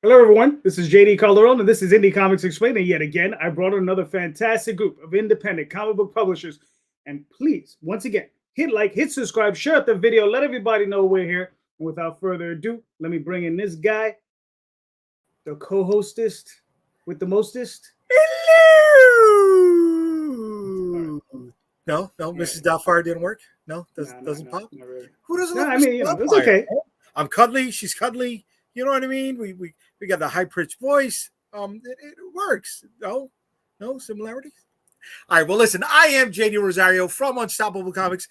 Hello, everyone. This is JD Calderon, and this is Indy Comics Explained. And yet again, I brought another fantastic group of independent comic book publishers. And please, once again, hit like, hit subscribe, share out the video, let everybody know we're here. And without further ado, let me bring in this guy, the co-hostest with the mostest. Hello. No, Mrs. Doubtfire didn't work. No, doesn't pop. Really. Who doesn't? No, Love I Mrs. mean, you know, it's Doubtfire? okay. I'm cuddly. She's cuddly. You know what I mean? We got the high pitched voice. It works. No similarities. All right. Well, listen. I am JD Rosario from Unstoppable Comics,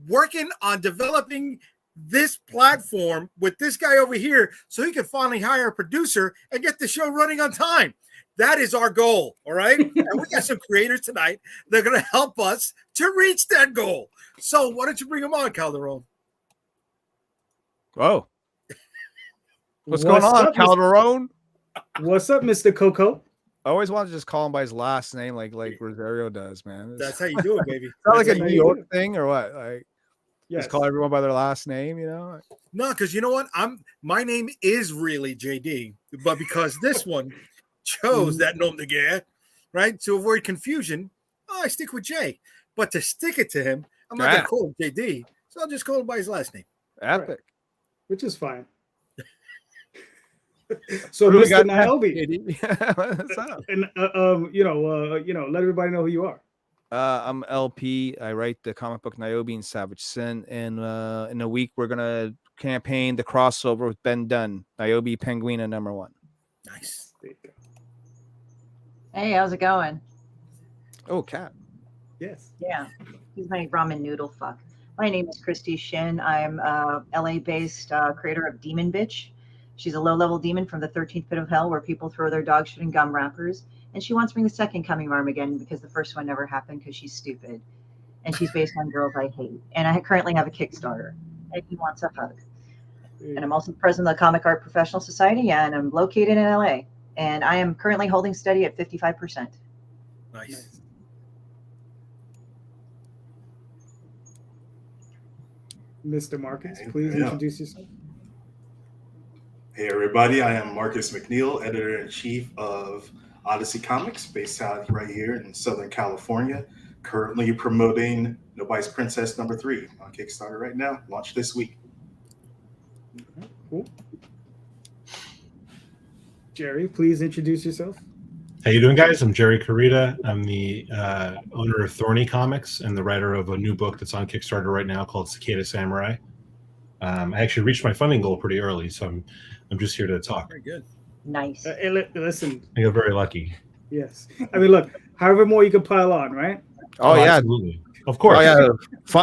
working on developing this platform with this guy over here, so he can finally hire a producer and get the show running on time. That is our goal. All right. And we got some creators tonight. They're going to help us to reach that goal. So why don't you bring them on, Calderon? Whoa. What's going on, up, Calderon? What's up, Mr. Coco? I always want to just call him by his last name, like Rosario does, man. That's how you do it, baby. It's not like That's a how New you do York thing or what? Like, just call everyone by their last name, you know? No, because you know what? My name is really JD, but because this one chose that nom de guerre, right, to avoid confusion, I stick with J. But to stick it to him, I'm not gonna call him JD, so I'll just call him by his last name. Epic. Right. Which is fine. So Mr. Niobe, what's up? And let everybody know who you are. I'm LP. I write the comic book Niobe and Savage Sin, and in a week we're gonna campaign the crossover with Ben Dunn, Niobe Penguina #1. Nice. Hey, how's it going? Oh, Cat. Yes. Yeah, he's my ramen noodle fuck. My name is Christie Shinn. I'm a LA-based creator of Demon Bitch. She's a low-level demon from the 13th pit of hell where people throw their dog shit and gum wrappers. And she wants to bring the second coming of Armageddon because the first one never happened because she's stupid. And she's based on girls I hate. And I currently have a Kickstarter. And he wants a hug. And I'm also president of the Comic Art Professional Society, and I'm located in LA. And I am currently holding steady at 55%. Nice. Mr. Marcus, please introduce yourself. Hey everybody, I am Marcus McNeal, editor-in-chief of Odyssey Comics, based out right here in Southern California. Currently promoting Nobody's Princess #3 on Kickstarter right now, launched this week. Cool. Jerry, please introduce yourself. How you doing, guys? I'm Jerry Carita. I'm the owner of Thorny Comics and the writer of a new book that's on Kickstarter right now called Cicada Samurai. I actually reached my funding goal pretty early, so I'm just here to talk. Very good. Nice. Listen. I got very lucky. Yes. I mean, look, however more you can pile on, right? Oh yeah, absolutely. Of course. Oh yeah.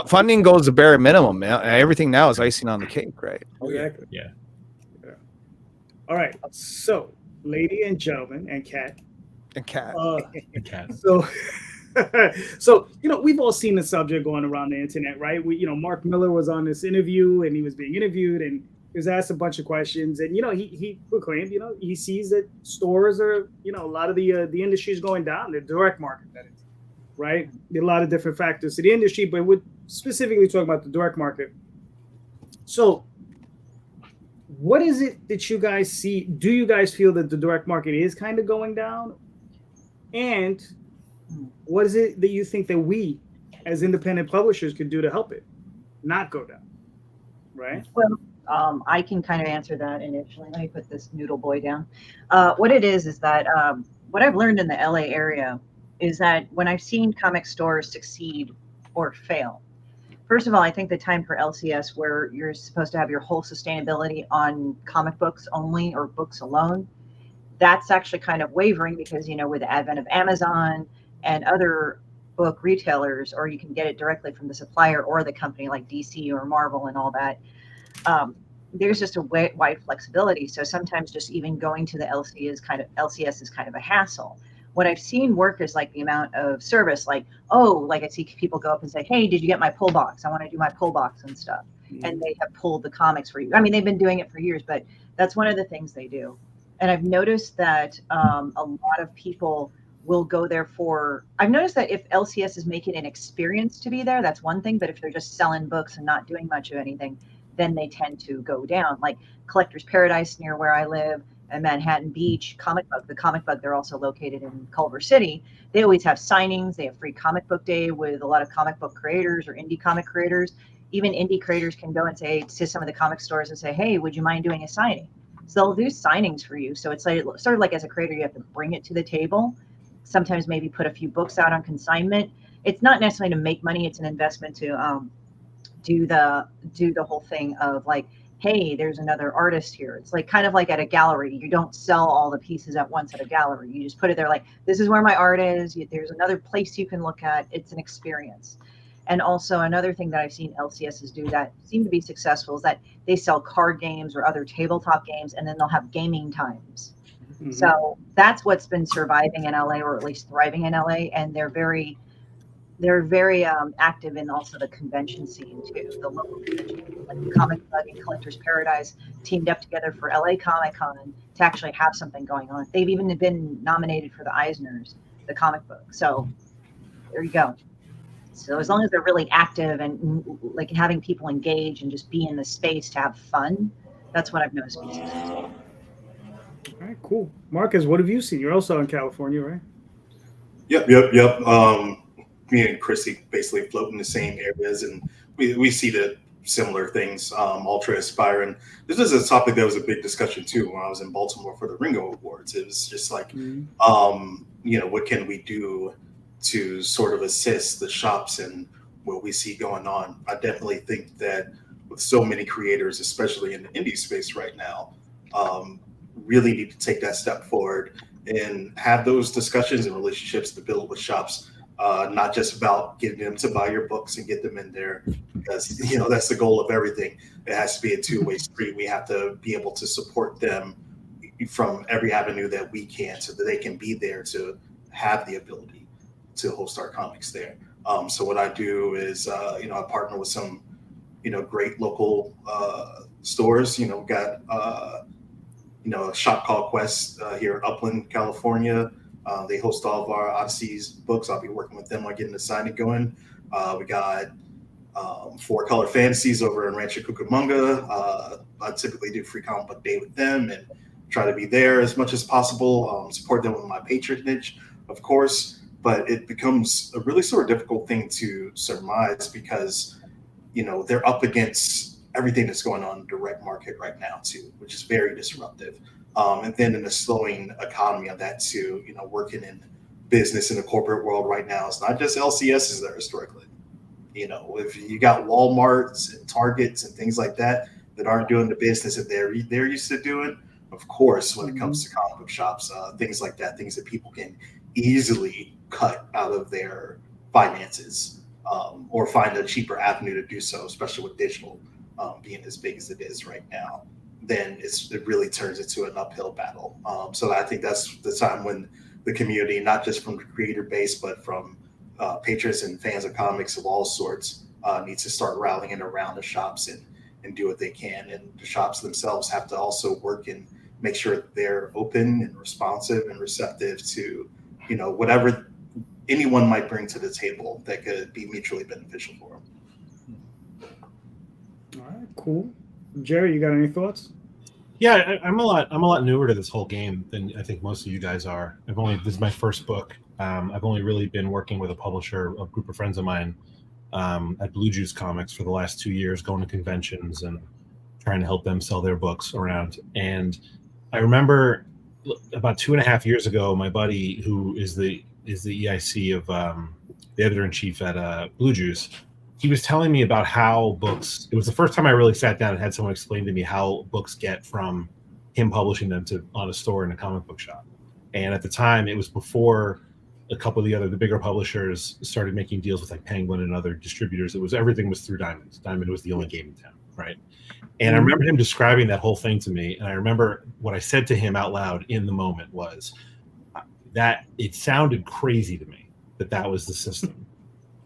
Funding goes the bare minimum, man. Everything now is icing on the cake, right? Exactly. Yeah. All right. So, lady and gentlemen, and Cat. And Cat. And Cat. So we've all seen the subject going around the internet, right? Mark Millar was on this interview and he was being interviewed and he was asked a bunch of questions, and he proclaimed, he sees that stores are, a lot of the industry is going down, the direct market, that is, right? There are a lot of different factors to the industry, but we're specifically talking about the direct market. So, what is it that you guys see? Do you guys feel that the direct market is kind of going down? And what is it that you think that we, as independent publishers, could do to help it not go down? Right? Well, I can kind of answer that initially. Let me put this noodle boy down. What it is that what I've learned in the LA area is that when I've seen comic stores succeed or fail, first of all, I think the time for LCS, where you're supposed to have your whole sustainability on comic books only or books alone, that's actually kind of wavering because, with the advent of Amazon and other book retailers, or you can get it directly from the supplier or the company like DC or Marvel and all that, there's just a wide flexibility. So sometimes just even going to the LCS is kind of a hassle. What I've seen work is like the amount of service, like I see people go up and say, hey, did you get my pull box? I want to do my pull box and stuff. Mm-hmm. And they have pulled the comics for you. I mean, they've been doing it for years, but that's one of the things they do. And I've noticed that a lot of people will go there I've noticed that if LCS is making an experience to be there, that's one thing. But if they're just selling books and not doing much of anything, then they tend to go down. Like Collector's Paradise near where I live, and Manhattan Beach Comic Book. The Comic Book, they're also located in Culver City. They always have signings. They have free comic book day with a lot of comic book creators or indie comic creators. Even indie creators can go and say to some of the comic stores and say, hey, would you mind doing a signing? So they'll do signings for you. So it's like sort of like as a creator, you have to bring it to the table. Sometimes maybe put a few books out on consignment. It's not necessarily to make money. It's an investment to do the whole thing of like, hey, there's another artist here. It's like kind of like at a gallery. You don't sell all the pieces at once at a gallery. You just put it there like, this is where my art is. There's another place you can look at. It's an experience. And also another thing that I've seen LCSs do that seem to be successful is that they sell card games or other tabletop games, and then they'll have gaming times. Mm-hmm. So that's what's been surviving in LA, or at least thriving in LA. And they're very active in also the convention scene too. The local convention, like the Comic Bug and Collectors Paradise, teamed up together for LA Comic Con to actually have something going on. They've even been nominated for the Eisners, the comic book. So there you go. So as long as they're really active and like having people engage and just be in the space to have fun, that's what I've noticed. All right, cool. Marcus, what have you seen? You're also in California, right? Yep. Me and Christie basically float in the same areas, and we see the similar things all transpire. And this is a topic that was a big discussion too when I was in Baltimore for the Ringo Awards. It was just like, what can we do to sort of assist the shops and what we see going on? I definitely think that with so many creators, especially in the indie space right now, really need to take that step forward and have those discussions and relationships to build with shops. Not just about getting them to buy your books and get them in there, because that's the goal of everything. It has to be a two-way street. We have to be able to support them from every avenue that we can, so that they can be there to have the ability to host our comics there. So what I do is, I partner with some, great local stores. Got a shop called Quest here in Upland, California. They host all of our Odysseys books. I'll be working with them on getting the signing going. We got 4 Color Fantasies over in Rancho Cucamonga. I typically do free comic book day with them and try to be there as much as possible. Support them with my patronage, of course. But it becomes a really sort of difficult thing to surmise because, they're up against everything that's going on in the direct market right now too, which is very disruptive. And then in the slowing economy of that too, working in business in the corporate world right now, it's not just LCSs that are struggling. If you got Walmarts and Targets and things like that aren't doing the business that they're used to doing, of course, when it comes to comic book shops, things like that, things that people can easily cut out of their finances, or find a cheaper avenue to do so, especially with digital being as big as it is right now, then it really turns into an uphill battle. So I think that's the time when the community, not just from the creator base, but from patrons and fans of comics of all sorts, needs to start rallying around the shops and do what they can. And the shops themselves have to also work and make sure that they're open and responsive and receptive to, whatever anyone might bring to the table that could be mutually beneficial for them. All right, cool. Jerry, you got any thoughts? Yeah, I'm a lot newer to this whole game than I think most of you guys are. This is my first book. I've only really been working with a publisher, a group of friends of mine, at Blue Juice Comics for the last 2 years, going to conventions and trying to help them sell their books around. And I remember about 2.5 years ago, my buddy, who is the EIC of the editor-in-chief at Blue Juice, he was telling me about how books, it was the first time I really sat down and had someone explain to me how books get from him publishing them to on a store in a comic book shop. And at the time, it was before a couple of the bigger publishers started making deals with like Penguin and other distributors. Everything was through Diamond. Diamond was the only game in town, right? And I remember him describing that whole thing to me. And I remember what I said to him out loud in the moment was that it sounded crazy to me that was the system.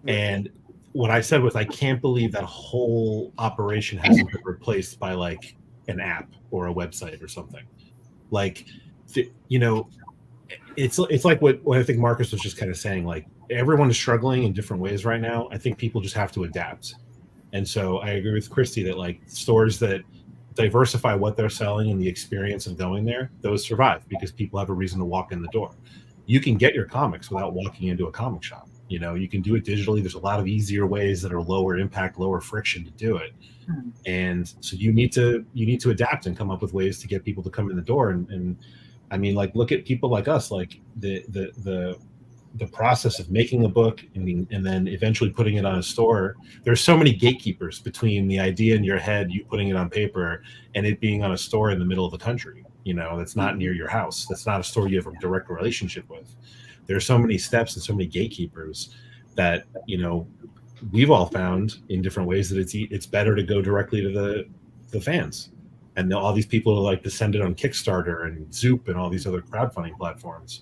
And what I said was, I can't believe that whole operation hasn't been replaced by like an app or a website or something. Like, it's like what I think Marcus was just kind of saying, like everyone is struggling in different ways right now. I think people just have to adapt. And so I agree with Christie that like stores that diversify what they're selling and the experience of going there, those survive because people have a reason to walk in the door. You can get your comics without walking into a comic shop. You know, you can do it digitally. There's a lot of easier ways that are lower impact, lower friction to do it. And so you need to adapt and come up with ways to get people to come in the door. And I mean, like, look at people like us, like the process of making a book and then eventually putting it on a store. There's so many gatekeepers between the idea in your head, you putting it on paper, and it being on a store in the middle of the country, you know, that's not near your house. That's not a store you have a direct relationship with. There are so many steps and so many gatekeepers that, you know, we've all found in different ways that it's better to go directly to the fans. And all these people like descended on Kickstarter and Zoop and all these other crowdfunding platforms.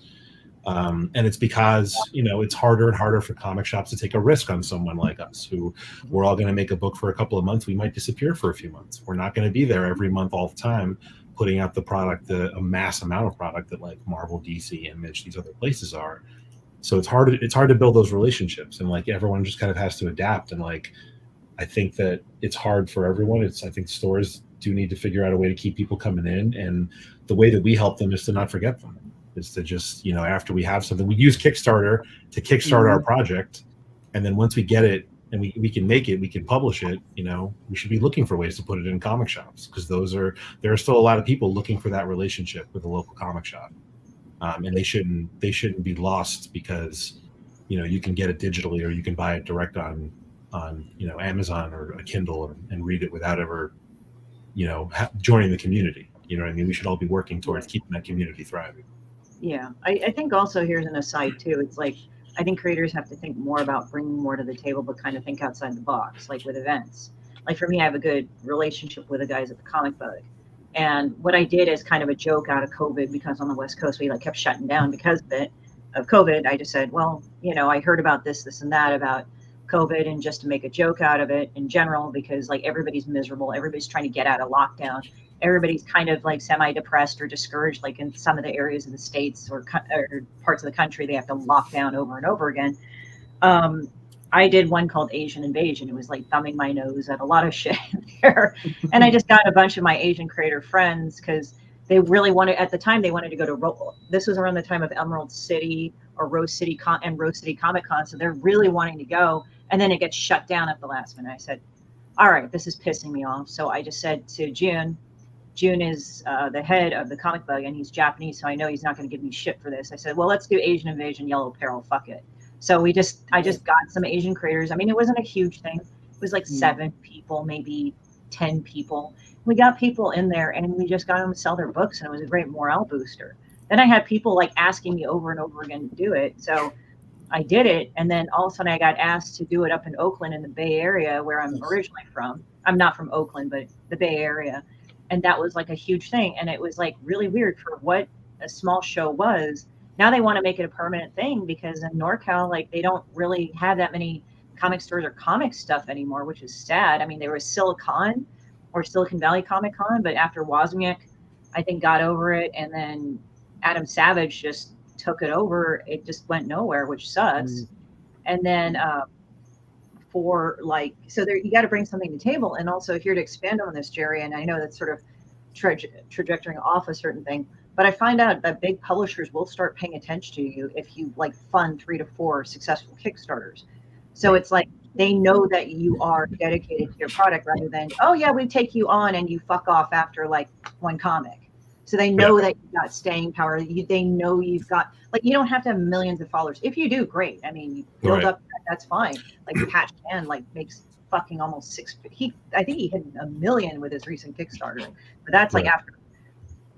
And it's because, you know, it's harder and harder for comic shops to take a risk on someone like us, who we're all going to make a book for a couple of months. We might disappear for a few months. We're not going to be there every month all the time, putting out the product, a mass amount of product that like Marvel, DC, Image, these other places are. So it's hard to build those relationships, and like everyone just kind of has to adapt. And like, I think that it's hard for everyone. I think stores do need to figure out a way to keep people coming in. And the way that we help them is to not forget them. Is to just, you know, after we have something, we use Kickstarter to kickstart our project. And then once we get it and we can make it, we can publish it, you know, we should be looking for ways to put it in comic shops, because there are still a lot of people looking for that relationship with a local comic shop. And they shouldn't be lost because, you know, you can get it digitally or you can buy it direct on you know, Amazon or a Kindle and read it without ever, you know, joining the community. You know what I mean? We should all be working towards keeping that community thriving. Yeah, I think also here's an aside too. It's like, I think creators have to think more about bringing more to the table, but kind of think outside the box, like with events. Like for me, I have a good relationship with the guys at the Comic Bug. And what I did is kind of a joke out of COVID, because on the West Coast, we like kept shutting down because of COVID. I just said, well, you know, I heard about this and that about COVID, and just to make a joke out of it in general, because like everybody's miserable. Everybody's trying to get out of lockdown. Everybody's kind of like semi-depressed or discouraged, like in some of the areas of the States or parts of the country, they have to lock down over and over again. I did one called Asian Invasion. It was like thumbing my nose at a lot of shit there. And I just got a bunch of my Asian creator friends, because they really wanted, at the time, they wanted to go to, this was around the time of Emerald City or Rose City Comic Con. So they're really wanting to go. And then it gets shut down at the last minute. I said, all right, this is pissing me off. So I just said to June is the head of the Comic Bug, and he's Japanese, so I know he's not going to give me shit for this. I said, well, let's do Asian Invasion, Yellow Peril, fuck it. So I just got some Asian creators. I mean, it wasn't a huge thing. It was like 7 people, maybe 10 people. We got people in there, and we just got them to sell their books, and it was a great morale booster. Then I had people like asking me over and over again to do it. So I did it, and then all of a sudden I got asked to do it up in Oakland, in the Bay Area, where I'm originally from. I'm not from Oakland, but the Bay Area. And that was like a huge thing. And it was like really weird for what a small show was. Now they want to make it a permanent thing, because in NorCal, like, they don't really have that many comic stores or comic stuff anymore, which is sad. I mean, there was Silicon Valley Comic Con, but after Wozniak, I think, got over it, and then Adam Savage just took it over, it just went nowhere, which sucks. And then so there, you got to bring something to the table. And also, here to expand on this, Jerry, and I know that's sort of trajectorying off a certain thing, but I find out that big publishers will start paying attention to you if you like fund 3 to 4 successful Kickstarters. So it's like, they know that you are dedicated to your product, rather than, oh yeah, we take you on and you fuck off after like 1 comic. So they know that you've got staying power. They know you've got, like, you don't have to have millions of followers. If you do, great. I mean, you build up, that's fine. Like Pat Chan, like, makes fucking almost I think he hit 1 million with his recent Kickstarter. But that's like after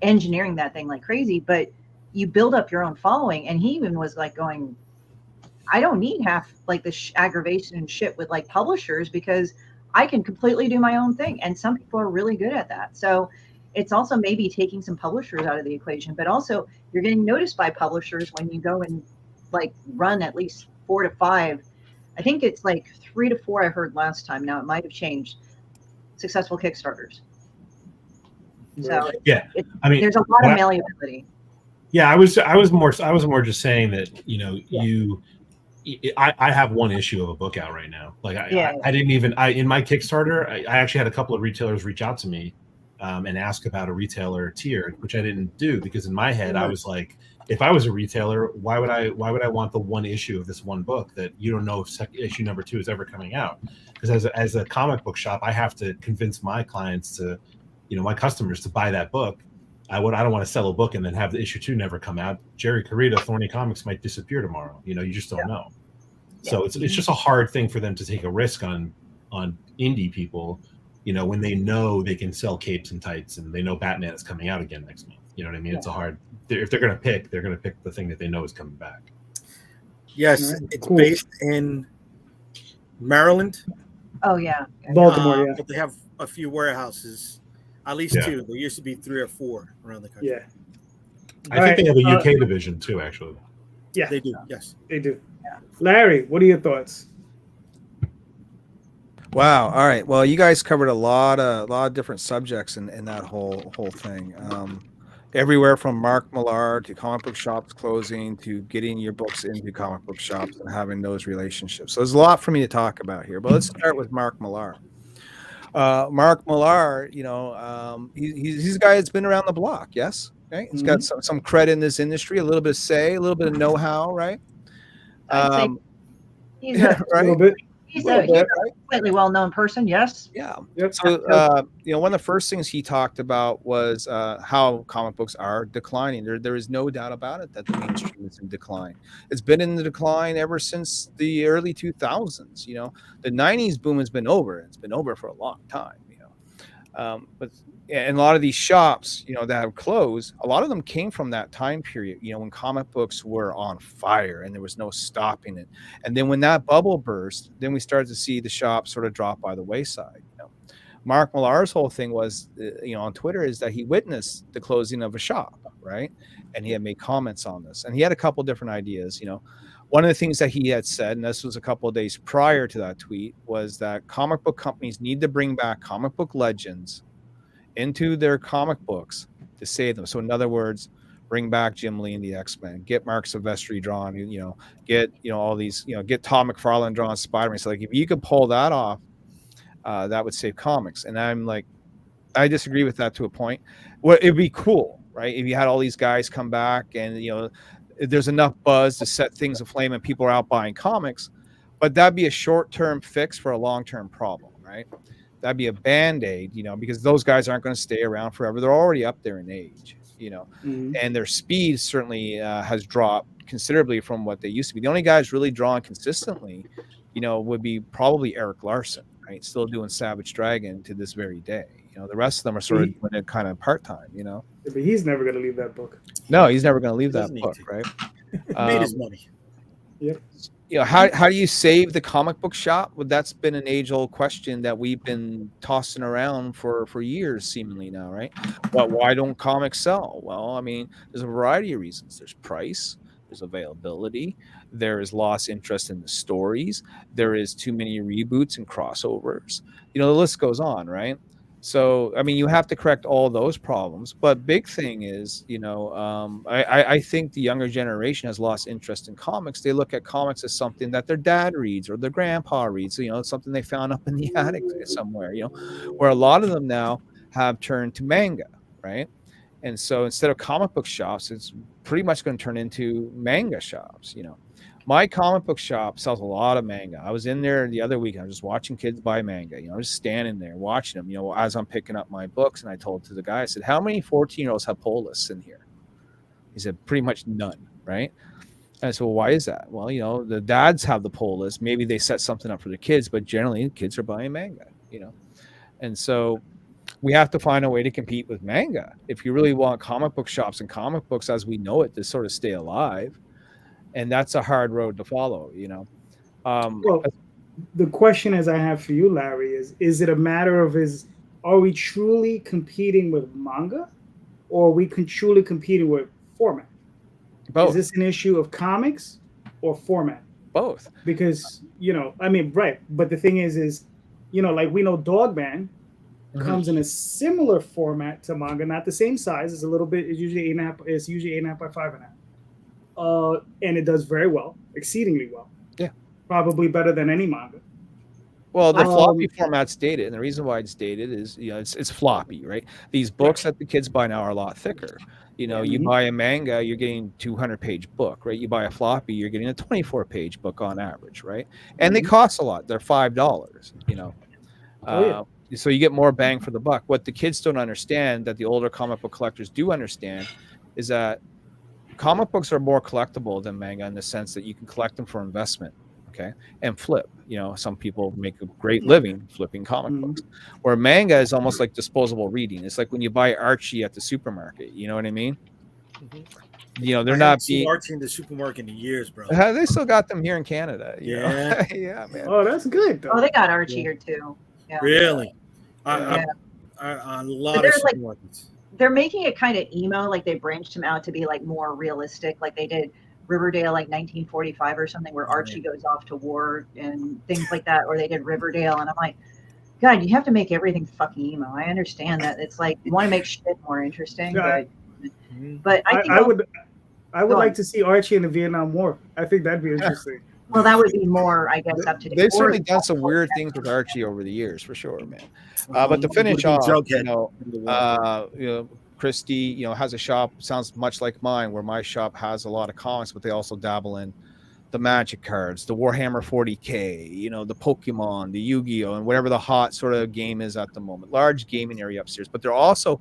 engineering that thing like crazy. But you build up your own following. And he even was like going, I don't need half like the aggravation and shit with like publishers, because I can completely do my own thing. And some people are really good at that. So it's also maybe taking some publishers out of the equation, but also you're getting noticed by publishers when you go and like run at least 4 to 5. I think it's like 3 to 4 I heard last time. Now it might have changed. Successful Kickstarters. So I mean, there's a lot of malleability. Yeah, I was more just saying that, you know, I have 1 issue of a book out right now. Like I didn't even in my Kickstarter, I actually had a couple of retailers reach out to me and ask about a retailer tier, which I didn't do because in my head I was like, if I was a retailer, why would I want the one issue of this one book that you don't know if issue number 2 is ever coming out? Because as a comic book shop, I have to convince my clients to, my customers to buy that book. I don't want to sell a book and then have the issue 2 never come out. Jerry Carita, Thorny Comics might disappear tomorrow. You just don't know. So it's just a hard thing for them to take a risk on indie people, when they know they can sell capes and tights and they know Batman is coming out again next month. You know what I mean? Yeah. It's if they're going to pick, they're going to pick the thing that they know is coming back. Yes, it's based in Maryland. Oh yeah. Baltimore, But they have a few warehouses, at least 2. There used to be 3 or 4 around the country. Yeah. I think they have a UK division too, actually. Yeah, They do. Yes, they do. Yeah. Larry, what are your thoughts? Wow. All right. Well, you guys covered a lot of different subjects in that whole thing. Everywhere from Mark Millar to comic book shops closing to getting your books into comic book shops and having those relationships. So there's a lot for me to talk about here, but let's start with Mark Millar. Mark Millar, he's a guy that's been around the block. Yes. Okay. He's got some credit in this industry, a little bit of say, a little bit of know-how, right? I'd say he's a, A little bit. he's a slightly well-known person. Yes. Yeah. Yep. So, one of the first things he talked about was how comic books are declining. There is no doubt about it that the mainstream is in decline. It's been in the decline ever since the early 2000s. The 90s boom has been over. It's been over for a long time. But and a lot of these shops, that have closed, a lot of them came from that time period, when comic books were on fire and there was no stopping it. And then when that bubble burst, then we started to see the shops sort of drop by the wayside. Mark Millar's whole thing was, on Twitter, is that he witnessed the closing of a shop, right? And he had made comments on this. And he had a couple different ideas, One of the things that he had said, and this was a couple of days prior to that tweet, was that comic book companies need to bring back comic book legends into their comic books to save them. So in other words, bring back Jim Lee and the X-Men, get Mark Silvestri drawn, get, all these, get Todd McFarlane drawn Spider-Man. So like, if you could pull that off, that would save comics. And I'm like, I disagree with that to a point. Well, it'd be cool, right? If you had all these guys come back and, there's enough buzz to set things aflame and people are out buying comics, but that'd be a short-term fix for a long-term problem, right? That'd be a Band-Aid, because those guys aren't going to stay around forever. They're already up there in age, and their speed certainly has dropped considerably from what they used to be. The only guys really drawing consistently, would be probably Eric Larson, right? Still doing Savage Dragon to this very day. The rest of them are sort of doing it kind of part-time, But he's never going to leave that book. No, he's never going to leave that book, right? made his money. Yep. How do you save the comic book shop? Well, that's been an age-old question that we've been tossing around for years, seemingly now, right? But why don't comics sell? Well, I mean, there's a variety of reasons. There's price, there's availability, there is lost interest in the stories, there is too many reboots and crossovers. The list goes on, right? So, I mean, you have to correct all those problems. But big thing is, I think the younger generation has lost interest in comics. They look at comics as something that their dad reads or their grandpa reads. It's something they found up in the attic somewhere, where a lot of them now have turned to manga, right? And so instead of comic book shops, it's pretty much going to turn into manga shops, My comic book shop sells a lot of manga. I was in there the other week. I was just watching kids buy manga. I was standing there watching them, as I'm picking up my books. And I told to the guy, I said, how many 14-year-olds have pull lists in here? He said, pretty much none, right? And I said, well, why is that? Well, the dads have the pull list. Maybe they set something up for the kids, but generally kids are buying manga, And so we have to find a way to compete with manga. If you really want comic book shops and comic books as we know it to sort of stay alive. And that's a hard road to follow, Well, the question as I have for you, Larry, is it a matter of are we truly competing with manga, or are we truly competing with format? Both. Is this an issue of comics or format? Both. Because, right. But the thing is, like we know Dogman comes in a similar format to manga, not the same size. It's usually 8.5. It's usually 8.5 by 5.5. And it does very well, exceedingly well. Yeah, probably better than any manga. Well, the Um, floppy format's dated, and the reason why it's dated is, it's floppy, right? These books that the kids buy now are a lot thicker. You Mhm. buy a manga, you're getting 200-page book, right? You buy a floppy, you're getting a 24-page book on average, right? And they Mhm. cost a lot. They're $5, Oh yeah. So you get more bang for the buck. What the kids don't understand, that the older comic book collectors do understand, is that comic books are more collectible than manga in the sense that you can collect them for investment, okay, and flip. Some people make a great living flipping comic Mhm. books, where manga is almost like disposable reading. It's like when you buy Archie at the supermarket. You know what I mean? They're I not haven't seen being. Archie in the supermarket in years, bro. They still got them here in Canada. Yeah. Yeah, man. Oh, that's good though. Oh, they got Archie here too. Yeah. Really? Yeah. A But lot of there's like supermarkets. they're making it kind of emo, like they branched him out to be like more realistic, like they did Riverdale like 1945 or something, where Archie goes off to war and things like that, or they did Riverdale, and I'm like, God, you have to make everything fucking emo. I understand that it's like you want to make shit more interesting, Yeah, but I think I would go like on. to see Archie in the Vietnam War. I think that'd be interesting. Well, that would be more, I guess, up to date. They've Or certainly done some weird things with Archie over the years, for sure, man. Uh-huh. But to finish Including off, Jughead. Christie, has a shop, sounds much like mine, where my shop has a lot of comics, but they also dabble in the Magic cards, the Warhammer 40K, the Pokemon, the Yu-Gi-Oh, and whatever the hot sort of game is at the moment. Large gaming area upstairs, but they're also,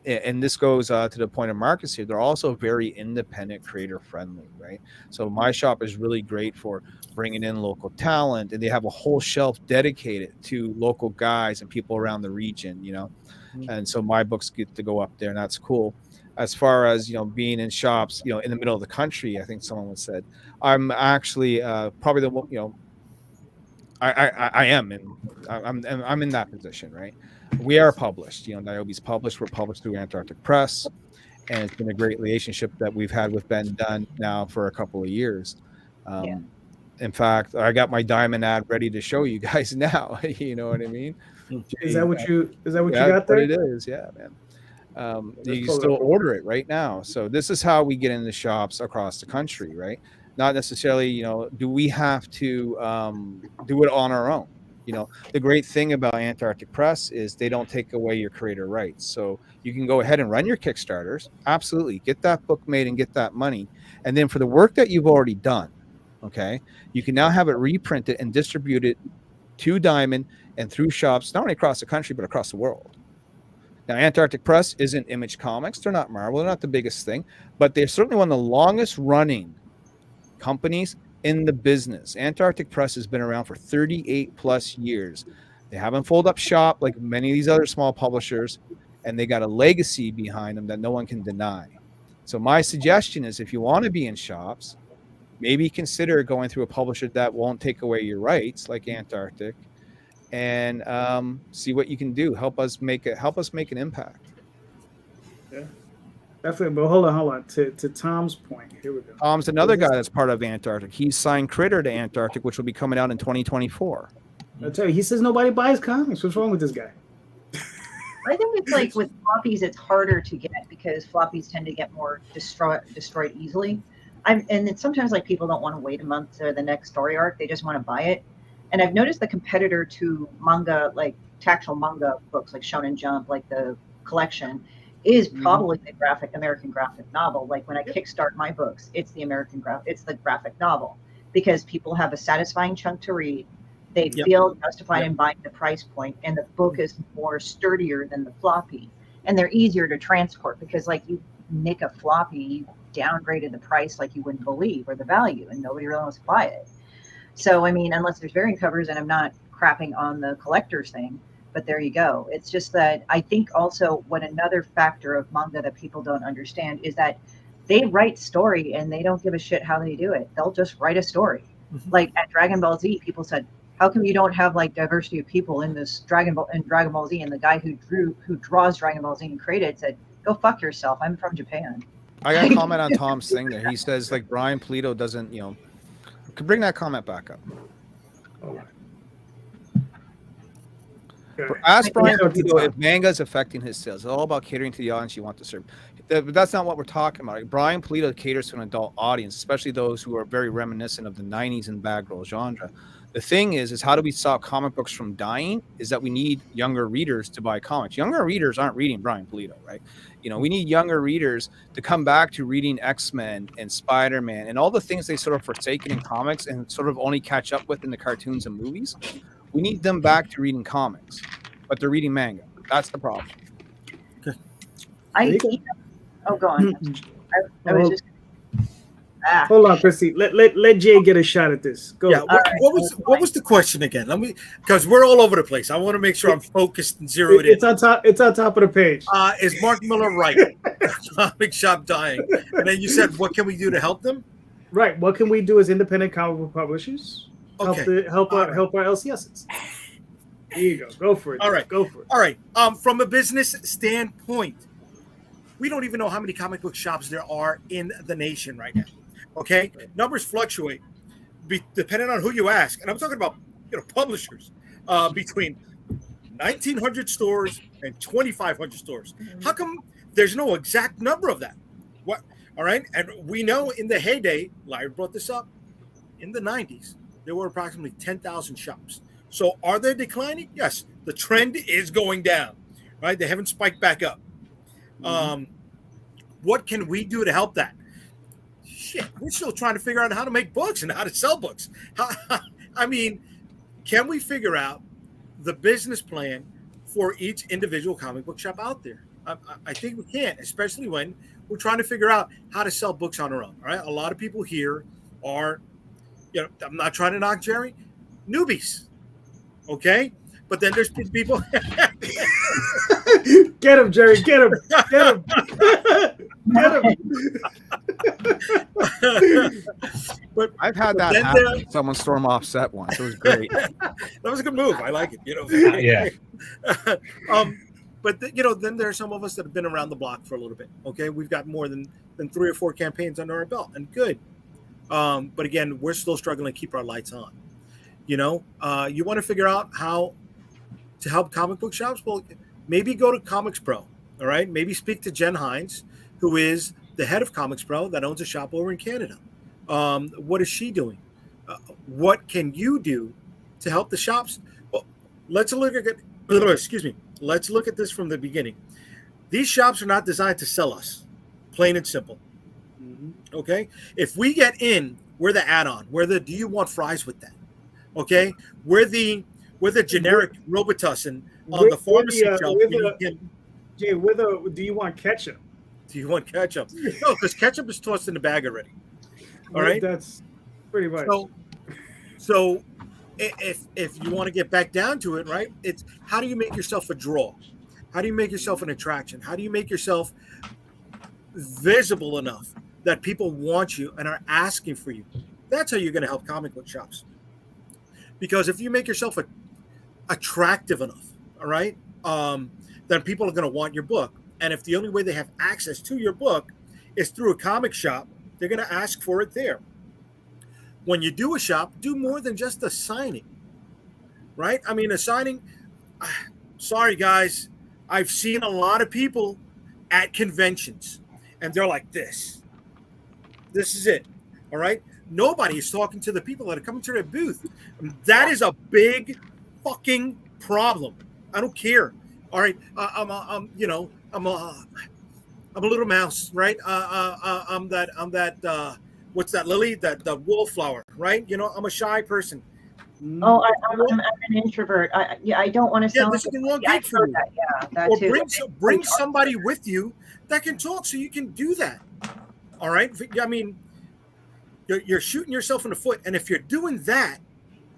and this goes to the point of Marcus here, they're also very independent, creator friendly, right? So my shop is really great for bringing in local talent, and they have a whole shelf dedicated to local guys and people around the region, and so my books get to go up there, and that's cool. As far as being in shops in the middle of the country, I think someone said, I'm actually probably the I am in I'm in that position, right? We are published, Niobe's published. We're published through Antarctic Press, and it's been a great relationship that we've had with Ben Dunn now for a couple of years. In fact, I got my diamond ad ready to show you guys now. You know what I mean? Is that what you Yeah, got that's there? what it is. Yeah, man. You can pull it still up. order it right now. So this is how we get into shops across the country, right? Not necessarily, do we have to do it on our own? The great thing about Antarctic Press is they don't take away your creator rights. So you can go ahead and run your Kickstarters. Absolutely. Get that book made and get that money. And then for the work that you've already done, okay, you can now have it reprinted and distributed to Diamond and through shops, not only across the country, but across the world. Now, Antarctic Press isn't Image Comics. They're not Marvel. They're not the biggest thing, but they're certainly one of the longest running companies in the business. Antarctic Press has been around for 38 plus years. They haven't folded up shop like many of these other small publishers, and they got a legacy behind them that no one can deny. So my suggestion is, if you want to be in shops, maybe consider going through a publisher that won't take away your rights, like Antarctic, and see what you can do. Help us make an impact. Yeah, definitely. But hold on. To Tom's point, here we go. Tom's another guy that's part of Antarctic. He's signed Critter to Antarctic, which will be coming out in 2024. I tell you, he says nobody buys comics. What's wrong with this guy? I think it's like with floppies, it's harder to get because floppies tend to get more destroyed easily. And then sometimes like people don't want to wait a month for the next story arc; they just want to buy it. And I've noticed the competitor to manga, like tactile manga books, like Shonen Jump, like the collection, is probably the American graphic novel. Like when I kickstart my books, it's the graphic novel because people have a satisfying chunk to read. They feel justified in buying the price point, and the book is more sturdier than the floppy, and they're easier to transport because, like, you nick a floppy, you downgraded the price like you wouldn't believe or the value, and nobody really wants to buy it. So, I mean, unless there's variant covers, and I'm not crapping on the collector's thing, but there you go. It's just that I think also what another factor of manga that people don't understand is that they write story and they don't give a shit how they do it. They'll just write a story. Like at Dragon Ball Z, people said, how come you don't have like diversity of people in this Dragon Ball Z? And the guy who draws Dragon Ball Z and created said, go fuck yourself. I'm from Japan. I got a comment on Tom's thing there. He says like Brian Polito doesn't, could bring that comment back up. Ask Brian Polito if manga is affecting his sales. It's all about catering to the audience you want to serve. But that's not what we're talking about. Brian Polito caters to an adult audience, especially those who are very reminiscent of the 90s and bad girl genre. The thing is how do we stop comic books from dying? Is that we need younger readers to buy comics. Younger readers aren't reading Brian Pulido, right? We need younger readers to come back to reading X-Men and Spider-Man and all the things they sort of forsaken in comics and sort of only catch up with in the cartoons and movies. We need them back to reading comics, but they're reading manga. That's the problem. Go on. I was just. Hold on, Christy. Let Jay get a shot at this. Go. Yeah. What was the question again? Because we're all over the place. I want to make sure I'm focused and zeroed in. It's on top. It's on top of the page. Is Mark Millar right? Comic shop dying, and then you said, "What can we do to help them?" Right. What can we do as independent comic book publishers? Okay. Help our LCSs. There you go. Go for it. All right. Go for it. All right. From a business standpoint, we don't even know how many comic book shops there are in the nation right now. Okay, numbers fluctuate depending on who you ask, and I'm talking about publishers between 1,900 stores and 2,500 stores. How come there's no exact number of that? What? All right, and we know in the heyday, Larry brought this up, in the 90s, there were approximately 10,000 shops. So are they declining? Yes, the trend is going down. Right, they haven't spiked back up. What can we do to help that? Shit, we're still trying to figure out how to make books and how to sell books. I mean, can we figure out the business plan for each individual comic book shop out there? I think we can, especially when we're trying to figure out how to sell books on our own. All right, a lot of people here are, I'm not trying to knock Jerry, newbies. Okay, but then there's people. Get him, Jerry. Get him. Get him. Get him. But I've had that happen. Someone storm off set once. It was great. That was a good move. I like it. Yeah. But then there are some of us that have been around the block for a little bit. Okay, we've got more than 3 or 4 campaigns under our belt, and good. But again, we're still struggling to keep our lights on. You want to figure out how to help comic book shops? Well, maybe go to Comics Pro. All right, maybe speak to Jen Hines, who is the head of Comics Pro that owns a shop over in Canada. What is she doing? What can you do to help the shops? Well, let's look at Let's look at this from the beginning. These shops are not designed to sell us, plain and simple. Okay, if we get in, we're the add-on. We're the. Do you want fries with that? Okay, we're the generic Robitussin on the pharmacy shelf. Jay, do you want ketchup? Do you want ketchup? No, because ketchup is tossed in the bag already. All right, that's pretty much. So if you want to get back down to it, right? It's how do you make yourself a draw? How do you make yourself an attraction? How do you make yourself visible enough that people want you and are asking for you? That's how you're going to help comic book shops. Because if you make yourself attractive enough, all right, then people are going to want your book. And if the only way they have access to your book is through a comic shop, they're going to ask for it there. When you do a shop, do more than just a signing, right? I mean, a signing, sorry, guys, I've seen a lot of people at conventions, and they're like this. This is it, all right? Nobody is talking to the people that are coming to their booth. That is a big fucking problem. I don't care. All right, I'm a little mouse, right? I'm that. What's that, Lily? That the wallflower, right? I'm a shy person. Oh, I'm an introvert. I don't want to sound. Yeah, this is the wrong gig for you. That or too. bring somebody with you that can talk, so you can do that. All right. I mean, you're shooting yourself in the foot, and if you're doing that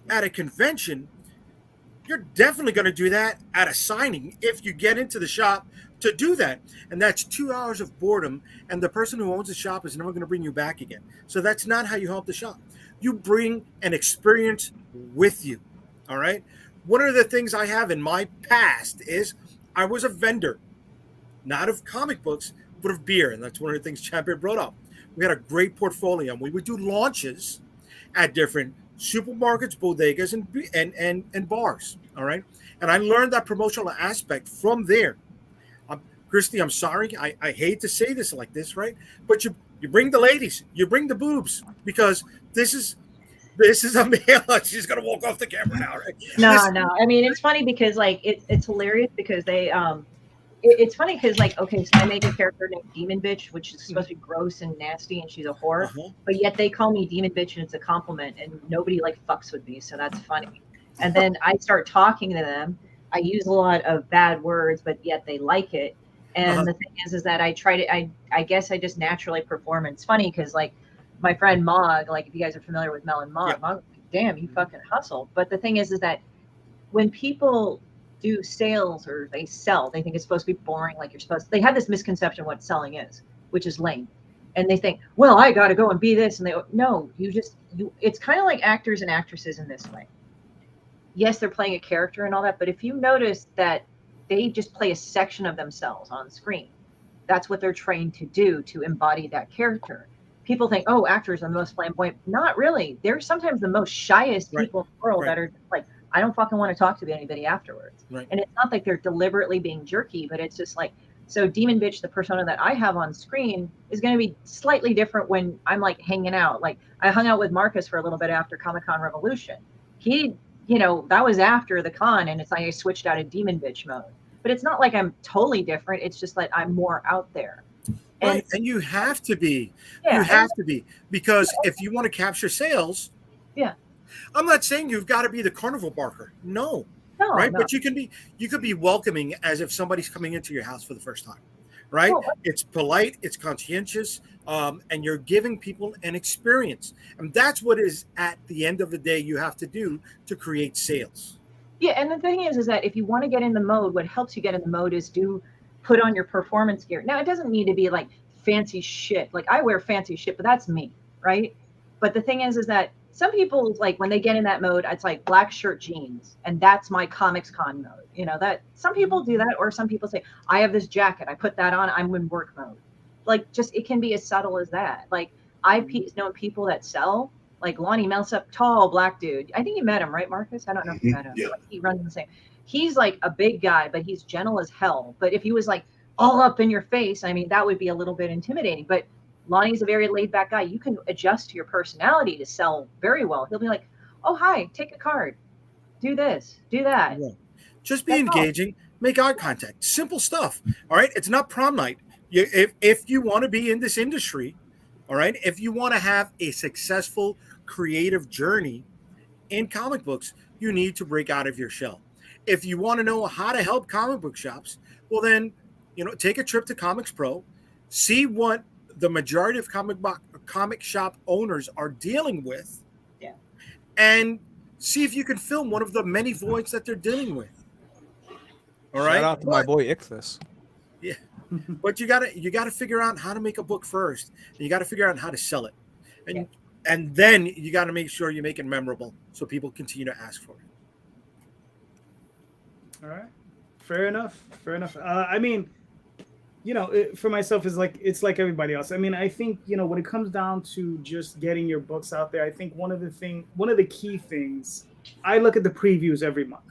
at a convention, you're definitely going to do that at a signing if you get into the shop to do that. And that's 2 hours of boredom, and the person who owns the shop is never going to bring you back again. So that's not how you help the shop. You bring an experience with you, all right? One of the things I have in my past is I was a vendor, not of comic books, but of beer, and that's one of the things Champion brought up. We had a great portfolio, and we would do launches at different supermarkets, bodegas, and bars, all right? And I learned that promotional aspect from there. Christy, I'm sorry. I hate to say this like this, right? But you bring the ladies, you bring the boobs, because this is This is a male. She's gonna walk off the camera now, right? No, Listen, no. I mean, it's funny because like it's hilarious because it's funny because like okay, so I make a character named Demon Bitch, which is supposed to be gross and nasty, and she's a whore, but yet they call me Demon Bitch, and it's a compliment, and nobody like fucks with me, so that's funny. And then I start talking to them. I use a lot of bad words, but yet they like it. And the thing is that I try to, I guess I just naturally perform. And it's funny because like my friend Mog, like if you guys are familiar with Mel and Mog, Mog, damn, you fucking hustle. But the thing is that when people do sales or they sell, they think it's supposed to be boring. Like they have this misconception of what selling is, which is lame. And they think, well, I got to go and be this. And no, it's kind of like actors and actresses in this way. Yes, they're playing a character and all that, but if you notice that they just play a section of themselves on screen, that's what they're trained to do, to embody that character. People think, oh, actors are the most flamboyant. Not really. They're sometimes the most shyest people in the world that are like, I don't fucking want to talk to anybody afterwards. And it's not like they're deliberately being jerky, but it's just like, so Demon Bitch, the persona that I have on screen, is going to be slightly different when I'm like hanging out. Like I hung out with Marcus for a little bit after Comic-Con Revolution. That was after the con, and it's like I switched out of Demon Bitch mode. But it's not like I'm totally different. It's just like I'm more out there. And you have to be. You have to be. Because if you want to capture sales, I'm not saying you've got to be the carnival barker. No. Right? No. But you could be welcoming as if somebody's coming into your house for the first time. Right? Oh. It's polite, it's conscientious, and you're giving people an experience. And that's what is at the end of the day you have to do to create sales. Yeah, and the thing is that if you want to get in the mode, what helps you get in the mode is put on your performance gear. Now, it doesn't need to be like fancy shit. Like I wear fancy shit, but that's me, right? But the thing is that some people, like when they get in that mode, it's like black shirt, jeans, and that's my Comics Con mode. That some people do that, or some people say, I have this jacket, I put that on, I'm in work mode. Like it can be as subtle as that. Like I've known people that sell, like Lonnie Millsap, tall black dude. I think you met him, right, Marcus? I don't know if you met him. Yeah. He runs the same. He's like a big guy, but he's gentle as hell. But if he was like all up in your face, I mean, that would be a little bit intimidating. But Lonnie's a very laid back guy. You can adjust to your personality to sell very well. He'll be like, oh, hi, take a card. Do this, do that. Yeah. Just be engaging, make eye contact. Simple stuff. All right. It's not prom night. If you want to be in this industry, all right, if you want to have a successful creative journey in comic books, you need to break out of your shell. If you want to know how to help comic book shops, well, then, take a trip to Comics Pro, see what the majority of comic shop owners are dealing with, and see if you can fill one of the many voids that they're dealing with. All right. Shout out to my boy Ichthus. Yeah, but you gotta figure out how to make a book first. And you got to figure out how to sell it, and then you got to make sure you make it memorable so people continue to ask for it. All right, fair enough. I mean, for myself, it's like everybody else. I mean, I think when it comes down to just getting your books out there, I think one of the key things, I look at the previews every month,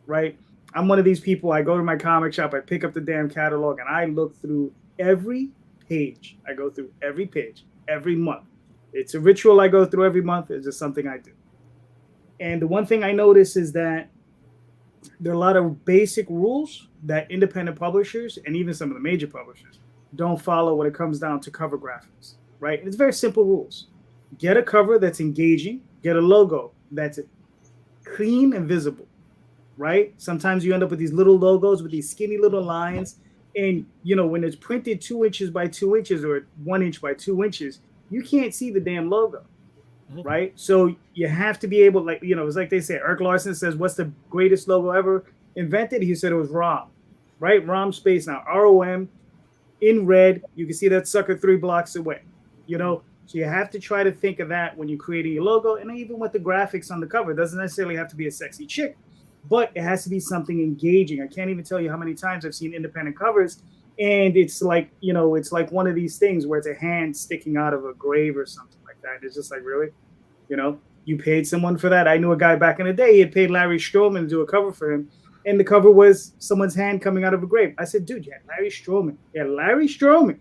right? I'm one of these people. I go to my comic shop, I pick up the damn catalog, and I look through every page. I go through every page every month. It's a ritual I go through every month. It's just something I do. And the one thing I notice is that there are a lot of basic rules that independent publishers and even some of the major publishers don't follow when it comes down to cover graphics, right? And it's very simple rules. Get a cover that's engaging. Get a logo that's clean and visible, right? Sometimes you end up with these little logos with these skinny little lines. And, when it's printed 2 inches by 2 inches or 1 inch by 2 inches, you can't see the damn logo, right? So you have to be able, it's like they say, Eric Larson says, what's the greatest logo ever invented? He said it was ROM, right? ROM space now, ROM in red. You can see that sucker 3 blocks away, So you have to try to think of that when you're creating your logo. And even with the graphics on the cover, it doesn't necessarily have to be a sexy chick, but it has to be something engaging. I can't even tell you how many times I've seen independent covers, and it's like, it's like one of these things where it's a hand sticking out of a grave or something like that. It's just like, really? You paid someone for that? I knew a guy back in the day, he had paid Larry Stroman to do a cover for him, and the cover was someone's hand coming out of a grave. I said, dude, Larry Stroman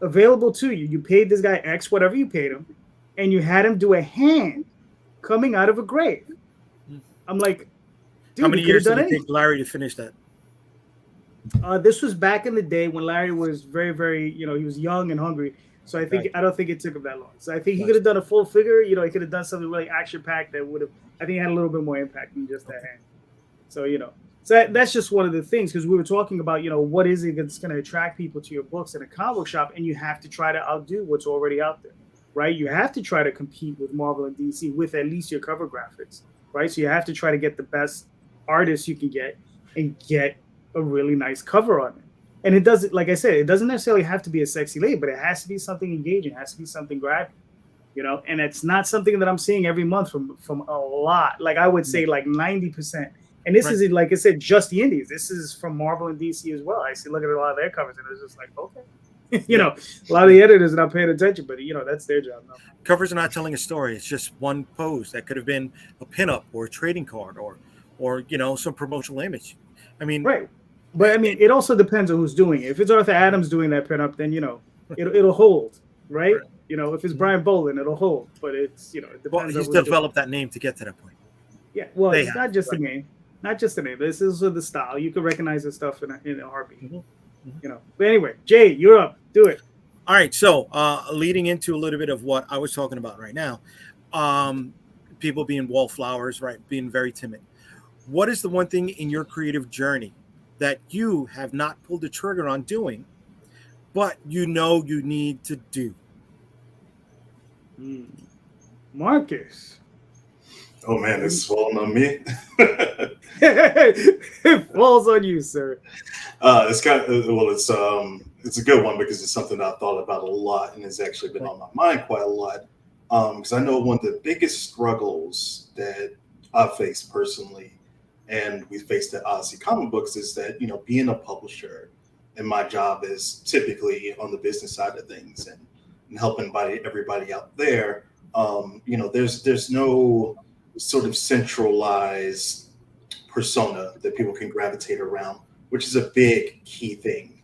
available to you. You paid this guy X, whatever you paid him, and you had him do a hand coming out of a grave. I'm like, dude, How many you could have years did done it anything. take Larry to finish that? This was back in the day when Larry was very, very, he was young and hungry. So Right. I don't think it took him that long. So I think he Gotcha. could have done a full figure. He could have done something really action packed that would have. I think it had a little bit more impact than just that hand. So so that's just one of the things, because we were talking about what is it that's going to attract people to your books in a comic book shop, and you have to try to outdo what's already out there, right? You have to try to compete with Marvel and DC with at least your cover graphics, right? So you have to try to get the best artists you can get and get a really nice cover on it. And it doesn't, like I said, it doesn't necessarily have to be a sexy lady, but it has to be something engaging, it has to be something grabbing, and it's not something that I'm seeing every month from a lot. Like I would say like 90%. And this isn't, like I said, just the indies. This is from Marvel and DC as well. I see, look at a lot of their covers, and it's just like, okay. A lot of the editors are not paying attention, but that's their job. No. Covers are not telling a story. It's just one pose that could have been a pinup or a trading card or some promotional image. I mean, right. But I mean, it also depends on who's doing it. If it's Arthur Adams doing that pinup, then it'll hold, right? If it's Brian Boland, it'll hold. But it's it depends. He's on developed that name to get to that point. Yeah, well, it's not just the name, not just the name. This is the style. You can recognize the stuff in a heartbeat. But anyway, Jay, you're up. Do it. All right. So, leading into a little bit of what I was talking about right now, people being wallflowers, right? Being very timid. What is the one thing in your creative journey that you have not pulled the trigger on doing, but you need to do? Marcus. Oh man, this is falling on me. It falls on you, sir. It's it's a good one because it's something I've thought about a lot and has actually been on my mind quite a lot. Because I know one of the biggest struggles that I've faced personally, and we faced at Odyssey Comic Books, is that being a publisher, and my job is typically on the business side of things and helping everybody out there. There's no sort of centralized persona that people can gravitate around, which is a big key thing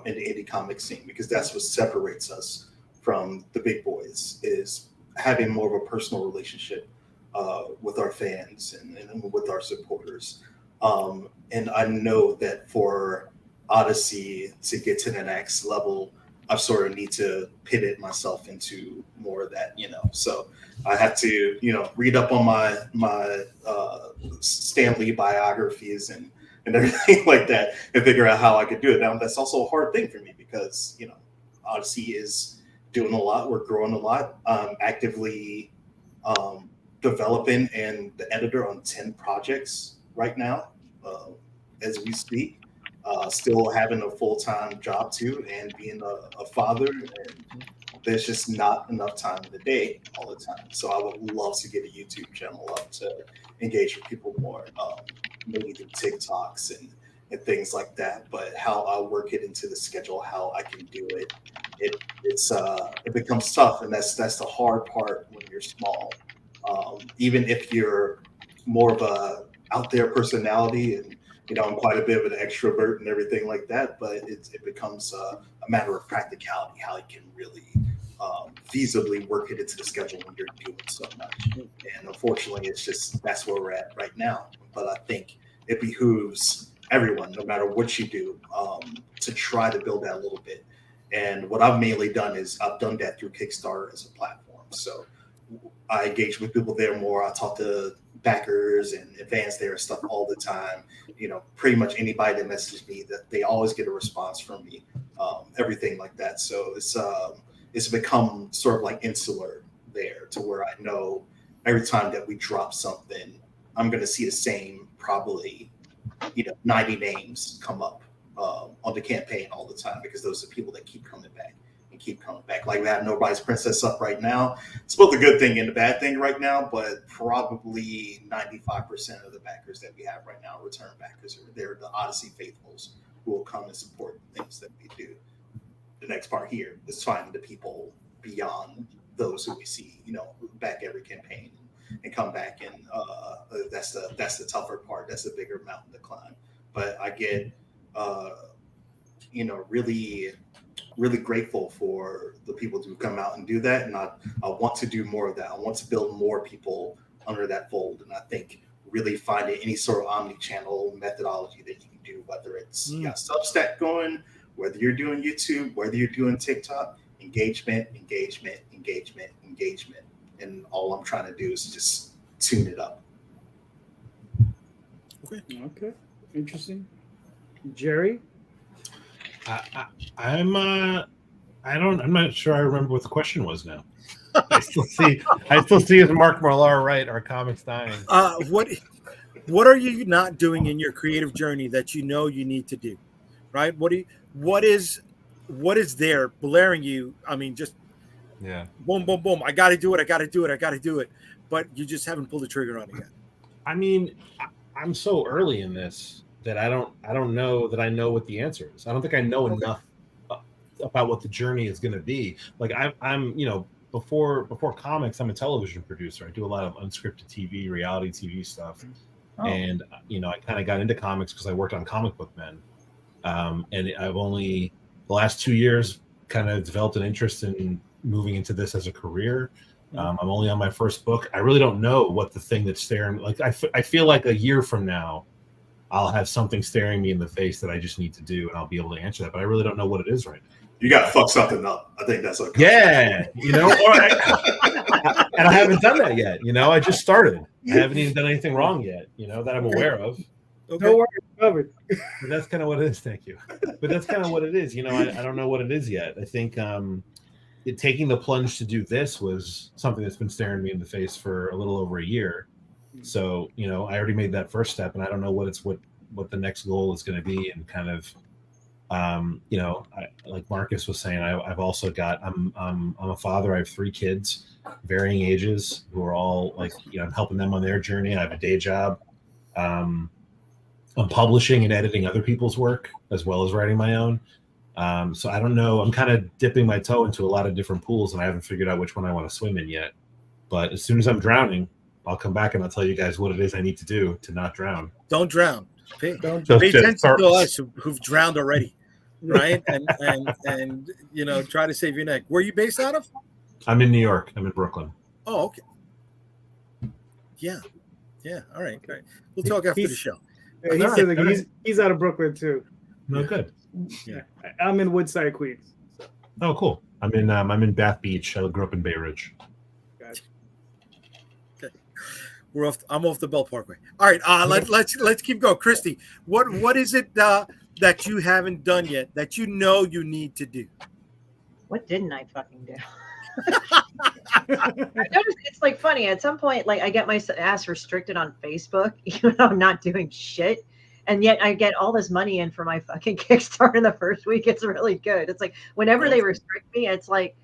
in the indie comic scene, because that's what separates us from the big boys, is having more of a personal relationship with our fans and with our supporters. And I know that for Odyssey to get to the next level, I sort of need to pivot myself into more of that, So I have to, read up on my Stan Lee biographies and everything like that, and figure out how I could do it. Now, that's also a hard thing for me because, Odyssey is doing a lot. We're growing a lot. Actively developing and the editor on 10 projects right now as we speak. Still having a full-time job too, and being a father, and there's just not enough time in the day all the time. So I would love to get a YouTube channel up to engage with people more, maybe do TikToks and things like that. But how I work it into the schedule, how I can do it, it becomes tough, and that's the hard part when you're small. Even if you're more of a out there personality, and I'm quite a bit of an extrovert and everything like that, but it becomes a matter of practicality, how you can really feasibly work it into the schedule when you're doing so much. And unfortunately, that's where we're at right now. But I think it behooves everyone, no matter what you do, to try to build that a little bit. And what I've mainly done is I've done that through Kickstarter as a platform. So I engage with people there more. I talk to backers and advance their stuff all the time. Pretty much anybody that messages me, that they always get a response from me, everything like that. So it's become sort of like insular there, to where I know every time that we drop something, I'm going to see the same probably 90 names come up on the campaign all the time, because those are people that keep coming back. Like we have Nobody's Princess up right now. It's both a good thing and a bad thing right now, but probably 95% of the backers that we have right now, return backers, they're the Odyssey faithfuls who will come and support the things that we do. The next part here is finding the people beyond those who we see, back every campaign and come back, and that's the tougher part. That's the bigger mountain to climb. But I get really really grateful for the people who come out and do that. And I want to do more of that. I want to build more people under that fold. And I think really finding any sort of omni-channel methodology that you can do, whether it's you got Substack going, whether you're doing YouTube, whether you're doing TikTok, engagement. And all I'm trying to do is just tune it up. Okay. Interesting. Jerry? I'm not sure I remember what the question was now. I still see as Mark Millar, right? Our comics dying. What are you not doing in your creative journey that you know you need to do? Right? What is there blaring you? I mean, just boom, boom, boom. I got to do it. But you just haven't pulled the trigger on it yet. I mean, I'm so early in this that I don't know that I know what the answer is. I don't think I know enough about what the journey is going to be. Like I'm before comics, I'm a television producer. I do a lot of unscripted TV, reality TV stuff. And I kind of got into comics because I worked on Comic Book Men. And I've only the last 2 years kind of developed an interest in moving into this as a career. I'm only on my first book. I really don't know what the thing that's staring, like I feel like a year from now, I'll have something staring me in the face that I just need to do, and I'll be able to answer that. But I really don't know what it is right now. You got to fuck something up. I think that's okay. Yeah, and I haven't done that yet. I just started. I haven't even done anything wrong yet. That I'm aware of. Okay. No worries, covered. But that's kind of what it is. Thank you. But that's kind of what it is. I don't know what it is yet. I think taking the plunge to do this was something that's been staring me in the face for a little over a year. So, I already made that first step, and I don't know what the next goal is going to be. And kind of, like Marcus was saying, I've also got, I'm a father. I have 3 kids, varying ages, who are all like, I'm helping them on their journey. I have a day job. I'm publishing and editing other people's work as well as writing my own. So I don't know. I'm kind of dipping my toe into a lot of different pools, and I haven't figured out which one I want to swim in yet. But as soon as I'm drowning, I'll come back and I'll tell you guys what it is I need to do to not drown. Don't drown. Pay attention to us who've drowned already, right? and try to save your neck. Where are you based out of? I'm in New York. I'm in Brooklyn. Oh, okay. Yeah. All right. We'll talk after the show. Yeah, he's out of Brooklyn too. No, good. Yeah, I'm in Woodside, Queens. Oh, cool. I'm in Bath Beach. I grew up in Bay Ridge. Gotcha. Okay. I'm off the Bell Parkway. All right. Let's keep going. Christie, what is it that you haven't done yet that you know you need to do? What didn't I fucking do? I noticed it's like funny. At some point, like I get my ass restricted on Facebook, even though I'm not doing shit. And yet I get all this money in for my fucking Kickstarter in the first week. It's really good. It's like whenever they restrict me, it's like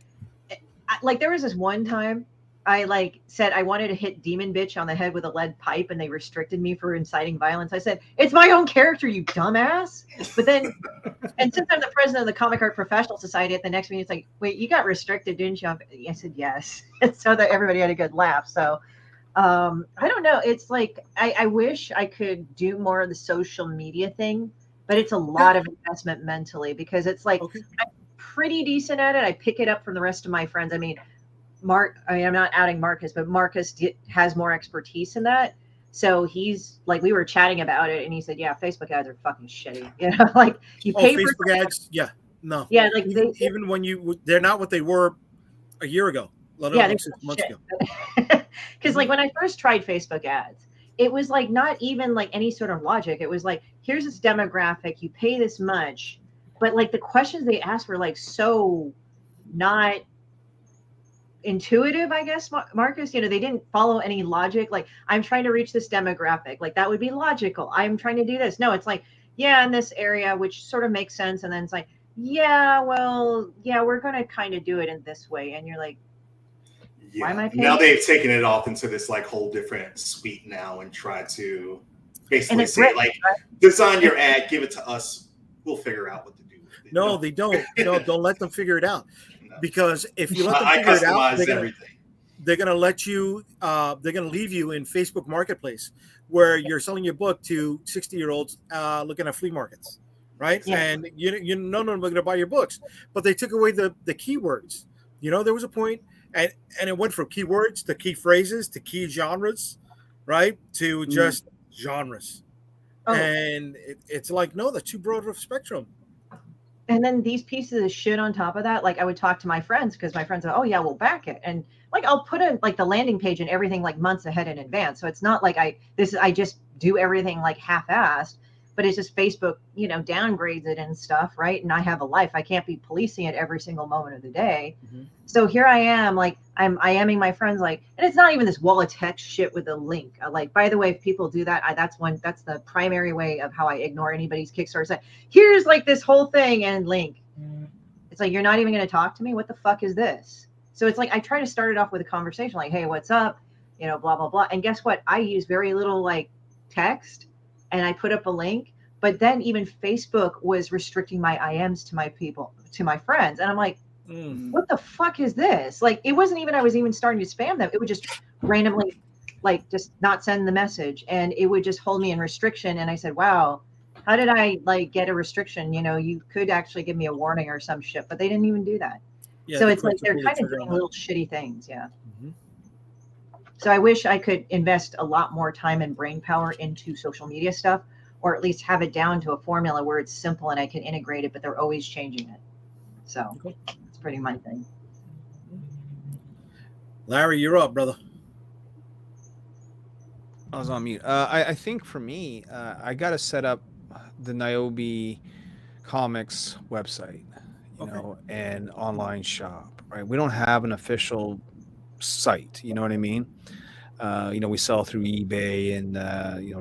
there was this one time I said I wanted to hit Demon Bitch on the head with a lead pipe, and they restricted me for inciting violence. I said, it's my own character, you dumbass. But then, and since I'm the president of the Comic Art Professional Society, at the next meeting, it's like, wait, you got restricted, didn't you? I said, yes. And so that everybody had a good laugh. So I don't know. It's like, I wish I could do more of the social media thing, but it's a lot of investment mentally, because it's like, I'm pretty decent at it. I pick it up from the rest of my friends. I mean, I'm not outing Marcus, but Marcus has more expertise in that. So he's like, we were chatting about it, and he said, yeah, Facebook ads are fucking shitty. Like you pay for Facebook ads. Yeah, no. Yeah, like even when they're not what they were a year ago. Yeah, 6 months ago. Because like when I first tried Facebook ads, it was like not even like any sort of logic. It was like, here's this demographic, you pay this much, but like the questions they asked were like so not intuitive, I guess, Marcus. They didn't follow any logic. Like, I'm trying to reach this demographic, like that would be logical. I'm trying to do this. No, it's like, yeah, in this area, which sort of makes sense. And then it's like, yeah, well, yeah, we're going to kind of do it in this way. And you're like, yeah. Why am I paying? Now they've taken it off into this like whole different suite now and try to basically say like, design your ad, give it to us, we'll figure out what to do with it. No, they don't. Don't let them figure it out. Because if you let them figure it out, they're gonna let you. They're gonna leave you in Facebook Marketplace, where you're selling your book to 60-year-olds looking at flea markets, right? Yeah. And you none of them are going to buy your books, but they took away the keywords. There was a point, and it went from keywords to key phrases to key genres, right? To just genres. Oh. And it's like, no, that's too broad of a spectrum. And then these pieces of shit on top of that, like I would talk to my friends because my friends are, oh yeah, we'll back it. And like I'll put in like the landing page and everything like months ahead in advance. So it's not like I just do everything like half-assed, but it's just Facebook, downgrades it and stuff, right? And I have a life. I can't be policing it every single moment of the day. Mm-hmm. So here I am, like I'm IMing my friends, like, and it's not even this wall of text shit with a link. Like, by the way, if people do that, that's the primary way of how I ignore anybody's Kickstarter. Say, here's like this whole thing and link. It's like, you're not even going to talk to me. What the fuck is this? So it's like I try to start it off with a conversation, like, hey, what's up? Blah blah blah. And guess what? I use very little like text, and I put up a link. But then even Facebook was restricting my IMs to my people, to my friends, and I'm like, what the fuck is this? Like, it wasn't even I was even starting to spam them. It would just randomly, like, just not send the message, and it would just hold me in restriction. And I said, wow, how did I like get a restriction? You could actually give me a warning or some shit, but they didn't even do that. Yeah, so it's like they're kind of doing little shitty things. Yeah. Mm-hmm. So I wish I could invest a lot more time and brain power into social media stuff, or at least have it down to a formula where it's simple and I can integrate it, but they're always changing it. So it's pretty my thing. Larry, you're up, brother. I was on mute. I think for me, I got to set up the Niobe Comics website, and online shop, right? We don't have an official site, you know what I mean? We sell through eBay and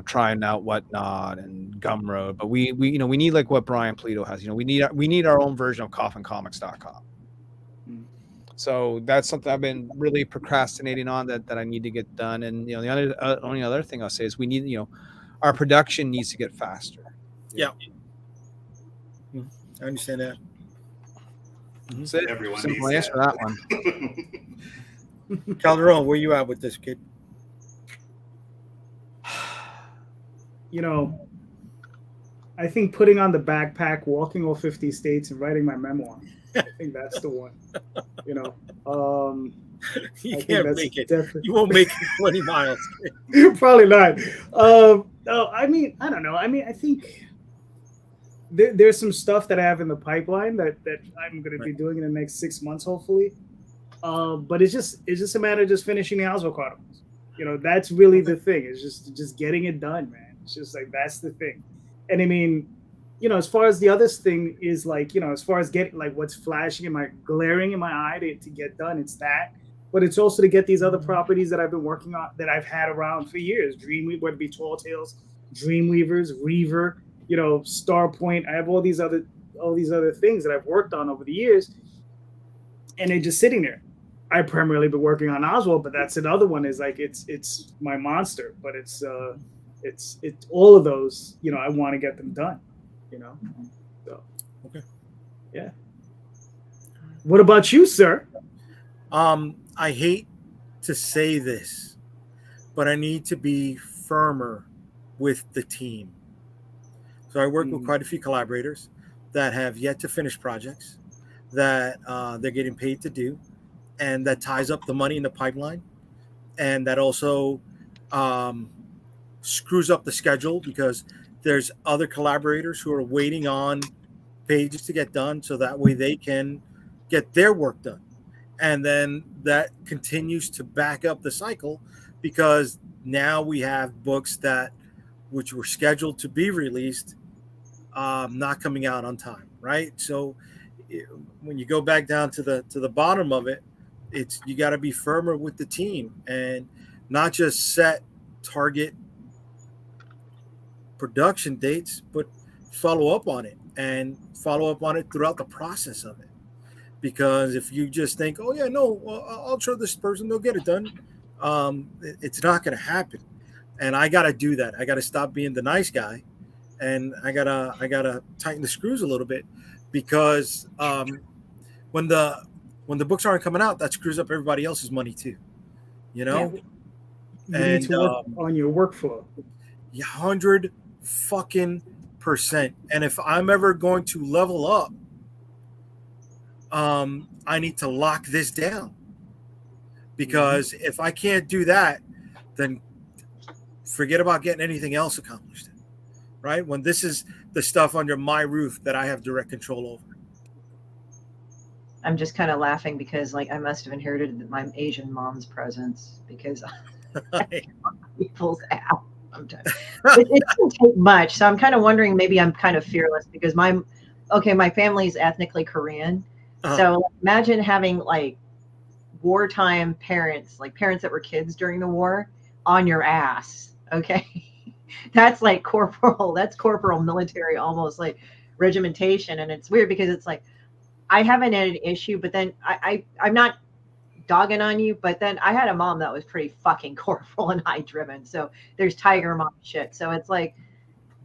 trying out Whatnot and Gumroad, but we need like what Brian Polito has. We need our own version of coffincomics.com. So that's something I've been really procrastinating on that I need to get done. And the only other thing I'll say is we need our production needs to get faster. Yeah, I understand that. So Everyone simple needs answer for that one. Calderon, where you at with this, kid? I think putting on the backpack, walking all 50 states, and writing my memoir. I think that's the one. You can't make it. You won't make it 20 miles. Probably not. No, I don't know. I think there's some stuff that I have in the pipeline that I'm going to be doing in the next 6 months, hopefully. But it's just a matter of just finishing the Oswald Chronicles. That's really the thing. It's just getting it done, man. It's just like that's the thing. And as far as the other thing is like, as far as getting like what's glaring in my eye to get done, it's that. But it's also to get these other properties that I've been working on that I've had around for years. Dreamweaver, whether it be Tall Tales, Dreamweavers, Reaver, Starpoint. I have all these other things that I've worked on over the years, and they're just sitting there. I primarily been working on Oswald, but that's another one. Is like it's my monster, but it's all of those. I want to get them done. So okay, yeah. What about you, sir? I hate to say this, but I need to be firmer with the team. So I work with quite a few collaborators that have yet to finish projects that they're getting paid to do, and that ties up the money in the pipeline, and that also screws up the schedule because there's other collaborators who are waiting on pages to get done so that way they can get their work done. And then that continues to back up the cycle because now we have books which were scheduled to be released not coming out on time, right? So when you go back down to the bottom of it, you got to be firmer with the team and not just set target production dates, but follow up on it and follow up on it throughout the process of it. Because if you just think, oh yeah, no, I'll show this person, they'll get it done. It's not going to happen. And I got to do that. I got to stop being the nice guy, and I gotta tighten the screws a little bit because when the books aren't coming out, that screws up everybody else's money too. You need to work on your workflow. 100% And if I'm ever going to level up, I need to lock this down. Because if I can't do that, then forget about getting anything else accomplished. Right? When this is the stuff under my roof that I have direct control over. I'm just kind of laughing because, like, I must have inherited my Asian mom's presence because people's ass sometimes. It doesn't take much, so I'm kind of wondering. Maybe I'm kind of fearless because my family's ethnically Korean. So imagine having like wartime parents, like parents that were kids during the war, on your ass. Okay, that's like corporal. That's corporal military, almost like regimentation, and it's weird because it's like. I haven't had an issue, but then I'm not dogging on you, but then I had a mom that was pretty fucking corporal and high driven. So there's tiger mom shit. So it's like,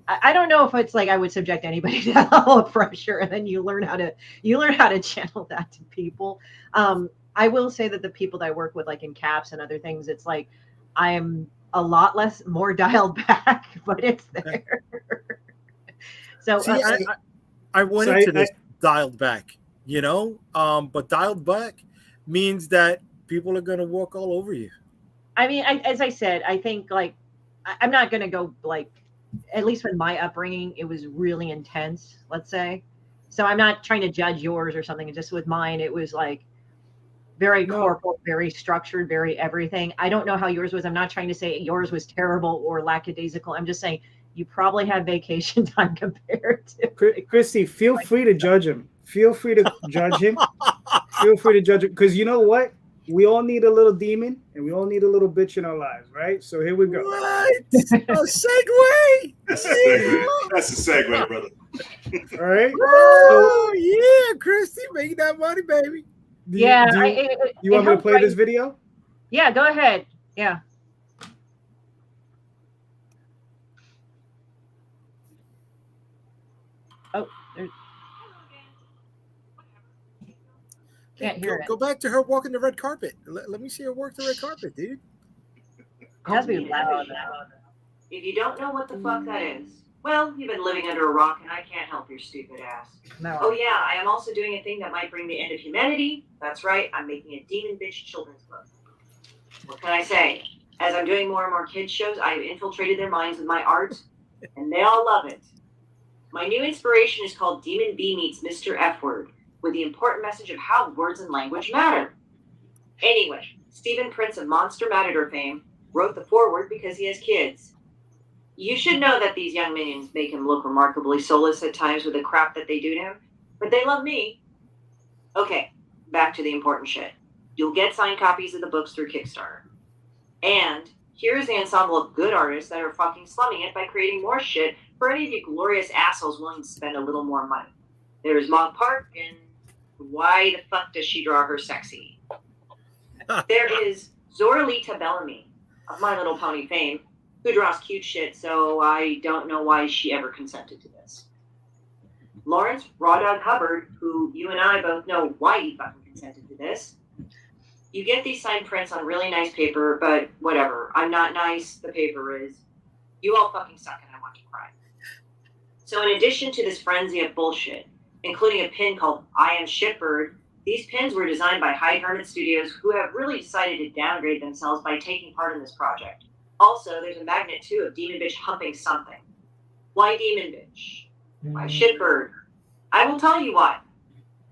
I don't know if it's like I would subject anybody to that level of pressure, and then you learn how to channel that to people. I will say that the people that I work with, like in CAPS and other things, it's like I'm a lot more dialed back, but it's there. So see, I went into this dialed back. But dialed back means that people are going to walk all over you. I mean, as I said, I think like I'm not going to go like, at least with my upbringing, it was really intense, let's say. So I'm not trying to judge yours or something. Just with mine, it was like very corporal, very structured, very everything. I don't know how yours was. I'm not trying to say yours was terrible or lackadaisical. I'm just saying you probably had vacation time compared to. Christy, feel free to judge him. Feel free to judge him. Feel free to judge him. Because you know what? We all need a little demon and we all need a little bitch in our lives, right? So here we go. What? A segue. That's a segue. That's a segue, brother. All right. Oh, yeah, Christy, making that money, baby. You want me to play this video? Yeah, go ahead. Yeah. Oh, there's. Can't hear it. Go back to her walking the red carpet. Let me see her walk the red carpet, dude. It has to be loud. If you don't know what the fuck that is, well, you've been living under a rock and I can't help your stupid ass. No. Oh yeah, I am also doing a thing that might bring the end of humanity. That's right, I'm making a demon bitch children's book. What can I say? As I'm doing more and more kids shows, I have infiltrated their minds with my art, and they all love it. My new inspiration is called Demon B Meets Mr. F Word, with the important message of how words and language matter. Anyway, Stephen Prince of Monster Matador fame wrote the foreword because he has kids. You should know that these young minions make him look remarkably soulless at times with the crap that they do to him, but they love me. Okay, back to the important shit. You'll get signed copies of the books through Kickstarter. And here's the ensemble of good artists that are fucking slumming it by creating more shit for any of you glorious assholes willing to spend a little more money. There's Mog Park, and why the fuck does she draw her sexy? There is Zoralita Bellamy of My Little Pony fame, who draws cute shit, so I don't know why she ever consented to this. Lawrence Raw Dog Hubbard, who you and I both know why he fucking consented to this. You get these signed prints on really nice paper, but whatever. I'm not nice, the paper is. You all fucking suck and I want to cry. So in addition to this frenzy of bullshit, including a pin called I Am Shitbird, these pins were designed by Hyde Hermit Studios, who have really decided to downgrade themselves by taking part in this project. Also, there's a magnet, too, of Demon Bitch humping something. Why Demon Bitch? Why Shitbird? I will tell you why.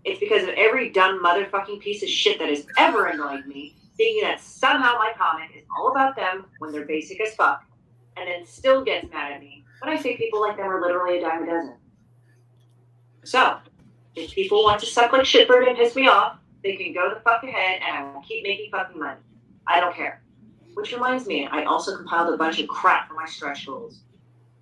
It's because of every dumb motherfucking piece of shit that has ever annoyed me, thinking that somehow my comic is all about them when they're basic as fuck, and then still gets mad at me when I say people like them are literally a dime a dozen. So, if people want to suck like Shitbird and piss me off, they can go the fuck ahead and I will keep making fucking money. I don't care. Which reminds me, I also compiled a bunch of crap for my stretch goals.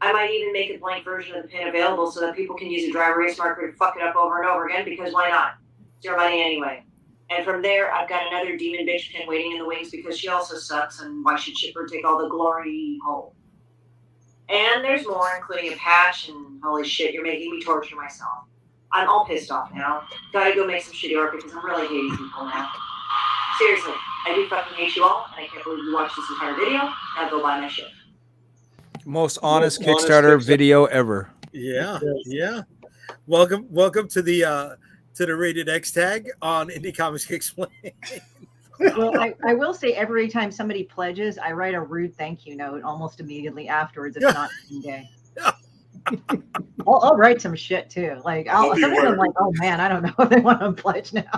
I might even make a blank version of the pin available so that people can use a dry erase marker to fuck it up over and over again, because why not? It's your money anyway. And from there, I've got another Demon Bitch pin waiting in the wings because she also sucks, and why should Shitbird take all the glory home? And there's more, including a patch, and holy shit, you're making me torture myself. I'm all pissed off now. Gotta go make some shitty art because I'm really hating people now. Seriously, I do fucking hate you all, and I can't believe you watched this entire video. Now go buy my shit. Most honest Kickstarter video ever. Yeah, yeah. Welcome to the Rated X tag on Indie Comics Explained. Well, I will say every time somebody pledges, I write a rude thank you note almost immediately afterwards, if not same day. I'll write some shit too. Like sometimes I'm like, oh man, I don't know if they want to pledge now.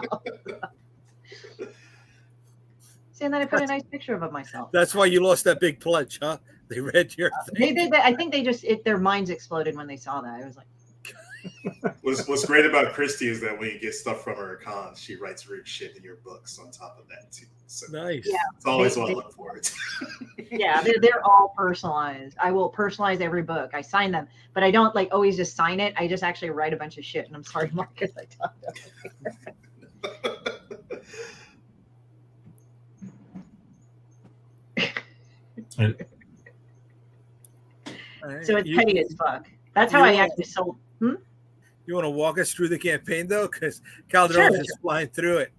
See, and then I put a nice picture of myself. That's why you lost that big pledge, huh? They read your thing. I think they just their minds exploded when they saw that. I was like, What's great about Christie is that when you get stuff from her cons, she writes rude shit in your books on top of that too. So nice. Yeah, it's always what I look for. Yeah, they're all personalized. I will personalize every book. I sign them, but I don't like always just sign it. I just actually write a bunch of shit, and I'm sorry, Marcus, I talked over here. So it's petty as fuck. That's how I actually sold. You want to walk us through the campaign though, because Calderon's just flying through it.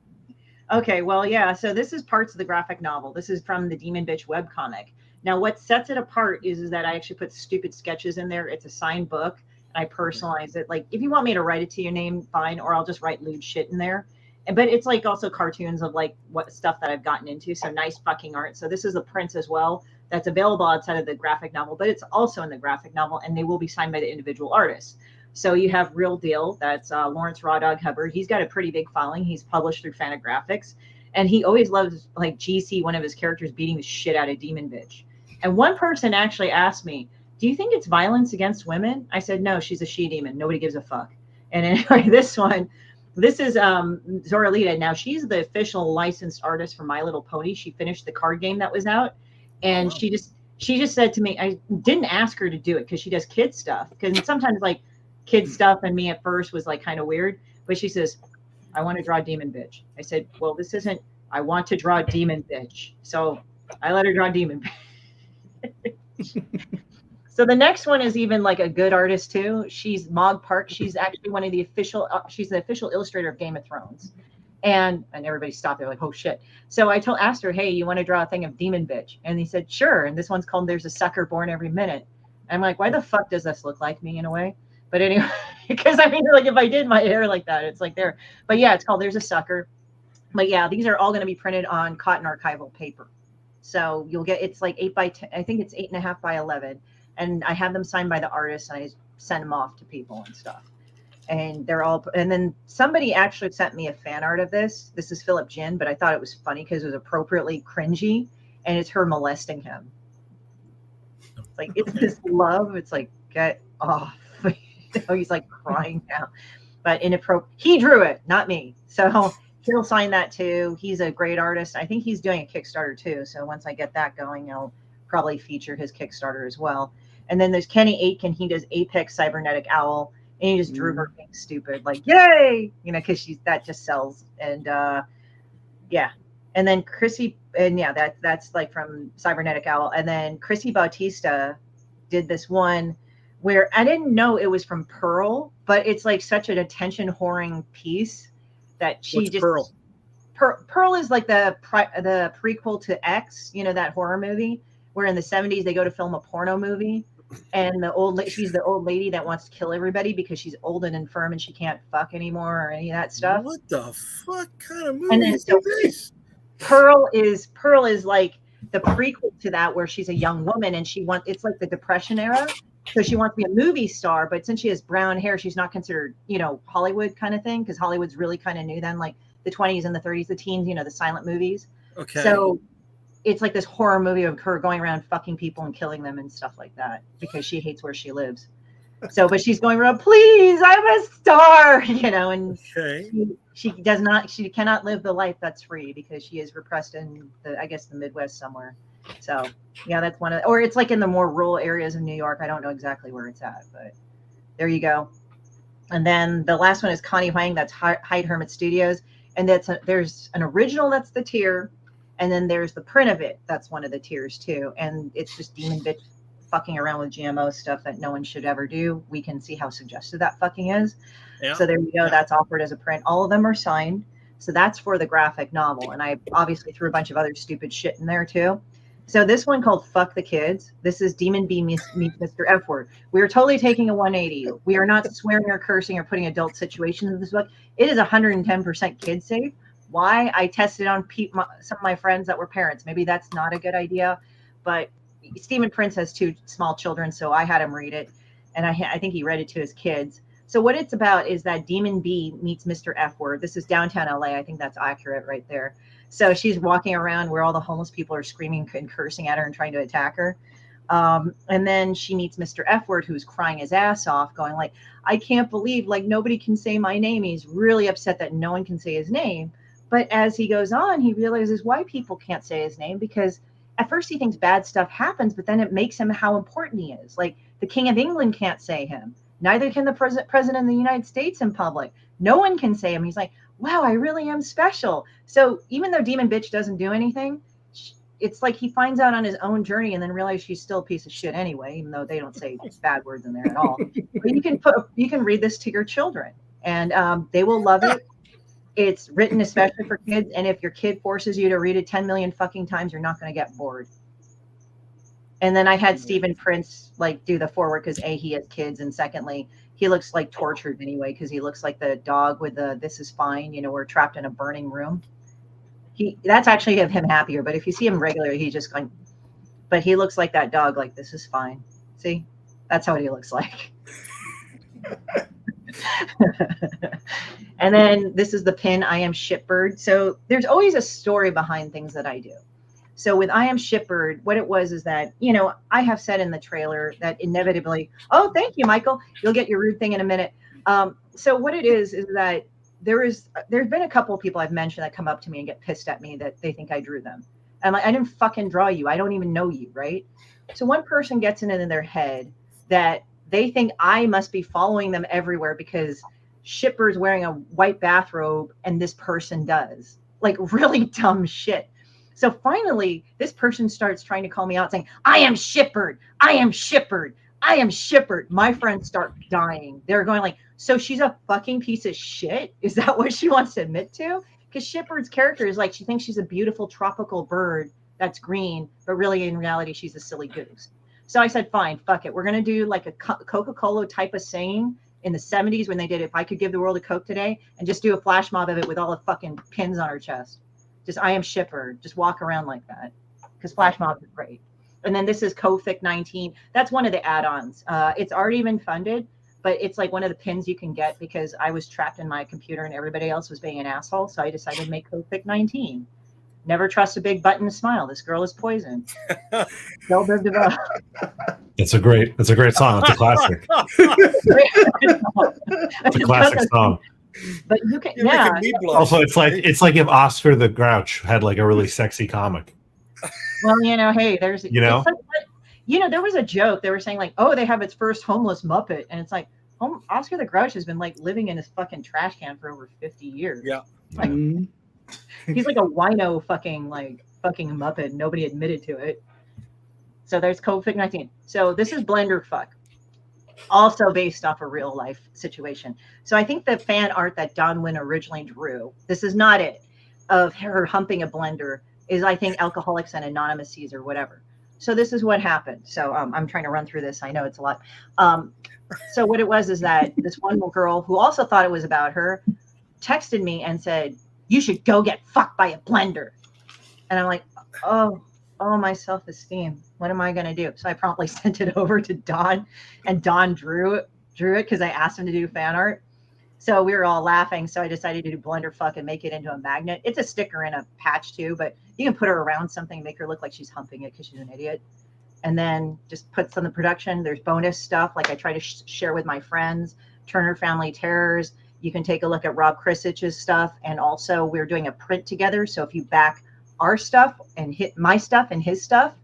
Okay, well, yeah. So this is parts of the graphic novel. This is from the Demon Bitch webcomic. Now, what sets it apart is that I actually put stupid sketches in there. It's a signed book, and I personalize it. Like, if you want me to write it to your name, fine, or I'll just write lewd shit in there. But it's like also cartoons of like what stuff that I've gotten into. So nice fucking art. So this is the prints as well. That's available outside of the graphic novel, but it's also in the graphic novel, and they will be signed by the individual artists. So you have Real Deal. That's Lawrence Raw Dog Hubbard. He's got a pretty big following. He's published through Fantagraphics, and he always loves like GC, one of his characters, beating the shit out of Demon Bitch. And one person actually asked me, "Do you think it's violence against women?" I said, "No, she's a she demon. Nobody gives a fuck." And anyway, this is Zoralita. Now she's the official licensed artist for My Little Pony. She finished the card game that was out, and she just said to me, I didn't ask her to do it because she does kid stuff. Because sometimes like kid stuff and me at first was like kind of weird, but she says, "I want to draw Demon Bitch." I said, "Well, this isn't, I want to draw Demon Bitch." So I let her draw Demon Bitch. So the next one is even like a good artist too. She's Mog Park. She's actually one of the official, she's the official illustrator of Game of Thrones. And everybody stopped there like, oh shit. So I asked her, "Hey, you want to draw a thing of Demon Bitch?" And he said, "Sure." And this one's called There's a Sucker Born Every Minute. I'm like, why the fuck does this look like me in a way? But anyway, because I mean, like if I did my hair like that, it's like there. But yeah, it's called There's a Sucker. But yeah, these are all going to be printed on cotton archival paper. So you'll get, it's like 8 by 10, I think it's 8.5 by 11. And I have them signed by the artist, and I send them off to people and stuff. And they're all, and then somebody actually sent me a fan art of this. This is Philip Jin, but I thought it was funny because it was appropriately cringy, and it's her molesting him. It's like, it's this love. It's like, get off. He's like crying now, but inappropriate. He drew it, not me. So he'll sign that too. He's a great artist. I think he's doing a Kickstarter too. So once I get that going, I'll probably feature his Kickstarter as well. And then there's Kenny Aitken. He does Apex Cybernetic Owl, and he just drew her being stupid, like yay, you know, because that just sells. And yeah, and then Chrissy, and yeah, that's like from Cybernetic Owl. And then Chrissy Bautista did this one where I didn't know it was from Pearl, but it's like such an attention whoring piece that she just Pearl? Pearl is like the prequel to X, you know, that horror movie where in the 70s they go to film a porno movie, and she's the old lady that wants to kill everybody because she's old and infirm and she can't fuck anymore or any of that stuff. What the fuck kind of movie is this? Pearl is like the prequel to that, where she's a young woman and it's like the Depression era. So she wants to be a movie star, but since she has brown hair, she's not considered, you know, Hollywood kind of thing, because Hollywood's really kind of new then, like the 20s and the 30s, the teens, you know, the silent movies. Okay. So it's like this horror movie of her going around fucking people and killing them and stuff like that because she hates where she lives. So, but she's going around, please, I'm a star, you know, and she cannot live the life that's free because she is repressed in the Midwest somewhere. So yeah, that's one of or it's like in the more rural areas of New York. I don't know exactly where it's at, but there you go. And then the last one is Connie Huang. That's Hyde Hermit Studios. And there's an original, that's the tier. And then there's the print of it. That's one of the tiers too. And it's just Demon Bitch fucking around with GMO stuff that no one should ever do. We can see how suggestive that fucking is. Yeah. So there you go. Yeah. That's offered as a print. All of them are signed. So that's for the graphic novel. And I obviously threw a bunch of other stupid shit in there too. So this one called Fuck the Kids. This is Demon B meets Mr. F Word. We are totally taking a 180. We are not swearing or cursing or putting adult situations in this book. It is 110% kid safe. Why? I tested on some of my friends that were parents. Maybe that's not a good idea, but Stephen Prince has 2 small children, so I had him read it, and I think he read it to his kids. So what it's about is that Demon B meets Mr. F Word. This is downtown LA. I think that's accurate right there. So she's walking around where all the homeless people are screaming and cursing at her and trying to attack her. And then she meets Mr. F Word, who's crying his ass off, going like, I can't believe like nobody can say my name. He's really upset that no one can say his name. But as he goes on, he realizes why people can't say his name, because at first he thinks bad stuff happens, but then it makes him how important he is. Like the King of England can't say him. Neither can the president of the United States in public. No one can say him. He's like, wow, I really am special. So even though Demon Bitch doesn't do anything, it's like he finds out on his own journey and then realizes she's still a piece of shit anyway, even though they don't say bad words in there at all. But you can read this to your children, and they will love it. It's written especially for kids, and if your kid forces you to read it 10 million fucking times, you're not going to get bored. And then I had Stephen Prince like do the foreword because A, he has kids, and secondly, he looks like tortured anyway because he looks like the dog with the "this is fine," you know, we're trapped in a burning room. That's actually of him happier, but if you see him regularly, he's just going. But he looks like that dog, like this is fine. See, that's how he looks like. And then this is the pin. I am Shipbird. So there's always a story behind things that I do. So with I Am Shipbird, what it was is that, you know, I have said in the trailer that inevitably, oh, thank you, Michael. You'll get your rude thing in a minute. So what it is that there's been a couple of people I've mentioned that come up to me and get pissed at me that they think I drew them. And like, I didn't fucking draw you. I don't even know you, right? So one person gets it in their head that they think I must be following them everywhere because Shipbird's wearing a white bathrobe and this person does. Like really dumb shit. So finally, this person starts trying to call me out saying, I am Shipbird. I am Shipbird. I am Shipbird. My friends start dying. They're going like, so she's a fucking piece of shit? Is that what she wants to admit to? Because Shipbird's character is like, she thinks she's a beautiful tropical bird that's green, but really in reality, she's a silly goose. So I said, fine, fuck it. We're going to do like a Coca-Cola type of saying in the 70s when they did, if I could give the world a Coke today, and just do a flash mob of it with all the fucking pins on her chest. Just I am Shipbird. Just walk around like that. Because flash mobs are great. And then this is Cofic 19. That's one of the add-ons. It's already been funded, but it's like one of the pins you can get because I was trapped in my computer and everybody else was being an asshole. So I decided to make Cofic 19. Never trust a big button to smile. This girl is poison. It's a great song. It's a classic. It's a classic song. But you can, Also, it's like if Oscar the Grouch had like a really sexy comic. Well, you know, hey, there's like, there was a joke. They were saying like, oh, they have its first homeless Muppet, and it's like, Oscar the Grouch has been like living in his fucking trash can for over 50 years. Yeah, like, he's like a wino fucking Muppet. Nobody admitted to it. So there's Cofic 19. So this is Blender Fuck. Also based off a real life situation. So I think the fan art that Don Wynn originally drew, this is not it, of her humping a blender, is I think Alcoholics and Anonymous Seas or whatever. So this is what happened. So I'm trying to run through this. I know it's a lot. So what it was is that this one girl who also thought it was about her texted me and said, you should go get fucked by a blender. And I'm like, oh, my self-esteem. What am I going to do? So I promptly sent it over to Don, and Don drew it because I asked him to do fan art. So we were all laughing. So I decided to do Blender Fuck and make it into a magnet. It's a sticker and a patch too, but you can put her around something, make her look like she's humping it because she's an idiot. And then just put some of the production. There's bonus stuff. Like I try to share with my friends, Turner Family Terrors. You can take a look at Rob Krisich's stuff. And also we're doing a print together. So if you back our stuff and hit my stuff and his stuff,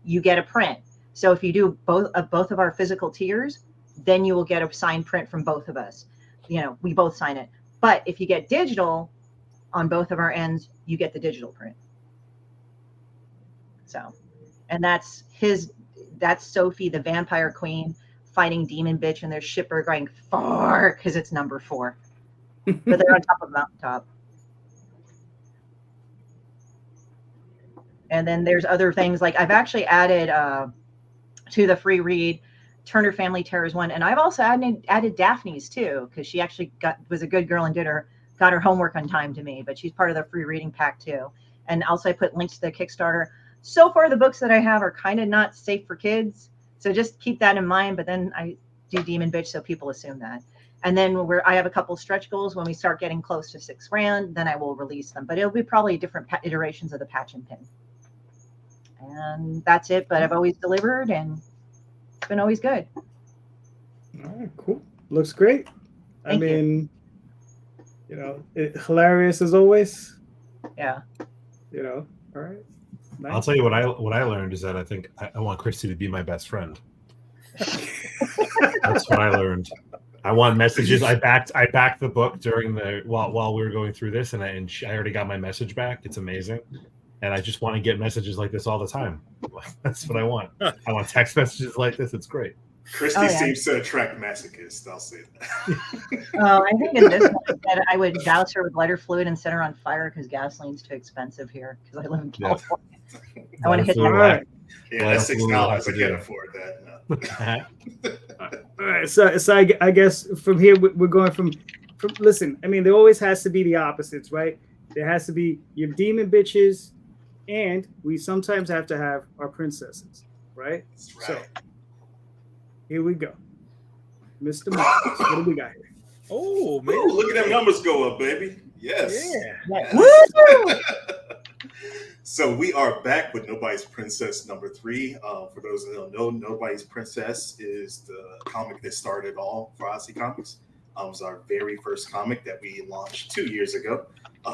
you get a print. So if you do both of our physical tiers, then you will get a signed print from both of us. You know, we both sign it. But if you get digital on both of our ends, you get the digital print. So, and that's Sophie, the vampire queen, fighting Demon Bitch, and there's Shipper going far because it's number 4. But they're on top of the mountaintop. And then there's other things like I've actually added to the free read Turner Family Terrors one, and I've also added Daphne's too, because she actually was a good girl and got her homework on time to me. But she's part of the free reading pack too. And also I put links to the Kickstarter. So far, the books that I have are kind of not safe for kids, so just keep that in mind. But then I do Demon Bitch, so people assume that. And then I have a couple stretch goals. When we start getting close to $6,000, then I will release them. But it'll be probably different iterations of the Patch and Pin. And that's it. But I've always delivered, and it's been always good. All right, cool. Looks great. Thank you. Hilarious as always. Yeah. All right. Nice. I'll tell you what I learned is that I think I want Christie to be my best friend. That's what I learned. I want messages. I backed the book during while we were going through this, and I already got my message back. It's amazing, and I just want to get messages like this all the time. That's what I want. I want text messages like this. It's great. Christie seems to attract masochists. I'll say that. I think in this one that I would douse her with lighter fluid and set her on fire because gasoline's too expensive here because I live in California. I want to hit that. Yeah, that's $6. I can't afford that. No. All right. So I guess from here we're going from. Listen, I mean, there always has to be the opposites, right? There has to be your demon bitches, and we sometimes have to have our princesses, right? That's right. So here we go, Mr. Marcus. What do we got here? Oh man! Ooh, look at them numbers go up, baby. Yes. Yeah. Woo! So we are back with Nobody's Princess number 3. For those that don't know, Nobody's Princess is the comic that started all for Odyssey Comics. It was our very first comic that we launched 2 years ago.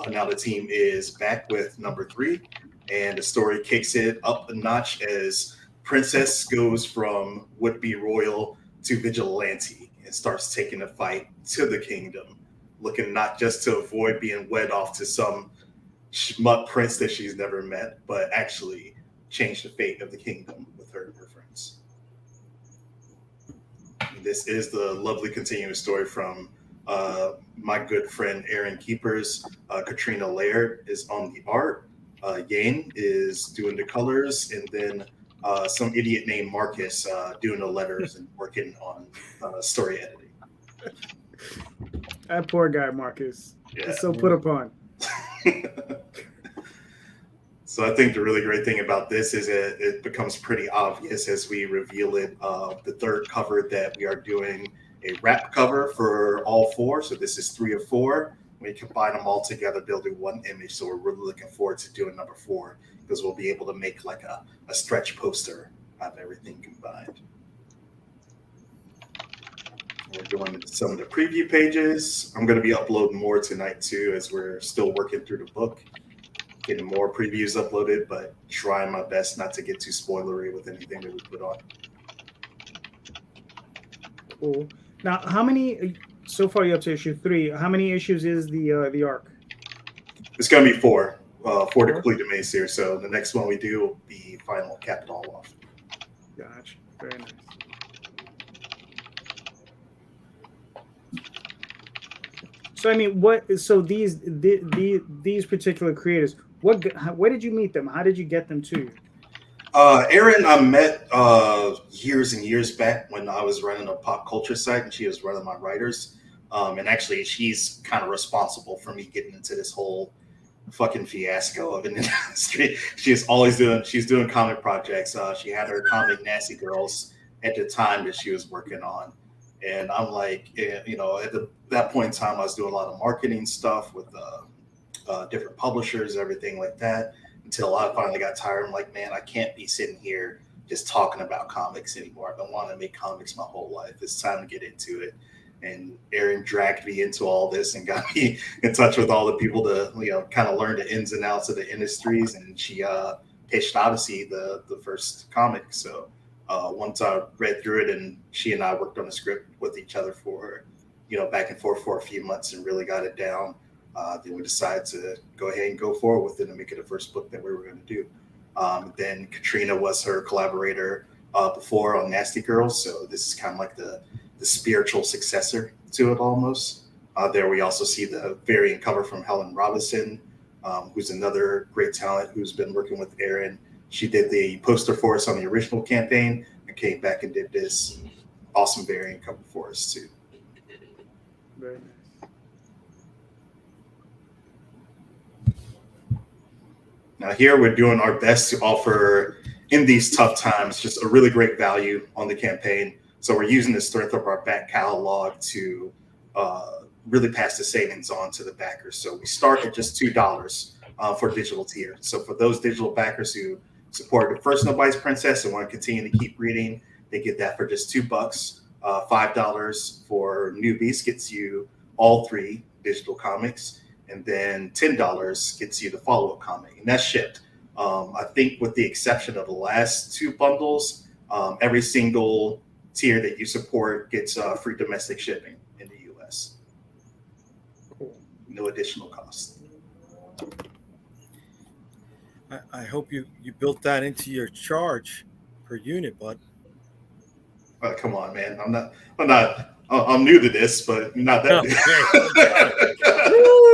Now the team is back with number 3, and the story kicks it up a notch as Princess goes from would-be royal to vigilante and starts taking the fight to the kingdom, looking not just to avoid being wed off to some schmuck prince that she's never met, but actually change the fate of the kingdom with her and her friends. This is the lovely continuing story from my good friend Aaron Keepers. Katrina Laird is on the art. Yane is doing the colors, and then some idiot named Marcus doing the letters and working on story editing. That poor guy, Marcus. Yeah. He's so put upon. So I think the really great thing about this is it becomes pretty obvious as we reveal it. The third cover that we are doing a wrap cover for all 4. So this is 3 of 4. We combine them all together, building one image. So we're really looking forward to doing number 4 because we'll be able to make like a stretch poster of everything combined. We're doing some of the preview pages. I'm going to be uploading more tonight too, as we're still working through the book, getting more previews uploaded, but trying my best not to get too spoilery with anything that we put on. Cool. Now, how many? So far, you're up to issue 3. How many issues is the arc? It's going to be 4 to complete the main series. So the next one we do will be final, cap it all off. Gotcha. Very nice. So I mean, So these particular creators, where did you meet them? How did you get them to you? Erin, I met years and years back when I was running a pop culture site, and she was one of my writers. And actually, she's kind of responsible for me getting into this whole fucking fiasco of an industry. She's doing comic projects. She had her comic Nasty Girls at the time that she was working on. And I'm like, at that point in time, I was doing a lot of marketing stuff with different publishers, everything like that, until I finally got tired. I'm like, man, I can't be sitting here just talking about comics anymore. I've been wanting to make comics my whole life. It's time to get into it. And Erin dragged me into all this and got me in touch with all the people to, kind of learn the ins and outs of the industries. And she pitched Odyssey, the first comic. So once I read through it, and she and I worked on the script with each other for, back and forth for a few months and really got it down. Then we decided to go ahead and go forward with it and make it the first book that we were going to do. Then Katrina was her collaborator before on Nasty Girls. So this is kind of like the spiritual successor to it almost. There we also see the variant cover from Helen Robinson, who's another great talent who's been working with Aaron. She did the poster for us on the original campaign and came back and did this awesome variant cover for us too. Very nice. Now here we're doing our best to offer, in these tough times, just a really great value on the campaign. So we're using the strength of our back catalog to really pass the savings on to the backers. So we start at just $2 for digital tier. So for those digital backers who support the first Nobody's Princess and want to continue to keep reading, they get that for just $2. $5 for newbies gets you all 3 digital comics. And then $10 gets you the follow-up comic, and that's shipped. I think with the exception of the last 2 bundles, every single tier that you support gets free domestic shipping in the U.S. Cool. No additional cost. I hope you built that into your charge per unit, bud. Come on, man. I'm new to this, but not that.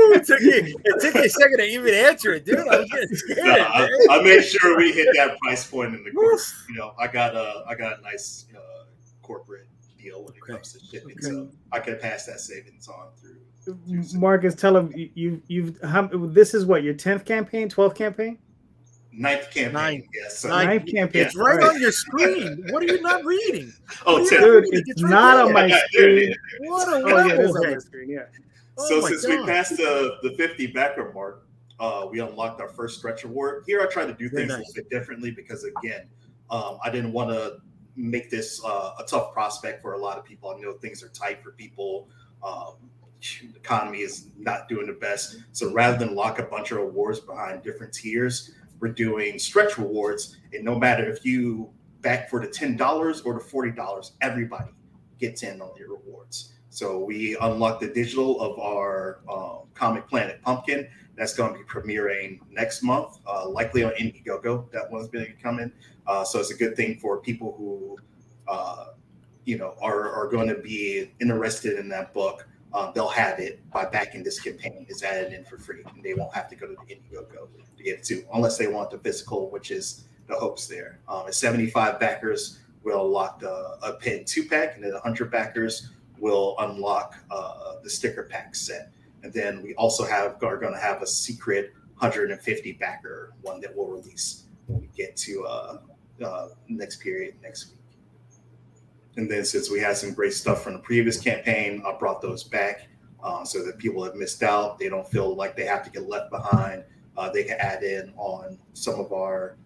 It took you a second to even answer it, dude. I was getting scared. I made sure we hit that price point in the course. I got a nice corporate deal when it comes to shipping, so I can pass that savings on through. Marcus, tell him this is what, your 10th campaign, 12th campaign? 9th campaign, yes. So 9th campaign. It's right on your screen. What are you not reading? Oh, dude, it's not on my screen. What a Oh, yeah, it is on my screen, yeah. So since we passed the 50 backer mark, we unlocked our first stretch award. Here I try to do things a little bit differently because, again, I didn't want to make this a tough prospect for a lot of people. I know things are tight for people. The economy is not doing the best. So rather than lock a bunch of awards behind different tiers, we're doing stretch rewards. And no matter if you back for the $10 or the $40, everybody gets in on your rewards. So we unlocked the digital of our Comic Planet Pumpkin. That's going to be premiering next month, likely on Indiegogo. That one's been coming. So it's a good thing for people who, are going to be interested in that book. They'll have it by backing this campaign. It's added in for free, and they won't have to go to the Indiegogo to get it too, unless they want the physical, which is the hopes there. At 75 backers, we'll unlock a pin 2-pack, and then 100 backers will unlock the sticker pack set. And then we also are going to have a secret 150 backer one that we'll release when we get to next week. And then since we had some great stuff from the previous campaign, I brought those back so that people have missed out. They don't feel like they have to get left behind. They can add in on some of our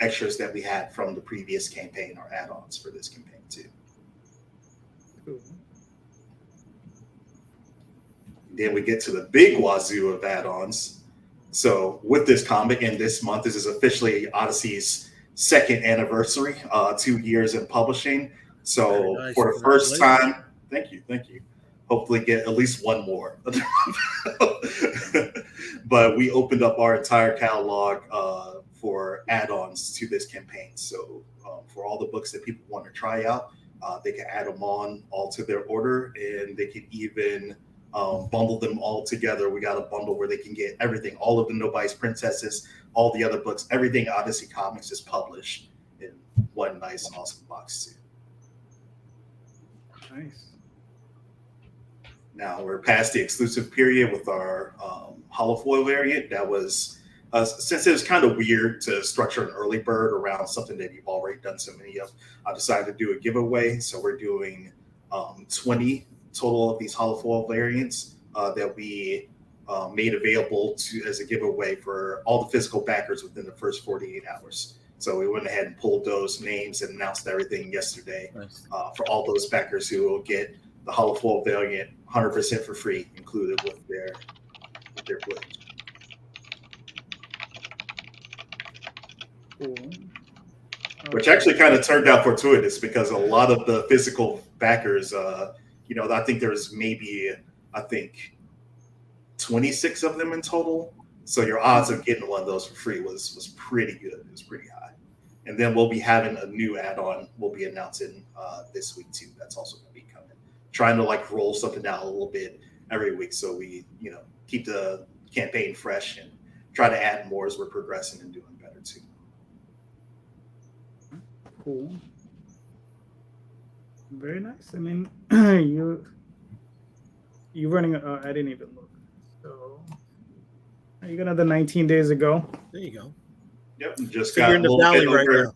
extras that we had from the previous campaign, or add-ons for this campaign too. Cool. Then we get to the big wazoo of add-ons. So with this comic in this month, this is officially Odyssey's 2nd anniversary, 2 years in publishing. So nice. For the first time, thank you. Hopefully get at least one more. But we opened up our entire catalog for add-ons to this campaign. So for all the books that people want to try out, they can add them on all to their order, and they can even bundle them all together. We got a bundle where they can get everything, all of the Nobody's Princesses, all the other books, everything Odyssey Comics is published in one nice, awesome box too. Nice. Now we're past the exclusive period with our holofoil variant. That was, since it was kind of weird to structure an early bird around something that you've already done so many of, I decided to do a giveaway. So we're doing 20 total of these holofoil variants that we made available as a giveaway for all the physical backers within the first 48 hours. So we went ahead and pulled those names and announced everything yesterday. Nice. For all those backers who will get the holofoil variant 100% for free, included with their pledge. Cool. Which actually kind of turned out fortuitous because a lot of the physical backers, I think there's maybe 26 of them in total. So your odds of getting one of those for free was pretty good. It was pretty high. And then we'll be having a new add-on we'll be announcing this week too. That's also going to be coming. Trying to roll something out a little bit every week so we, keep the campaign fresh and try to add more as we're progressing and doing better too. Cool. Very nice. I mean, you running. I didn't even look. So you got another 19 days ago. There you go. Yep. Just So got you're in a the little valley bit right over. now.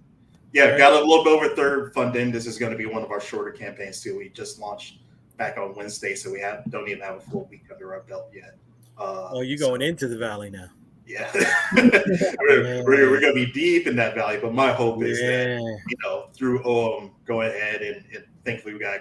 Yeah, Right. got a little bit over third funding. This is going to be one of our shorter campaigns too. We just launched back on Wednesday, so we don't even have a full week under our belt yet. Oh, you're going into the valley now. Yeah, we're going to be deep in that valley. But my hope is that through going ahead and thankfully we got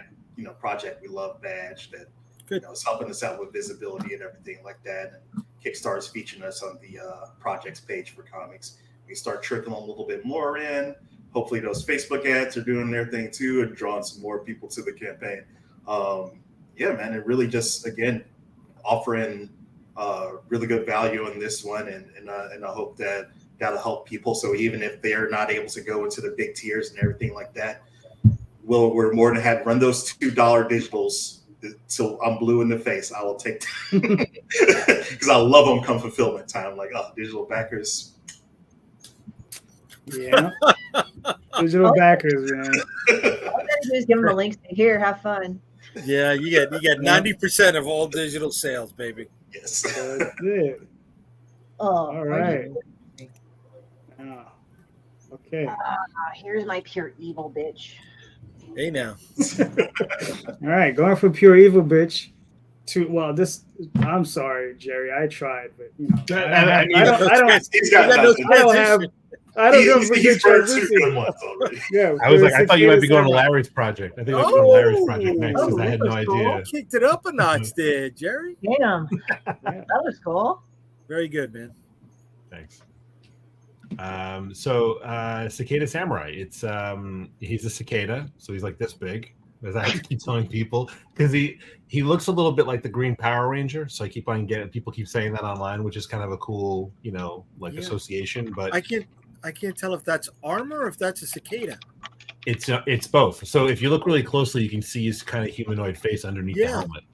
Project We Love badge that is helping us out with visibility and everything like that. And Kickstarter's featuring us on the projects page for comics. We start trickling a little bit more in. Hopefully those Facebook ads are doing their thing too and drawing some more people to the campaign. Yeah, man, it really just, again, offering really good value in this one. And I hope that that'll help people. So even if they're not able to go into the big tiers and everything like that, we're more than happy to run those $2 digitals till I'm blue in the face. I will take them because I love them come fulfillment time. Like, digital backers. Yeah. Digital backers, man. All you gotta do is give them the links. Here, have fun. Yeah, you get 90% of all digital sales, baby. Yes. That's it. Oh, All right. Okay. Here's my pure evil bitch. Hey now. All right, going from pure evil bitch to I'm sorry, Jerry. I tried, but I don't know he's heard two good ones already. Yeah, I was like, I thought you might be going to Larry's project. I think I was going to Larry's project next because I had no idea. Kicked it up a notch there, Jerry. Damn. That was cool. Very good, man. Thanks. So Cicada Samurai. It's he's a cicada, so he's like this big. As I keep telling people, because he looks a little bit like the Green Power Ranger. So I keep on getting people keep saying that online, which is kind of a cool, association. But I can't tell if that's armor or if that's a cicada. It's both. So if you look really closely, you can see his kind of humanoid face underneath the helmet.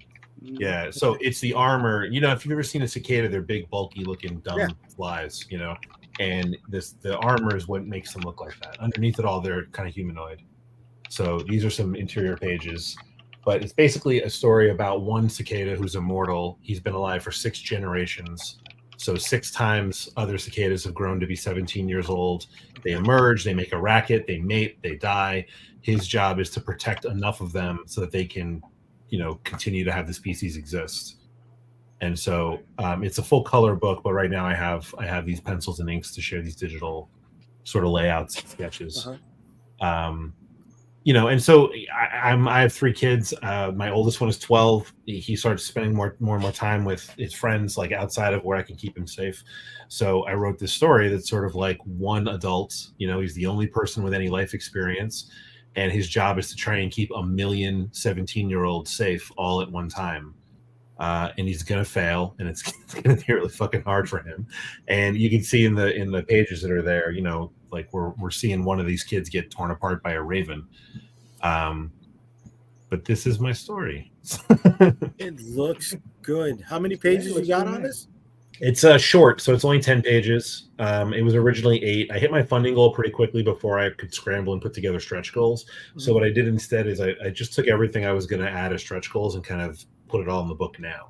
Yeah. So it's the armor. If you've ever seen a cicada, they're big, bulky looking, dumb flies. And the armor is what makes them look like that. Underneath it all, they're kind of humanoid. So these are some interior pages, but it's basically a story about one cicada who's immortal. He's been alive for 6 generations. So 6 times other cicadas have grown to be 17 years old. They emerge, they make a racket, they mate, they die. His job is to protect enough of them so that they can, continue to have the species exist. And so it's a full color book, but right now I have these pencils and inks to share these digital sort of layouts and sketches. And so I have 3 kids. My oldest one is 12. He starts spending more and more time with his friends, like outside of where I can keep him safe. So I wrote this story that's sort of like one adult. He's the only person with any life experience, and his job is to try and keep 1 million 17-year-olds safe all at one time. And he's gonna fail, and it's gonna be really fucking hard for him. And you can see in the pages that are there, like we're seeing one of these kids get torn apart by a raven. But this is my story. It looks good. How many pages you got on this? It's short, so it's only 10 pages. It was originally 8. I hit my funding goal pretty quickly before I could scramble and put together stretch goals. So what I did instead is I just took everything I was going to add as stretch goals and kind of put it all in the book now.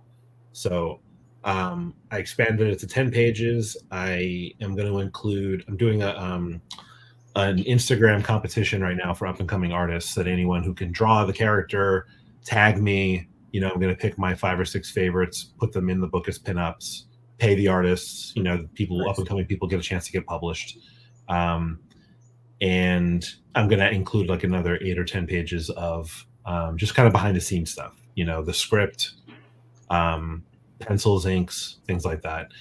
So I expanded it to 10 pages. I am going to include, I'm doing an Instagram competition right now for up and coming artists, that anyone who can draw the character, tag me, I'm going to pick my 5 or 6 favorites, put them in the book as pinups, pay the artists, people, nice. Up and coming people get a chance to get published. And I'm going to include like another 8 or 10 pages of just kind of behind the scenes stuff, the script, pencils, inks, things like that.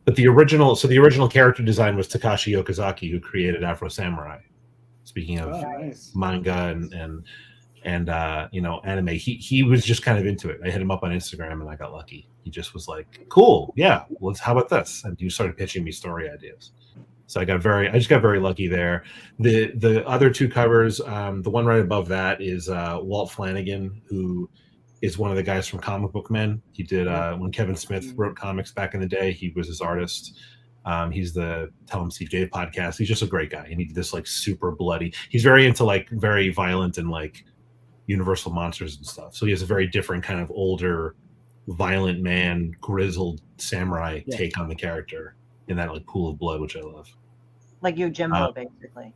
But the original character design was Takashi Okazaki, who created Afro Samurai. Speaking of manga and anime, he was just kind of into it. I hit him up on Instagram and I got lucky. He just was like, cool, yeah, how about this? And he started pitching me story ideas. So I just got very lucky there. The other 2 covers, the one right above that is Walt Flanagan, who is one of the guys from Comic Book Men. He did when Kevin Smith wrote comics back in the day. He was his artist. He's the Tell Him Steve Dave podcast. He's just a great guy, and he did this like super bloody. He's very into like very violent and like Universal monsters and stuff. So he has a very different kind of older, violent man, grizzled samurai take on the character in that like pool of blood, which I love. Like Jimbo, basically.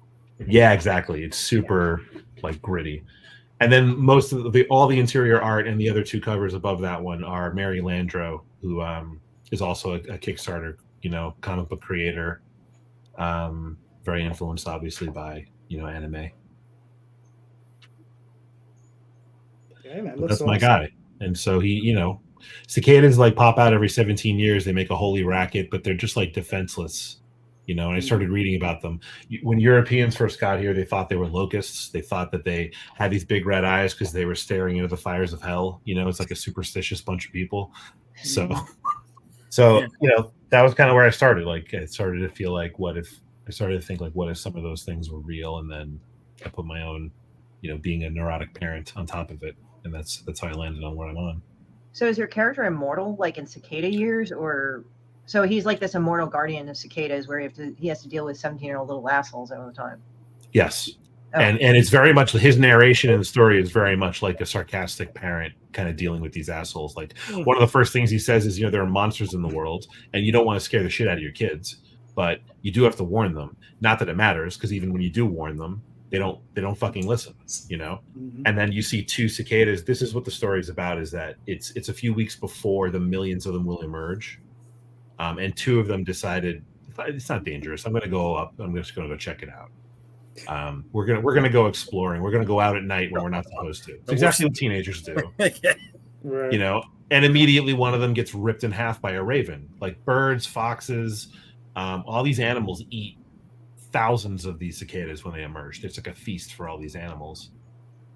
Yeah, exactly. It's super like gritty. And then most of all the interior art and the other two covers above that one are Mary Landro, who is also a Kickstarter, comic book creator. Very influenced, obviously, by anime. Yeah, man, that's my guy. And so he, cicadas like pop out every 17 years. They make a holy racket, but they're just like defenseless. And I started reading about them. When Europeans first got here, they thought they were locusts. They thought that they had these big red eyes because they were staring into the fires of hell. It's like a superstitious bunch of people. So that was kind of where I started. Like, I started to feel like, what if some of those things were real? And then I put my own, being a neurotic parent on top of it. And that's how I landed on what I'm on. So is your character immortal, like in cicada years, or so he's like this immortal guardian of cicadas where he has to deal with 17-year-old little assholes all the time? Yes. Oh. And it's very much his narration in the story is very much like a sarcastic parent kind of dealing with these assholes. Like one of the first things he says is, there are monsters in the world and you don't want to scare the shit out of your kids, but you do have to warn them. Not that it matters, because even when you do warn them, they don't fucking listen, And then you see two cicadas. This is what the story is about, is that it's a few weeks before the millions of them will emerge. And two of them decided it's not dangerous. I'm going to go up. I'm just going to go check it out. We're gonna go exploring. We're gonna go out at night when we're not supposed to. It's exactly what teenagers do. Right. And immediately one of them gets ripped in half by a raven. Like birds, foxes, all these animals eat thousands of these cicadas when they emerge. It's like a feast for all these animals.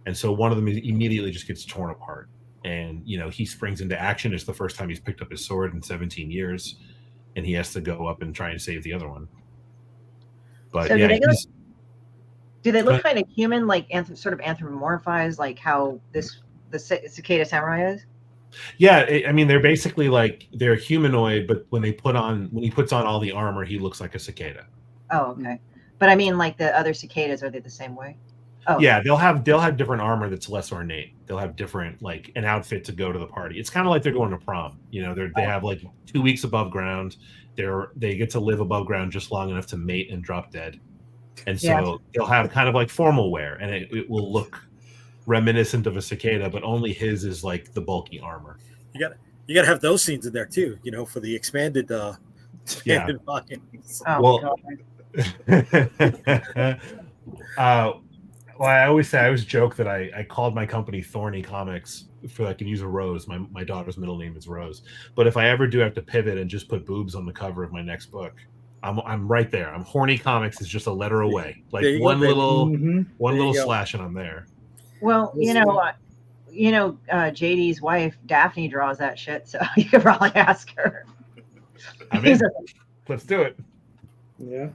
And so one of them immediately just gets torn apart. And he springs into action. It's the first time he's picked up his sword in 17 years, and he has to go up and try and save the other one. But so yeah, do they look kind of human, like sort of anthropomorphized, like how the cicada samurai is? Yeah, I mean they're basically like they're humanoid, but when he puts on all the armor, he looks like a cicada. Oh, okay. But I mean, like the other cicadas, are they the same way? Oh, yeah, they'll have different armor that's less ornate. They'll have different like an outfit to go to the party. It's kind of like they're going to prom. They have like 2 weeks above ground. They get to live above ground just long enough to mate and drop dead. And so they'll have kind of like formal wear, and it will look reminiscent of a cicada, but only his is like the bulky armor. You got to have those scenes in there too, for the expanded volumes. Oh, well, I always joke that I called my company Thorny Comics for I can use a rose. My daughter's middle name is Rose. But if I ever do have to pivot and just put boobs on the cover of my next book, I'm right there. I'm Horny Comics is just a letter away. Like one little slash and I'm there. Well, JD's wife Daphne draws that shit, so you could probably ask her. I mean, let's do it. Yeah.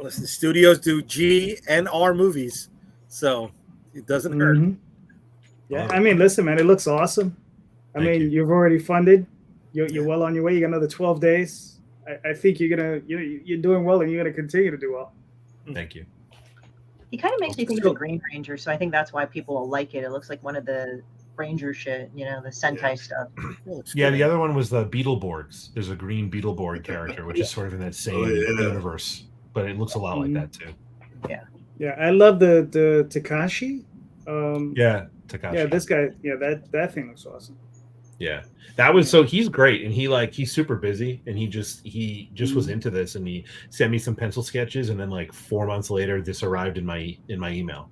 Listen, studios do G and R movies, so it doesn't hurt. Yeah, I mean, listen, man, it looks awesome. I mean, you've already funded. You're well on your way. You got another 12 days. I think you're doing well, and you're gonna continue to do well. Thank you. He kind of makes me think of the Green Ranger, so I think that's why people will like it. It looks like one of the Ranger shit, the Sentai stuff. Yeah, the other one was the Beetleborgs. There's a green Beetleborg character, which is sort of in that same universe, but it looks a lot like that too. Yeah, I love the Takashi. Takashi. Yeah, this guy. Yeah, that thing looks awesome. Yeah, that was so he's great, and he's super busy, and he just was into this, and he sent me some pencil sketches, and then like 4 months later, this arrived in my email,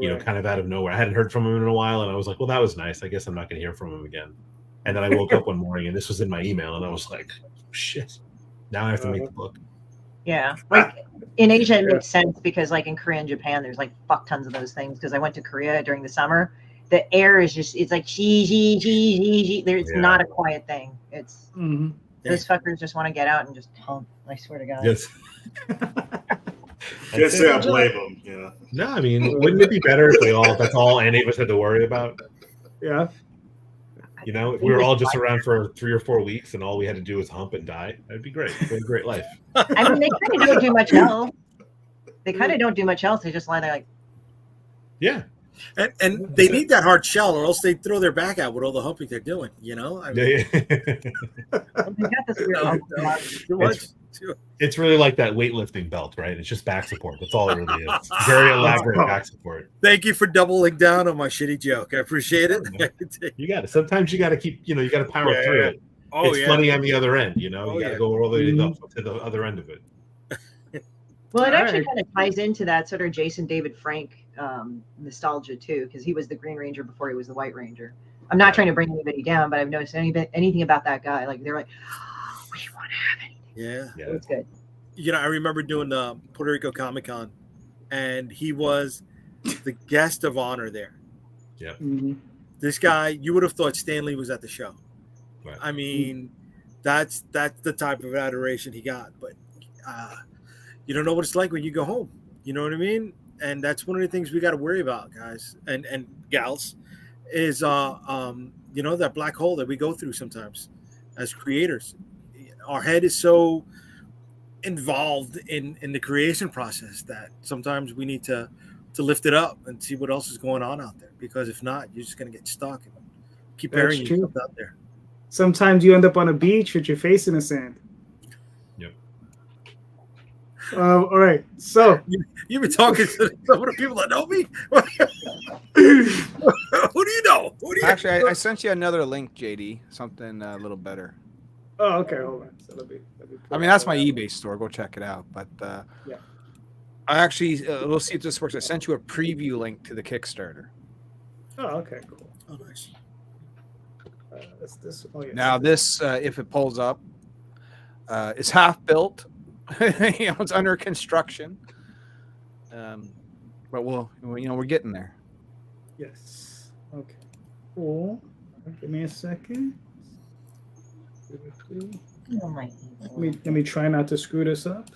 kind of out of nowhere. I hadn't heard from him in a while, and I was like, well, that was nice. I guess I'm not going to hear from him again. And then I woke up one morning, and this was in my email, and I was like, shit, now I have to make the book. Yeah, like in Asia, it makes sense because like in Korea and Japan, there's like fuck tons of those things. Because I went to Korea during the summer. The air is it's like It's not a quiet thing. It's those fuckers just want to get out and just pump. I swear to God. Yes. Can't say I blame them. No, I mean, wouldn't it be better if that's all any of us had to worry about? Yeah. You know, if we were all just around for 3 or 4 weeks and all we had to do was hump and die, that'd be great. What a great life. I mean, they kind of don't do much else. They kind of don't do much else. They just lie there like, Yeah. And they need that hard shell, or else they throw their back out with all the humping they're doing. You know, I mean, they got this weird. It's really like that weightlifting belt, right? It's just back support. That's all it really is. Very elaborate back support. Thank you for doubling down on my shitty joke. I appreciate it. You got it. Sometimes you got to keep, you got to power through it. Oh, it's funny on the other end, you got to go all the way to the other end of it. Well, it actually kind of ties into that sort of Jason David Frank nostalgia too, because he was the Green Ranger before he was the White Ranger. I'm not trying to bring anybody down, but I've noticed anything about that guy. Like they're like, oh, we want to have anything. Yeah, It's good. I remember doing the Puerto Rico Comic Con, and he was the guest of honor there. Yeah. Mm-hmm. This guy, you would have thought Stanley was at the show. Right. I mean, that's the type of adoration he got. But you don't know what it's like when you go home. You know what I mean? And that's one of the things we got to worry about, guys and gals, is that black hole that we go through sometimes as creators. Our head is so involved in the creation process that sometimes we need to lift it up and see what else is going on out there. Because if not, you're just going to get stuck and keep burying yourself out there. Sometimes you end up on a beach with your face in the sand. Yep. All right. So you've been talking to some of the people that know me. Who do you know? Actually, I sent you another link, JD. Something a little better. Oh, okay. Hold on. So let me I mean, that's my eBay store. Go check it out. But yeah. I actually, we'll see if this works. I sent you a preview link to the Kickstarter. Oh, okay, cool. Oh, nice. Now this, if it pulls up, it's half built. It's under construction. But we're getting there. Yes. Okay. Cool. Give me a second. Let me try not to screw this up.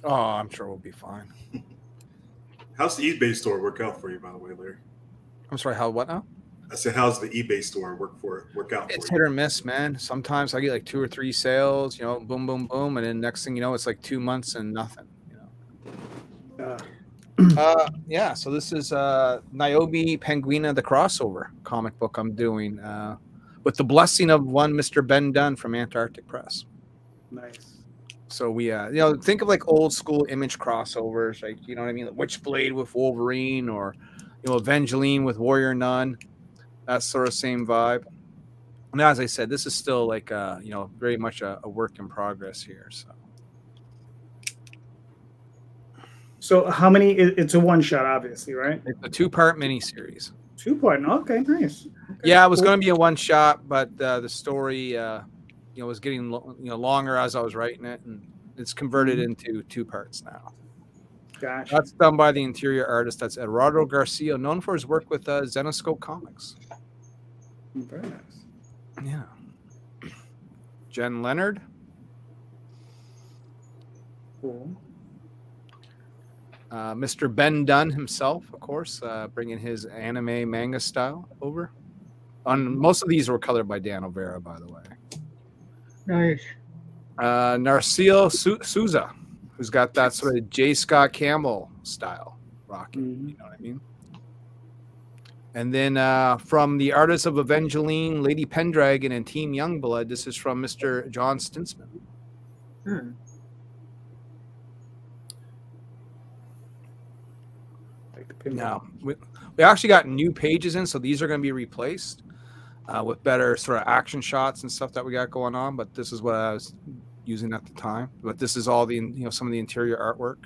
Oh, I'm sure we'll be fine. How's the eBay store work out for you, by the way, Larry? I'm sorry, what now? I said, how's the eBay store work out It's for hit you? or miss, man. Sometimes I get like 2 or 3 sales, boom, boom, boom, and then next thing you know, it's like 2 months and nothing. Yeah. So this is Niobe Penguina, the crossover comic book I'm doing with the blessing of one Mr. Ben Dunn from Antarctic Press. Nice. So we, think of like old school Image crossovers, like, you know what I mean? Like Witchblade with Wolverine or, Evangeline with Warrior Nun, that sort of same vibe. And as I said, this is still like, very much a work in progress here. So how many? It's a one shot, obviously, right? It's a 2-part miniseries. 2-part. Okay, nice. Okay, Yeah, it was going to be a one shot, but the story, was getting longer as I was writing it, and it's converted into 2 parts now. Gotcha. That's done by the interior artist. That's Eduardo Garcia, known for his work with Zenoscope Comics. Very nice. Yeah. Jen Leonard. Cool. Mr. Ben Dunn himself, of course, bringing his anime manga style over. Most of these were colored by Dan O'Vera, by the way. Nice. Narciso Souza, who's got that sort of J. Scott Campbell style rocking. Mm-hmm. You know what I mean? And then from the artists of Evangeline, Lady Pendragon, and Team Youngblood, this is from Mr. John Stinsman. Now, we actually got new pages in, so these are going to be replaced with better sort of action shots and stuff that we got going on. But this is what I was using at the time. But this is all the some of the interior artwork.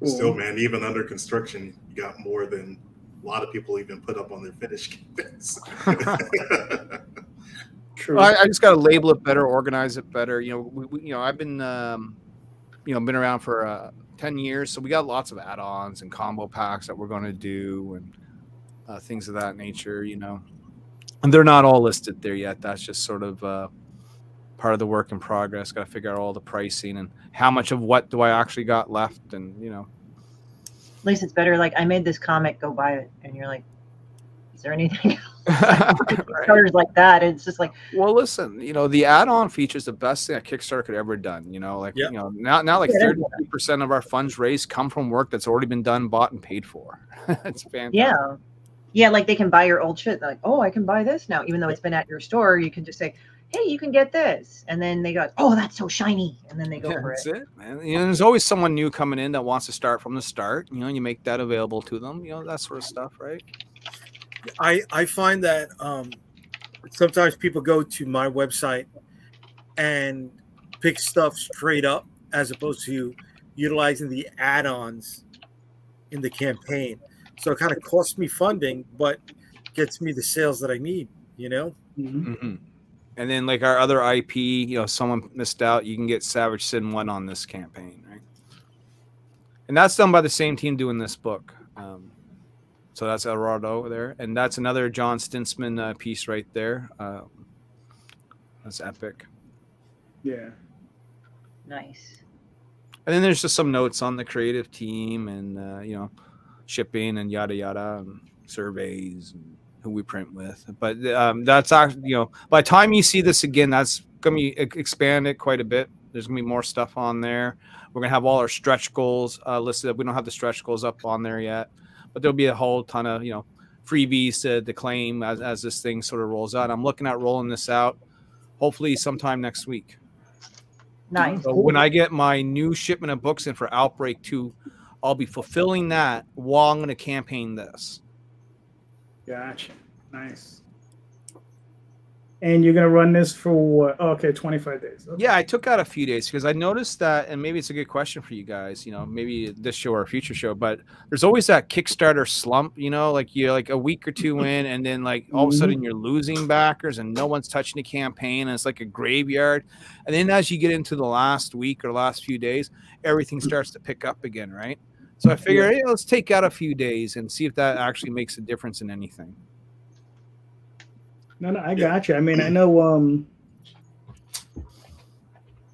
Still, man, even under construction, you got more than a lot of people even put up on their finished canvas. True. Well, I just got to label it better, organize it better. I've been been around for 10 years, so we got lots of add-ons and combo packs that we're going to do and things of that nature. And they're not all listed there yet. That's just sort of part of the work in progress. Got to figure out all the pricing and how much of what do I actually got left, and At least it's better. Like, I made this comic, go buy it, and you're like, Is there anything Right. starters like that? It's just like, Well, listen, the add-on feature is the best thing that Kickstarter could ever done. Like, Yep. now like Yeah, 32% of our funds raised come from work that's already been done, bought, and paid for. It's fantastic. yeah, like they can buy your old shit. They're like, oh, I can buy this now, even though it's been at your store. You can just say, hey, you can get this, and then they go, oh, that's so shiny, and then they go for That's it. it, man. There's always someone new coming in that wants to start from the start. You make that available to them. That sort of stuff, right? I find that sometimes people go to my website and pick stuff straight up as opposed to utilizing the add-ons in the campaign. So it kind of costs me funding, but gets me the sales that I need, Mm-hmm. And then like our other IP, someone missed out, you can get Savage Sin 1 on this campaign, right? And that's done by the same team doing this book. So that's El Dorado there. And that's another John Stinsman piece right there. That's epic. Yeah. Nice. And then there's just some notes on the creative team and, shipping and yada, yada, and surveys and who we print with. But that's actually, by the time you see this again, that's going to be expanded quite a bit. There's going to be more stuff on there. We're going to have all our stretch goals listed. We don't have the stretch goals up on there yet, but there'll be a whole ton of, freebies to claim as this thing sort of rolls out. I'm looking at rolling this out hopefully sometime next week. Nice. So when I get my new shipment of books in for Outbreak 2, I'll be fulfilling that while I'm going to campaign this. Gotcha. Nice. And you're going to run this for what? Oh, okay, 25 days. Okay. Yeah, I took out a few days because I noticed that, and maybe it's a good question for you guys, maybe this show or a future show, but there's always that Kickstarter slump, like you're like a week or two in, and then like all of a sudden you're losing backers and no one's touching the campaign, and it's like a graveyard. And then as you get into the last week or last few days, everything starts to pick up again, right? So I figured, hey, let's take out a few days and see if that actually makes a difference in anything. No, I got you. I mean, I know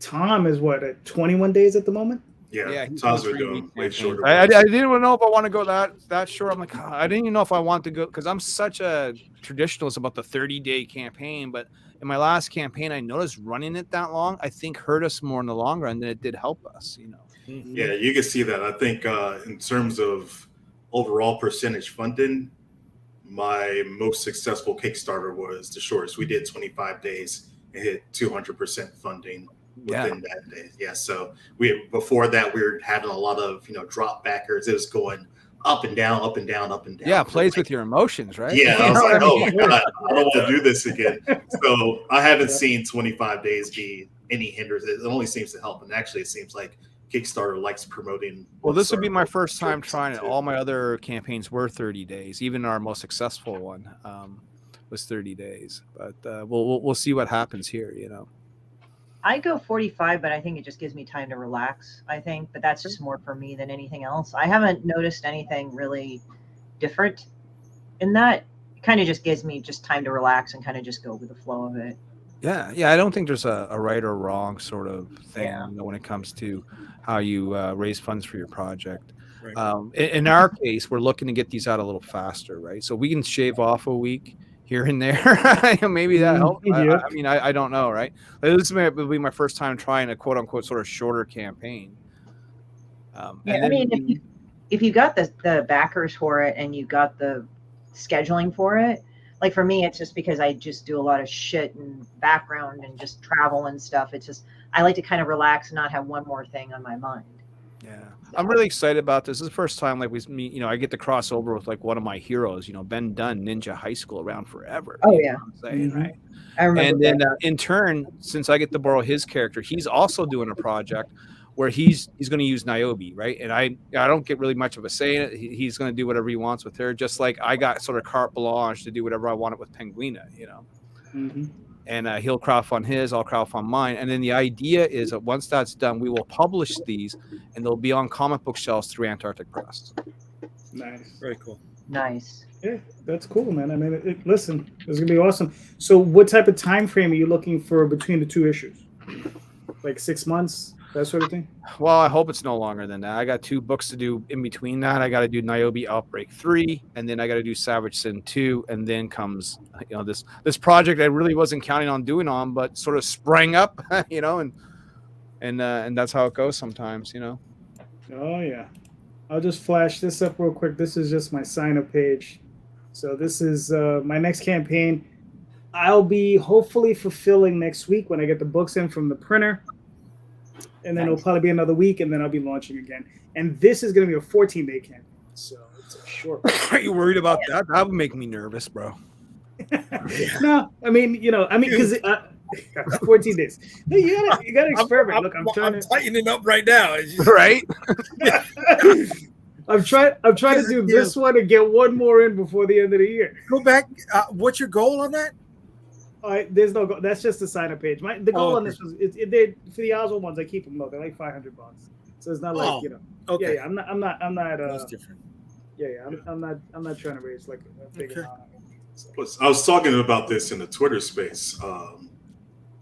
Tom is at 21 days at the moment? Yeah, he's Tom's doing been doing 3 way week shorter. I didn't even know if I want to go that short. I'm like, I didn't even know if I want to go because I'm such a traditionalist about the 30-day campaign. But in my last campaign, I noticed running it that long, I think hurt us more in the long run than it did help us. Yeah, you can see that. I think in terms of overall percentage funding, my most successful Kickstarter was the shortest. We did 25 days and hit 200% funding within that day. Yeah, so before that we were having a lot of drop backers. It was going up and down, up and down, up and down. Yeah, plays with your emotions, right? Yeah, I was like, oh my god, I don't want to do this again. So I haven't seen 25 days be any hindrance. It only seems to help, and actually, it seems like Kickstarter likes promoting. Well, this would be my first time trying it. All my other campaigns were 30 days. Even our most successful one was 30 days. But we'll see what happens here. I go 45, but I think it just gives me time to relax. But that's just more for me than anything else. I haven't noticed anything really different in that. It kind of just gives me just time to relax and kind of just go with the flow of it. Yeah. I don't think there's a right or wrong sort of thing when it comes to how you raise funds for your project. Right. In our case, we're looking to get these out a little faster, right? So we can shave off a week here and there. Maybe that helps. Yeah. I mean, I don't know, right? This will be my first time trying a quote unquote sort of shorter campaign. I mean, if you got the backers for it and you got the scheduling for it, like for me, it's just because I just do a lot of shit and background and just travel and stuff. It's just, I like to kind of relax and not have one more thing on my mind. Yeah. I'm really excited about this. This is the first time I get to cross over with like one of my heroes, Ben Dunn, Ninja High School, around forever. Oh yeah. I'm saying, right? I remember. And then in turn, since I get to borrow his character, he's also doing a project where he's going to use Niobe, right? And I don't get really much of a say in it. He's going to do whatever he wants with her, just like I got sort of carte blanche to do whatever I wanted with Penguina, Mm-hmm. And he'll crowdfund his, I'll crowdfund mine. And then the idea is that once that's done, we will publish these, and they'll be on comic book shelves through Antarctic Press. Nice. Very cool. Nice. Yeah, that's cool, man. I mean, listen, it's gonna be awesome. So, what type of time frame are you looking for between the two issues? Like 6 months, that sort of thing? Well, I hope it's no longer than that. I got 2 books to do in between that. I got to do Niobe Outbreak 3, and then I got to do Savage Sin 2, and then comes this project I really wasn't counting on doing but sort of sprang up, and that's how it goes sometimes, Oh yeah. I'll just flash this up real quick. This is just my sign-up page. So this is my next campaign. I'll be hopefully fulfilling next week when I get the books in from the printer. And then it'll probably be another week, and then I'll be launching again. And this is going to be a 14-day campaign. So it's a short one. Are you worried about that? That would make me nervous, bro. No, I mean, because 14 days. No, you gotta experiment. Look, I'm tightening up right now. Right? I'm trying to do this one and get one more in before the end of the year. Go back. What's your goal on that? There's no goal. That's just the sign-up page. The goal on this was for the Oswald ones. I keep them low. They're like $500, so it's not like Okay. Yeah, I'm not. That's different. I'm not trying to raise like a big amount. So. I was talking about this in the Twitter space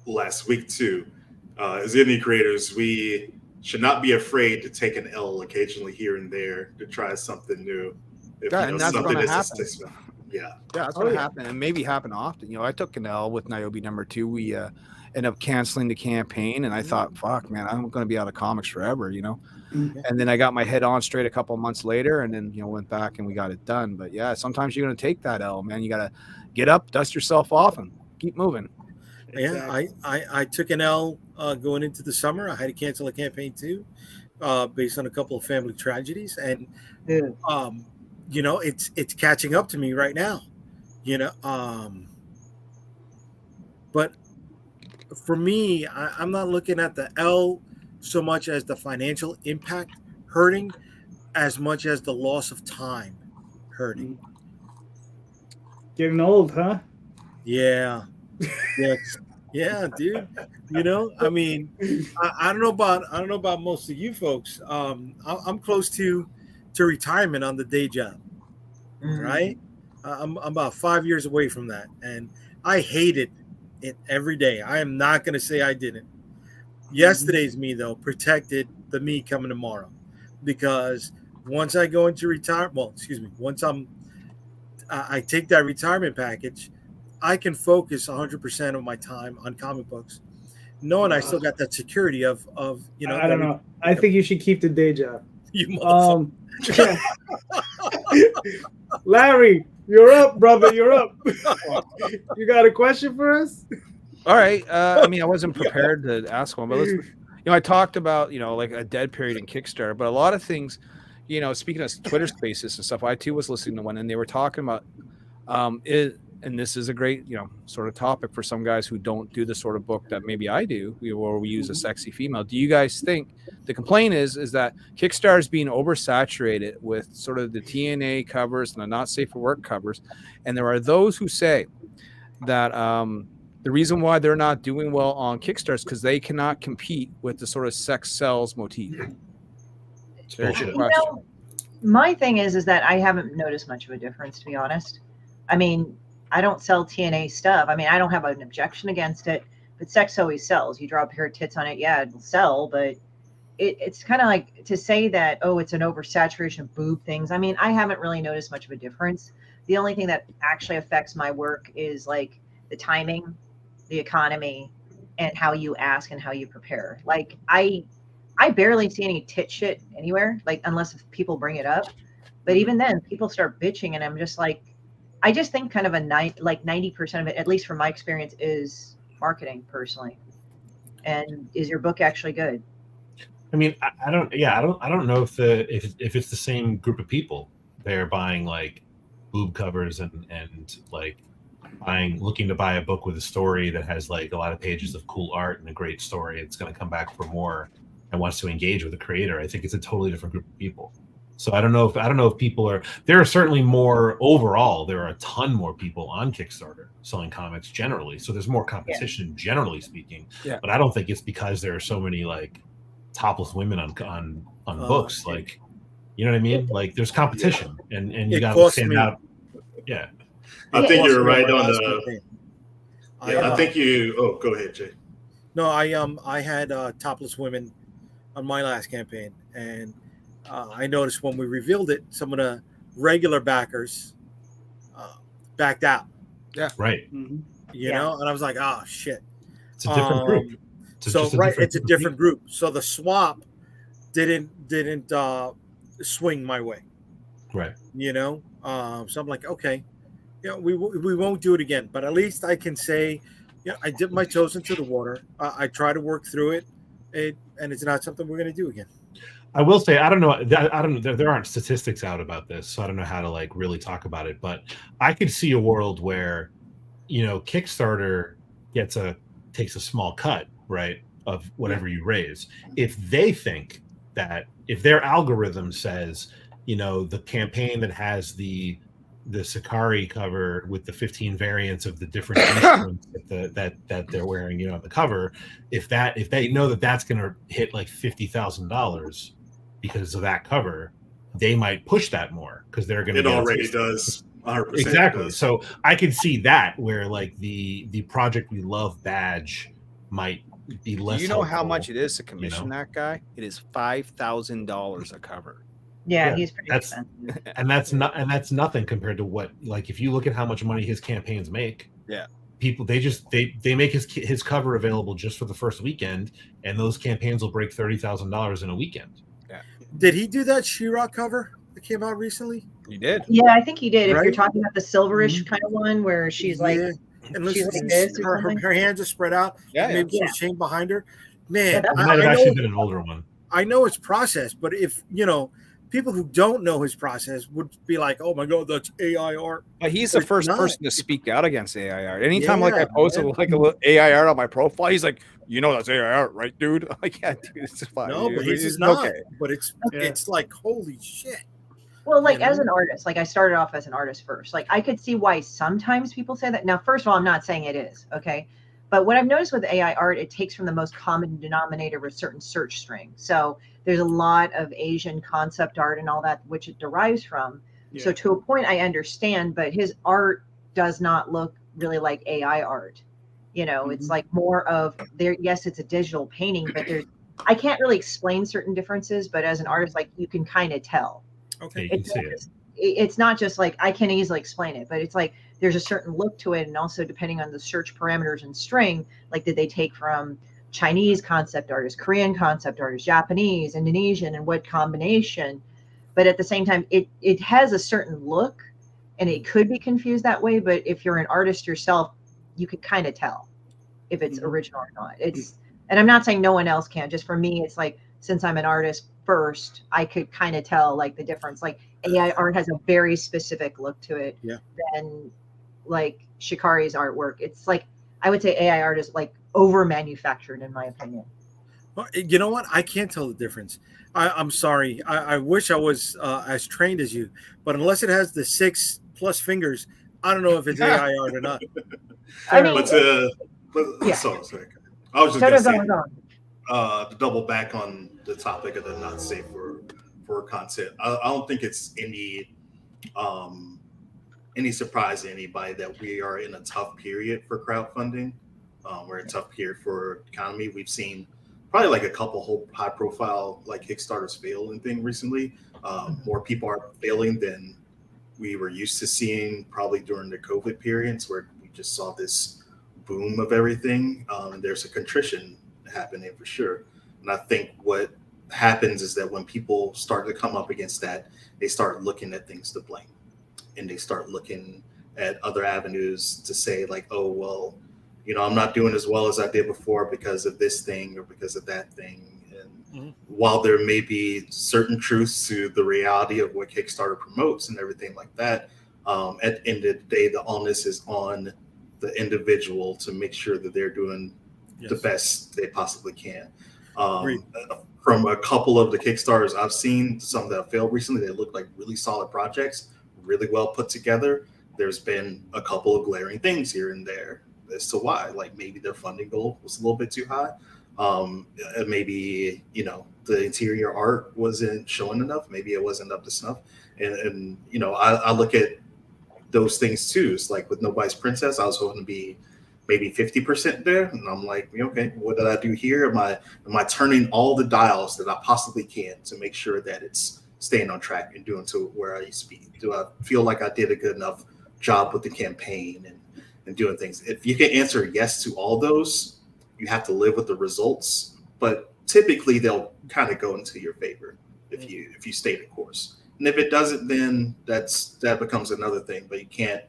last week too. As indie creators, we should not be afraid to take an L occasionally here and there to try something new. If and that's something going to happen. Yeah, that's going to happen, and maybe happen often. I took an L with Niobe #2. We ended up canceling the campaign, and I thought, "Fuck, man, I'm going to be out of comics forever," Mm-hmm. And then I got my head on straight a couple of months later, and then went back and we got it done. But yeah, sometimes you're going to take that L, man. You got to get up, dust yourself off, and keep moving. Yeah, I took an L going into the summer. I had to cancel a campaign too, based on a couple of family tragedies, and it's catching up to me right now. But for me, I'm not looking at the L so much as the financial impact hurting, as much as the loss of time hurting. Getting old, huh? Yeah. Yeah, dude. I mean, I don't know about most of you folks. I'm close to retirement on the day job, right? I'm about 5 years away from that, and I hated it every day. I am not going to say I didn't. Yesterday's me, though, protected the me coming tomorrow, because once I go into once I take that retirement package, I can focus 100% of my time on comic books, knowing I still got that security of I don't know. I think you should keep the day job. You Larry, you're up, brother. You're up. You got a question for us? All right. I mean, I wasn't prepared to ask one, but I talked about, like a dead period in Kickstarter, but a lot of things, speaking of Twitter spaces and stuff, I too was listening to one, and they were talking about and this is a great, sort of topic for some guys who don't do the sort of book that maybe I do, where we use a sexy female. Do you guys think the complaint is that Kickstarter is being oversaturated with sort of the TNA covers and the not safe for work covers, and there are those who say that the reason why they're not doing well on Kickstarter is because they cannot compete with the sort of sex sells motif? My thing is that I haven't noticed much of a difference, to be honest. I mean, I don't sell TNA stuff. I mean, I don't have an objection against it, but sex always sells. You draw a pair of tits on it, yeah, it'll sell, but it's kind of like to say that, it's an oversaturation of boob things. I mean, I haven't really noticed much of a difference. The only thing that actually affects my work is like the timing, the economy, and how you ask and how you prepare. Like I barely see any tit shit anywhere, like unless if people bring it up. But even then, people start bitching, and I'm just like, I just think kind of 90% of it, at least from my experience, is marketing personally. And is your book actually good? I mean, I don't know if it's the same group of people. They're buying like boob covers and like looking to buy a book with a story that has like a lot of pages of cool art and a great story. It's going to come back for more and wants to engage with the creator. I think it's a totally different group of people. So I don't know if people are. There are certainly more overall. There are a ton more people on Kickstarter selling comics generally. So there's more competition, generally speaking. Yeah. But I don't think it's because there are so many like topless women on books. Like, you know what I mean? Like there's competition, and you got to stand out. Yeah. I think you're right on the. I think you. Oh, go ahead, Jay. No, I had topless women on my last campaign, and I noticed when we revealed it, some of the regular backers backed out. Right. Mhm. You know, and I was like, oh shit. It's a different group. It's So just a right, different it's a group of different people. group. So the swap didn't swing my way. Right. You know, so I'm like, okay, you know, we won't do it again. But at least I can say, yeah, I dipped my toes into the water. I try to work through it, and it's not something we're going to do again. I will say I don't know. There aren't statistics out about this, so I don't know how to like really talk about it. But I could see a world where, you know, Kickstarter takes a small cut, right, of whatever you raise. If they think that, if their algorithm says, you know, the campaign that has the Sakari cover with the 15 variants of the different instruments that they're wearing, you know, on the cover, if they know that that's going to hit like $50,000 because of that cover, they might push that more because they're going to. It already does. 100% Exactly. does. So I could see that where like the Project We Love badge might be less. Do you know how helpful, much it is to commission you know? that guy? It is $5,000 a cover. Yeah, he's pretty expensive. And that's nothing compared to what, like, if you look at how much money his campaigns make. Yeah. People, they make his cover available just for the first weekend, and those campaigns will break $30,000 in a weekend. Yeah. Did he do that She-Ra cover that came out recently? He did. Yeah, I think he did. If Right? you're talking about the silverish kind of one where she's like, and looks she's like this or something. her hands are spread out. Yeah, Maybe yeah. she's chained behind her. Man, Yeah, It might have actually been an older one. I know it's process, but if you know, people who don't know his process would be like, "Oh my god, that's AI art." But he's the It's first not. person to speak out against AI art. Anytime like I Yeah, posted man. like a little AI art on my profile, he's like, "You know that's AI art, right, dude?" I'm like, yeah, dude, it's fine. No, but It's he's not. okay. But it's like holy shit. well, like You as know? an artist, like I started off as an artist first. Like I could see why sometimes people say that. Now, first of all, I'm not saying it is, okay? But what I've noticed with AI art, it takes from the most common denominator of a certain search string. So there's a lot of Asian concept art and all that, which it derives from. Yeah. So to a point, I understand, but his art does not look really like AI art. You know, it's like more of there. Yes, it's a digital painting, but I can't really explain certain differences, but as an artist, like you can kind of tell. Okay. You can It's see not it. just- it's not just like I can easily explain it, but it's like there's a certain look to it, and also depending on the search parameters and string, like did they take from Chinese concept artists, Korean concept artists, Japanese, Indonesian, and what combination? But at the same time, it has a certain look, and it could be confused that way. But if you're an artist yourself, you could kind of tell if it's original or not. And I'm not saying no one else can. Just for me, it's like since I'm an artist first, I could kind of tell like the difference. Like AI art has a very specific look to it. Yeah. Than like Shikari's artwork. It's like I would say AI art is like over manufactured in my opinion. Well, you know what? I can't tell the difference. I'm sorry. I wish I was as trained as you, but unless it has the 6+ fingers, I don't know if it's AI art or not. I mean, But sorry. I was just no, gonna say, go on. to double back on the topic of the not safe for content. I don't think it's any surprise to anybody that we are in a tough period for crowdfunding. We're in a tough period for economy. We've seen probably like a couple high profile like Kickstarters fail and thing recently. More people are failing than we were used to seeing probably during the COVID periods where we just saw this boom of everything. And there's a contrition happening for sure. And I think what happens is that when people start to come up against that, they start looking at things to blame. And they start looking at other avenues to say like, oh, well, you know, I'm not doing as well as I did before because of this thing or because of that thing. And while there may be certain truths to the reality of what Kickstarter promotes and everything like that, at the end of the day, the onus is on the individual to make sure that they're doing the best they possibly can. From a couple of the Kickstarters I've seen, some that have failed recently, they look like really solid projects, really well put together. There's been a couple of glaring things here and there as to why, like maybe their funding goal was a little bit too high. Maybe, you know, the interior art wasn't showing enough. Maybe it wasn't up to snuff. And you know, I look at those things too. It's like with Nobody's Princess, I was hoping to be maybe 50% there. And I'm like, okay, what did I do here? Am I turning all the dials that I possibly can to make sure that it's staying on track and doing to where I used to be? Do I feel like I did a good enough job with the campaign and doing things? If you can answer yes to all those, you have to live with the results, but typically they'll kind of go into your favor if you stay the course. And if it doesn't, then that becomes another thing. But you can't,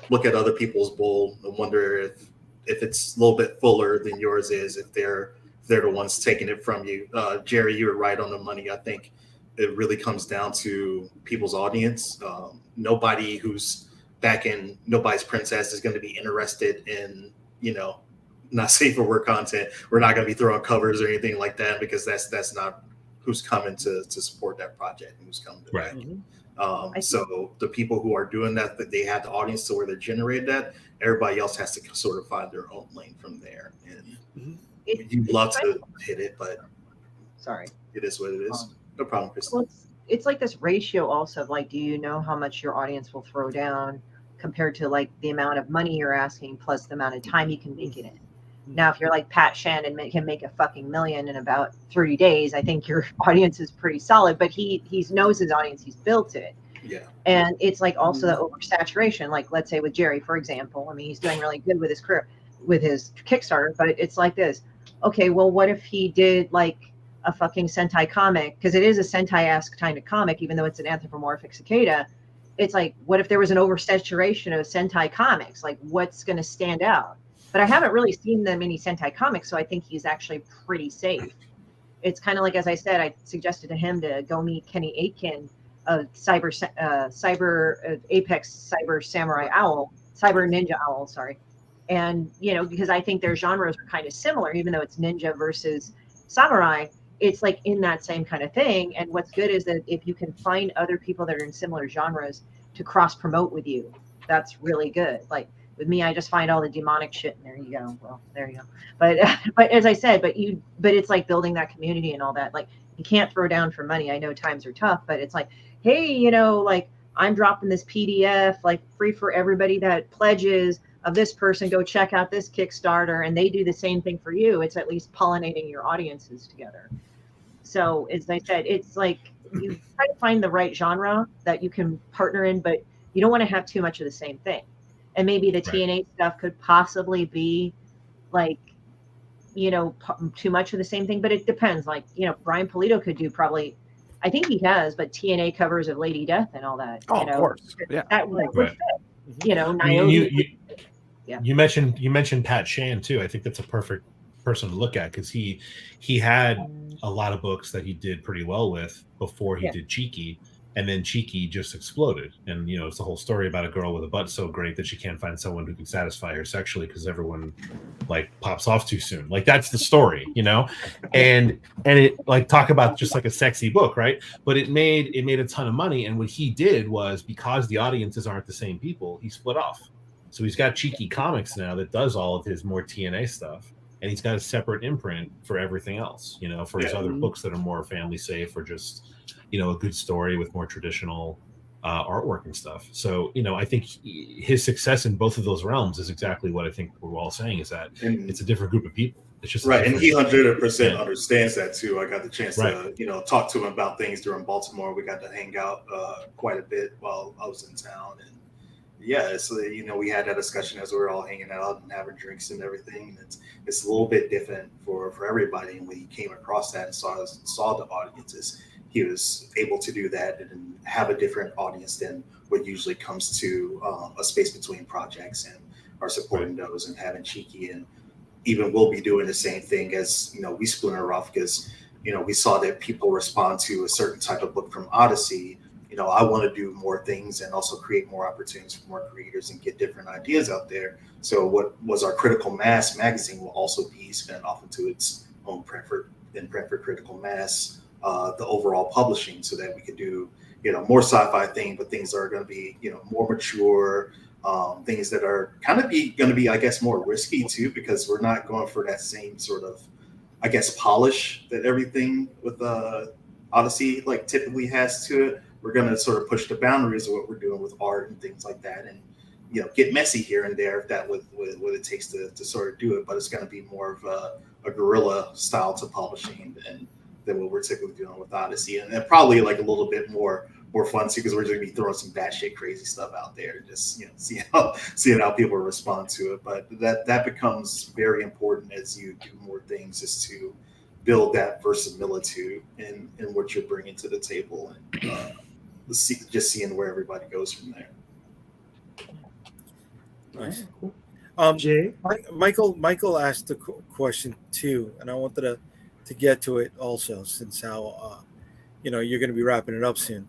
look at other people's bowl and wonder if it's a little bit fuller than yours is, if they're the ones taking it from you. Jerry, you were right on the money. I think it really comes down to people's audience. Nobody who's back in Nobody's Princess is going to be interested in, not safe for work content. We're not going to be throwing covers or anything like that, because that's not who's coming to support that project and who's coming to back. So the people who are doing that they have the audience to where they're generating that. Everybody else has to sort of find their own lane from there. And you'd love to hit it, but sorry, it is what it is. No problem, Christie. Well, it's like this ratio also of like, do you know how much your audience will throw down compared to like the amount of money you're asking plus the amount of time you can make it in? Now, if you're like Pat Shannon and can make a fucking million in about 30 days, I think your audience is pretty solid, but he knows his audience. He's built it. Yeah. And it's like also the oversaturation, like let's say with Jerry, for example, I mean, he's doing really good with his career, with his Kickstarter, but it's like this. Okay, well, what if he did like a fucking Sentai comic? Because it is a Sentai-esque kind of comic, even though it's an anthropomorphic cicada. It's like, what if there was an oversaturation of Sentai comics? Like, what's going to stand out? But I haven't really seen that many Sentai comics, so I think he's actually pretty safe. It's kind of like, as I said, I suggested to him to go meet Kenny Aitken of Apex Cyber Samurai Owl, Cyber Ninja Owl, sorry. And, because I think their genres are kind of similar, even though it's ninja versus samurai, it's like in that same kind of thing. And what's good is that if you can find other people that are in similar genres to cross promote with you, that's really good. Like, with me, I just find all the demonic shit, and there you go. Well, there you go. But as I said, but it's like building that community and all that. Like, you can't throw down for money. I know times are tough, but it's like, hey, like I'm dropping this PDF, like free for everybody that pledges of this person. Go check out this Kickstarter, and they do the same thing for you. It's at least pollinating your audiences together. So as I said, it's like you try to find the right genre that you can partner in, but you don't want to have too much of the same thing. And maybe the TNA stuff could possibly be like, too much of the same thing, but it depends. Like, Brian Polito could do probably, I think he has, but TNA covers of Lady Death and all that. Oh, of course. Yeah. That would fit. You mentioned Pat Shan too. I think that's a perfect person to look at, because he had a lot of books that he did pretty well with before he did Cheeky. And then Cheeky just exploded. And, it's the whole story about a girl with a butt so great that she can't find someone who can satisfy her sexually because everyone like pops off too soon. Like, that's the story, and it like, talk about just like a sexy book, right? But it made a ton of money. And what he did was, because the audiences aren't the same people, he split off. So he's got Cheeky Comics now that does all of his more TNA stuff. And he's got a separate imprint for everything else, for his other books that are more family safe, or just, a good story with more traditional artwork and stuff. So, I think his success in both of those realms is exactly what I think we're all saying, is that it's a different group of people. It's just right. And he 100% understands that too. I got the chance to, talk to him about things during Baltimore. We got to hang out quite a bit while I was in town. And it's, we had that discussion as we were all hanging out and having drinks and everything. And it's a little bit different for everybody. And when he came across that and saw the audiences, he was able to do that and have a different audience than what usually comes to a space between projects, and are supporting those and having Cheeky. And even we'll be doing the same thing as, we splinter off, because, we saw that people respond to a certain type of book from Odyssey. I want to do more things and also create more opportunities for more creators and get different ideas out there. So what was our Critical Mass magazine will also be spent off into its own print for Critical Mass, the overall publishing, so that we could do, more sci-fi things, but things that are going to be, more mature, things that are kind of going to be, I guess, more risky too, because we're not going for that same sort of, I guess, polish that everything with Odyssey typically has to it. We're going to sort of push the boundaries of what we're doing with art and things like that. And get messy here and there if that what it takes to sort of do it. But it's going to be more of a guerrilla style to publishing than what we're typically doing with Odyssey, and probably like a little bit more fun too, because we're just going to be throwing some batshit crazy stuff out there, just seeing how people respond to it. But that becomes very important as you do more things, is to build that verisimilitude in what you're bringing to the table, and just seeing where everybody goes from there. Nice. Jay? Michael asked a question too, and I wanted to get to it also, since how you're going to be wrapping it up soon.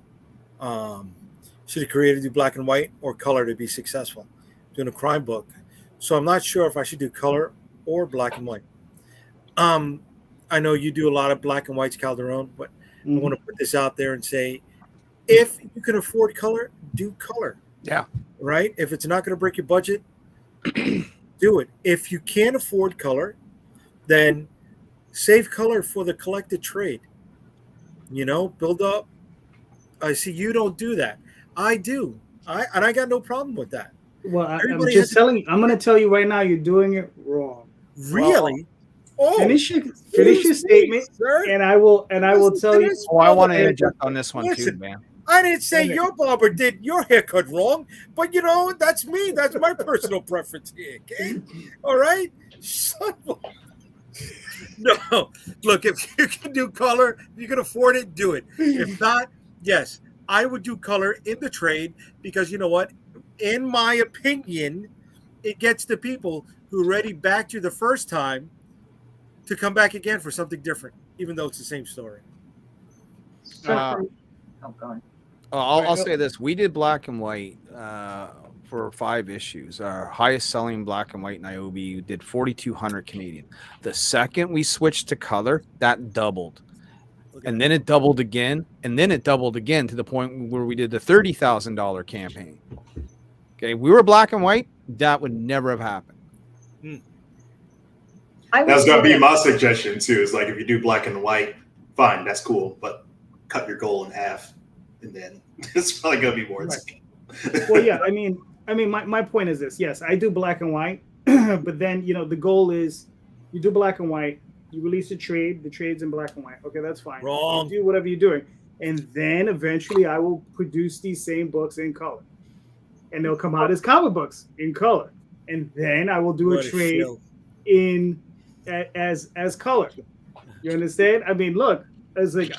Should a creator do black and white or color to be successful? Doing a crime book, so I'm not sure if I should do color or black and white. I know you do a lot of black and whites, Calderon, but I want to put this out there and say, if you can afford color, do color. Yeah. Right? If it's not going to break your budget, do it. If you can't afford color, then save color for the collected trade. Build up. I see you don't do that. I do. I got no problem with that. Well, I'm just telling you. I'm going to tell you right now, you're doing it wrong. Really? Oh, finish your statement, sir, and I will tell you. Oh, I want to interject on this one too, man. I didn't say your barber did your haircut wrong, but that's me. That's my personal preference here. Okay, all right. No, look, if you can do color, if you can afford it, do it. If not, yes, I would do color in the trade, because you know what? In my opinion, it gets the people who already backed you the first time to come back again for something different, even though it's the same story. I'll say this. We did black and white for 5 issues. Our highest selling black and white Niobe did 4,200 Canadian. The second we switched to color, that doubled. And then it doubled again. And then it doubled again to the point where we did the $30,000 campaign. Okay, we were black and white. That would never have happened. That's going to be my suggestion too. Is like, if you do black and white, fine, that's cool, but cut your goal in half, and then it's probably going to be more insane. Well, yeah, I mean, my point is this. Yes, I do black and white, but then the goal is you do black and white, you release a trade, the trade's in black and white. Okay, that's fine. Wrong. You do whatever you're doing, and then eventually I will produce these same books in color, and they'll come out as comic books in color, and then I will do a trade in as color. You understand? I mean, look, as like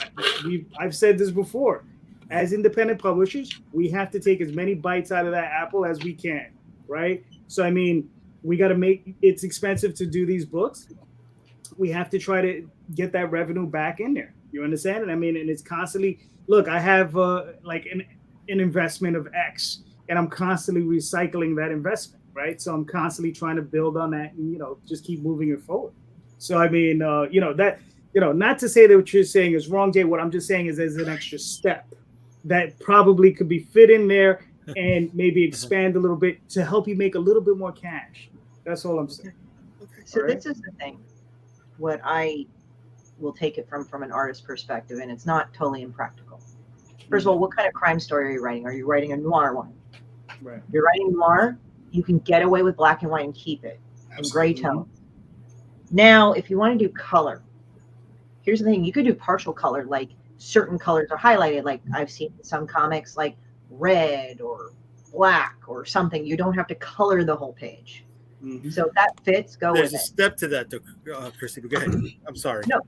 I've said this before, as independent publishers, we have to take as many bites out of that apple as we can, right? So I mean, we got to make it's expensive to do these books. We have to try to get that revenue back in there. You understand? And I mean, and it's constantly, look, I have like an investment of X, and I'm constantly recycling that investment, right? So I'm constantly trying to build on that and just keep moving it forward. So I mean, not to say that what you're saying is wrong, Jay. What I'm just saying is there's an extra step that probably could be fit in there and maybe expand a little bit to help you make a little bit more cash. That's all I'm saying. So this is the thing. What I will take it from an artist perspective, and it's not totally impractical. First of all, what kind of crime story are you writing? Are you writing a noir one? Right. If you're writing noir, you can get away with black and white and keep it in gray tone. Now, if you want to do color, here's the thing. You could do partial color, like certain colors are highlighted. Like I've seen some comics like red or black or something. You don't have to color the whole page. Mm-hmm. So if that fits, go with it. There's a step to that, Christy. Go ahead. I'm sorry. No,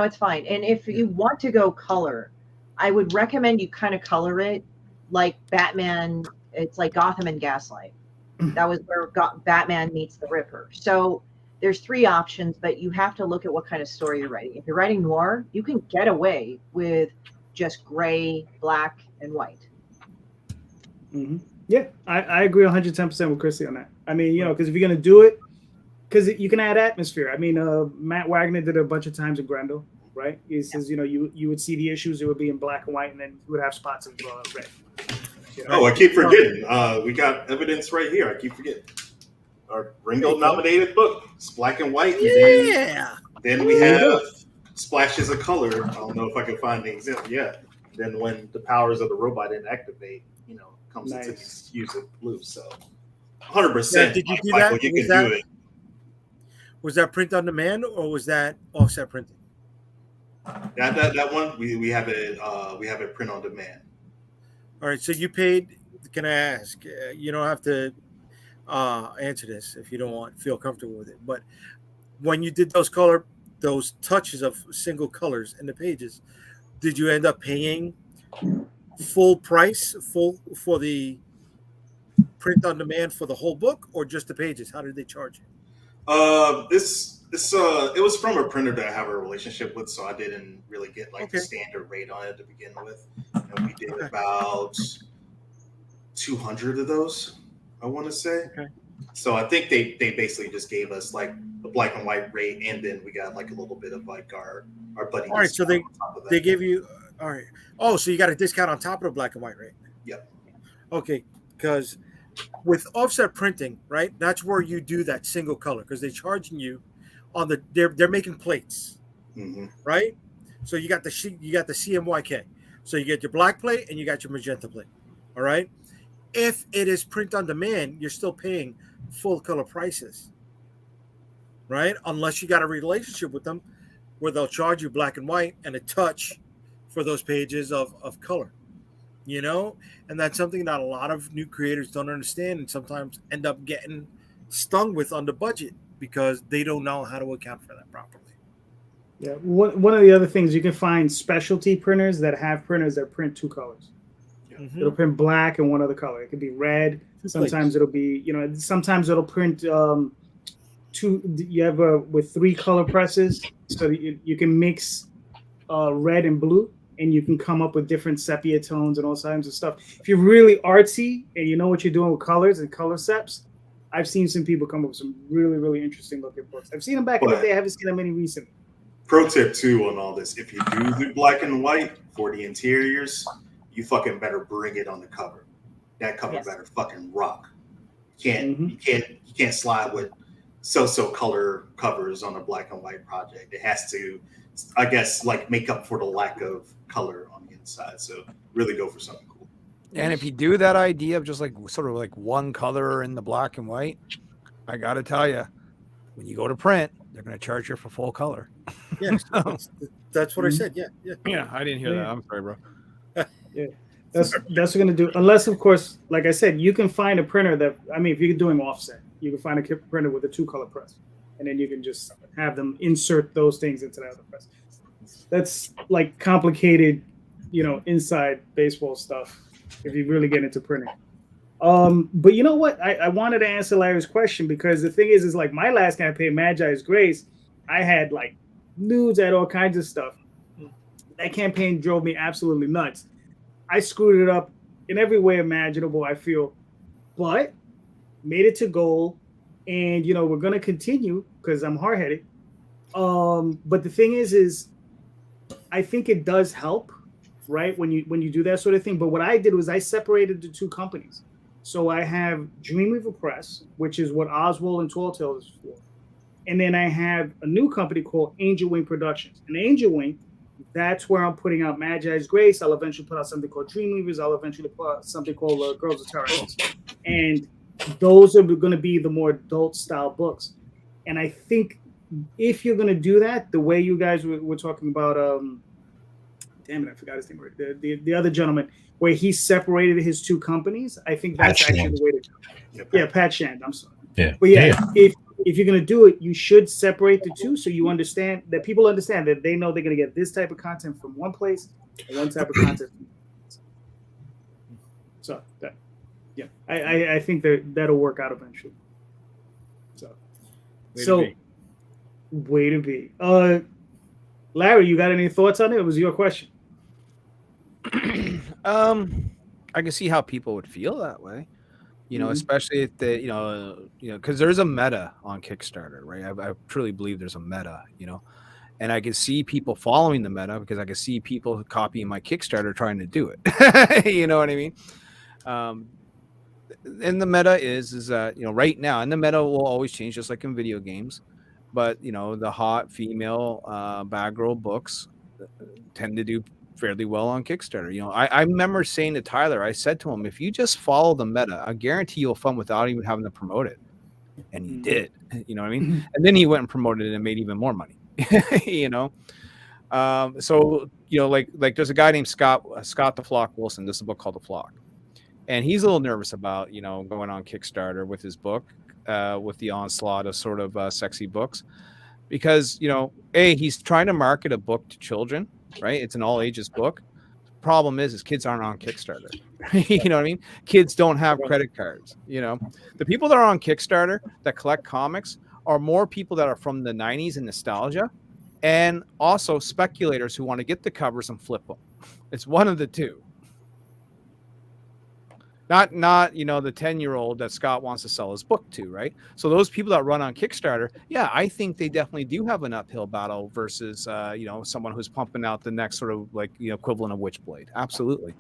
it's fine. And if you want to go color, I would recommend you kind of color it like Batman. It's like Gotham and Gaslight. That was where Batman meets the Ripper. So there's 3 options, but you have to look at what kind of story you're writing. If you're writing noir, you can get away with just gray, black, and white. Mm-hmm. Yeah, I agree 110% with Christy on that. I mean, because if you're going to do it, because you can add atmosphere. I mean, Matt Wagner did it a bunch of times in Grendel, right? He says, you would see the issues, it would be in black and white, and then you would have spots of red. Oh, I keep forgetting. We got evidence right here. I keep forgetting. Our Ringo nominated book. It's black and white. Yeah. Then we have splashes of color. I don't know if I can find the example. Yeah. Then when the powers of the robot didn't activate, comes into Nice. these use it blue. So 100%. Now, did you do Michael, that? you Was can do that- it. Was that print on demand or was that offset printing? That one we have it print on demand. All right, so you paid. Can I ask? You don't have to answer this if you don't feel comfortable with it. But when you did those touches of single colors in the pages, did you end up paying full price for the print on demand for the whole book or just the pages? How did they charge you? It was from a printer that I have a relationship with, so I didn't really get like the Okay. standard rate on it to begin with. And we did about 200 of those, I want to say. Okay. So I think they basically just gave us like the black and white rate, and then we got like a little bit of like our buddy. All right, so discount on top of that. they gave you all right. Oh, so you got a discount on top of the black and white rate. Yep. Okay, because with offset printing, right? That's where you do that single color because they're charging you on they're making plates, Mhm. right? So you got the CMYK. So you get your black plate and you got your magenta plate. All right. If it is print on demand, you're still paying full color prices, right? Unless you got a relationship with them where they'll charge you black and white and a touch for those pages of color, you know? And that's something that a lot of new creators don't understand and sometimes end up getting stung with on the budget because they don't know how to account for that properly. Yeah, one of the other things, you can find specialty printers that have printers that print two colors. Mhm. It'll print black and one other color. It could be red. Sometimes it'll be, sometimes it'll print two. You have with 3 color presses, so you can mix red and blue, and you can come up with different sepia tones and all kinds of stuff. If you're really artsy and you know what you're doing with colors and color seps, I've seen some people come up with some really, really interesting looking books. I've seen them back in the day. I haven't seen them any recently. Pro tip too on all this: if you do the black and white for the interiors, you fucking better bring it on the cover. That cover Yes. better fucking rock. You can't slide with so color covers on a black and white project. It has to, I guess, like make up for the lack of color on the inside. So really go for something cool. And if you do that idea of just like sort of like one color in the black and white, I got to tell you, when you go to print, they're going to charge you for full color. Yes, that's what I said. Yeah. Yeah, I didn't hear that. I'm sorry, bro. That's what we're gonna do. Unless, of course, like I said, you can find a printer that, if you're doing offset, you can find a printer with a 2-color press, and then you can just have them insert those things into that other press. That's like complicated, inside baseball stuff if you really get into printing. But you know what? I wanted to answer Larry's question because the thing is like my last campaign, Magi's Grace, I had like nudes, I had all kinds of stuff. That campaign drove me absolutely nuts. I screwed it up in every way imaginable, I feel, but made it to goal. And, we're going to continue because I'm hard-headed. But the thing is I think it does help, right? When you do that sort of thing. But what I did was I separated the 2 companies. So I have Dreamweaver Press, which is what Oswald and Tall Tales is for. And then I have a new company called Angel Wing Productions. And Angel Wing, that's where I'm putting out Magi's Grace. I'll eventually put out something called Dreamweavers. I'll eventually put out something called Girls of Terrence. And those are going to be the more adult style books. And I think if you're going to do that, the way you guys were talking about, damn it, I forgot his name. The other gentleman, where he separated his 2 companies, I think that's Pat Oh, actually Shand. the way to go. Yeah, Pat Shand. I'm sorry. Yeah. But if you're going to do it, you should separate the 2 so you understand that people understand that they know they're going to get this type of content from one place and one type of content from so that, yeah, I think that'll work out eventually. Way to be. Larry, you got any thoughts on it? It was your question. I can see how people would feel that way. Especially if they, because there's a meta on Kickstarter, right? I truly believe there's a meta, and I can see people following the meta because I can see people copying my Kickstarter trying to do it. You know what I mean? And the meta is that, right now, and the meta will always change just like in video games, but, the hot female bad girl books tend to do fairly well on Kickstarter. You know, I remember saying to Tyler, I said to him, if you just follow the meta, I guarantee you'll fund without even having to promote it. And he did, you know what I mean? And then he went and promoted it and made even more money, you know? So, you know, like there's a guy named Scott the Flock Wilson. This is a book called The Flock. And he's a little nervous about, you know, going on Kickstarter with his book, with the onslaught of sort of sexy books, because, you know, he's trying to market a book to children, right? It's an all ages book. Problem is kids aren't on Kickstarter. You know what I mean? Kids don't have credit cards. You know, the people that are on Kickstarter that collect comics are more people that are from the 90s and nostalgia, and also speculators who want to get the covers and flip them. It's one of the two. Not you know, the 10-year-old that Scott wants to sell his book to, right? So those people that run on Kickstarter, yeah, I think they definitely do have an uphill battle versus you know, someone who's pumping out the next sort of like, you know, equivalent of Witchblade. Absolutely.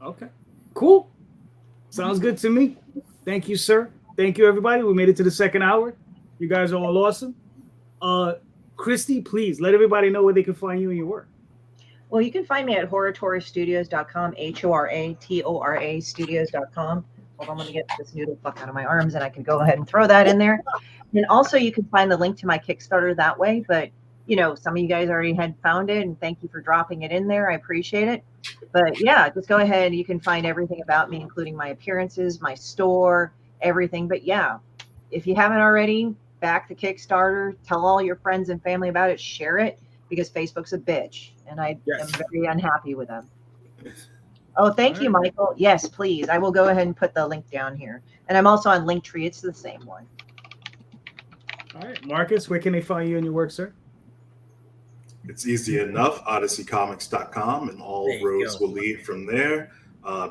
Okay, cool. Sounds good to me. Thank you, sir. Thank you, everybody. We made it to the second hour. You guys are all awesome. Christie, please let everybody know where they can find you and your work. Well, you can find me at horatorastudios.com, HORATORA studios.com. Hold on, I'm going to get this noodle fuck out of my arms, and I can go ahead and throw that in there. And also, you can find the link to my Kickstarter that way. But, you know, some of you guys already had found it, and thank you for dropping it in there. I appreciate it. But, yeah, just go ahead. You can find everything about me, including my appearances, my store, everything. But, yeah, if you haven't already, back the Kickstarter. Tell all your friends and family about it. Share it, because Facebook's a bitch, and I am very unhappy with them. Oh, thank you, Michael. Yes, please. I will go ahead and put the link down here. And I'm also on Linktree. It's the same one. All right, Marcus, where can they find you and your work, sir? It's easy enough, odysseycomics.com, and all roads will lead from there.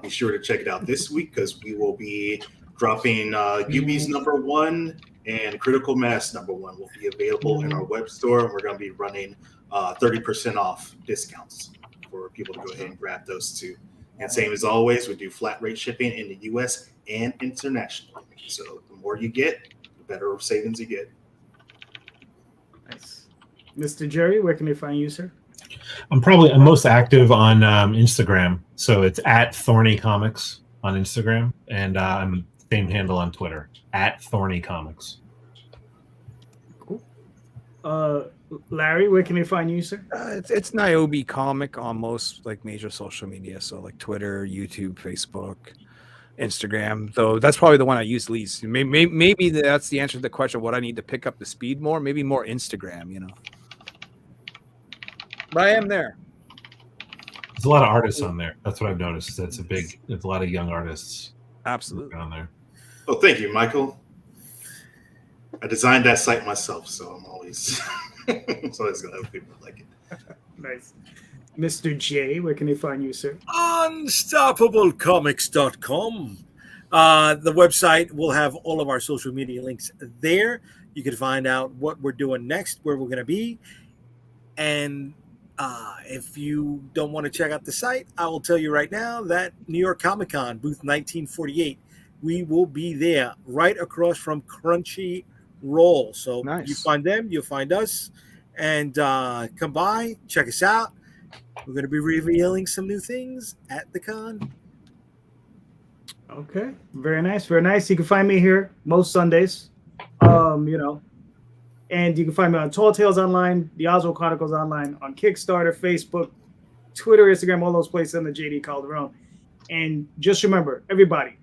Be sure to check it out this week, because we will be dropping UB's #1 and Critical Mass #1 will be available in our web store, and we're going to be running 30% off discounts for people to go ahead and grab those two. And same as always, we do flat rate shipping in the US and internationally. So the more you get, the better savings you get. Nice. Mr. Jerry, where can they find you, sir? I'm most active on Instagram. So it's at Thorny Comics on Instagram. And I'm same handle on Twitter, at Thorny Comics. Cool. Larry, where can they find you, sir? It's Niobe Comic on most like major social media, so like Twitter, YouTube, Facebook, Instagram. Though that's probably the one I use least. Maybe that's the answer to the question: what I need to pick up the speed more. Maybe more Instagram, you know. But I am there. There's a lot of artists on there. That's what I've noticed. There's a lot of young artists. Absolutely on there. Oh, thank you, Michael. I designed that site myself, so I'm always gonna have people like it. Nice. Mr. J, where can they find you, sir? Unstoppablecomics.com. The website will have all of our social media links there. You can find out what we're doing next, where we're going to be. And if you don't want to check out the site, I will tell you right now that New York Comic Con, booth 1948, we will be there right across from Crunchy Roll. So nice. You find them, you'll find us, and come by, check us out. We're going to be revealing some new things at the con. Okay, very nice, very nice. You can find me here most Sundays, you know, and you can find me on Tall Tales Online, the Oswald Chronicles Online, on Kickstarter, Facebook, Twitter, Instagram, all those places under JD Calderon. And just remember, everybody,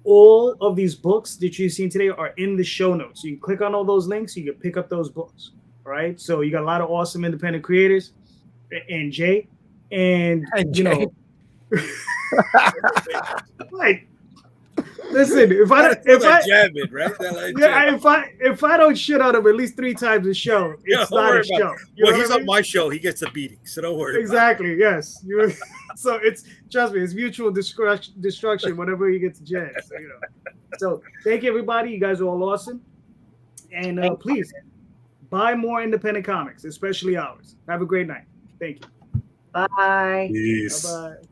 all of these books that you've seen today are in the show notes. So you can click on all those links, you can pick up those books. All right, so you got a lot of awesome independent creators, and Jay, and you know, like, listen, if I don't shit on him at least 3 times a show, it's not a show. Well, he's on my show, he gets a beating, so don't worry. Exactly. Yes. So it's, trust me, it's mutual destruction whenever he gets a chance. You know. So thank you, everybody. You guys are all awesome, and please buy more independent comics, especially ours. Have a great night. Thank you. Bye. Peace. Bye-bye.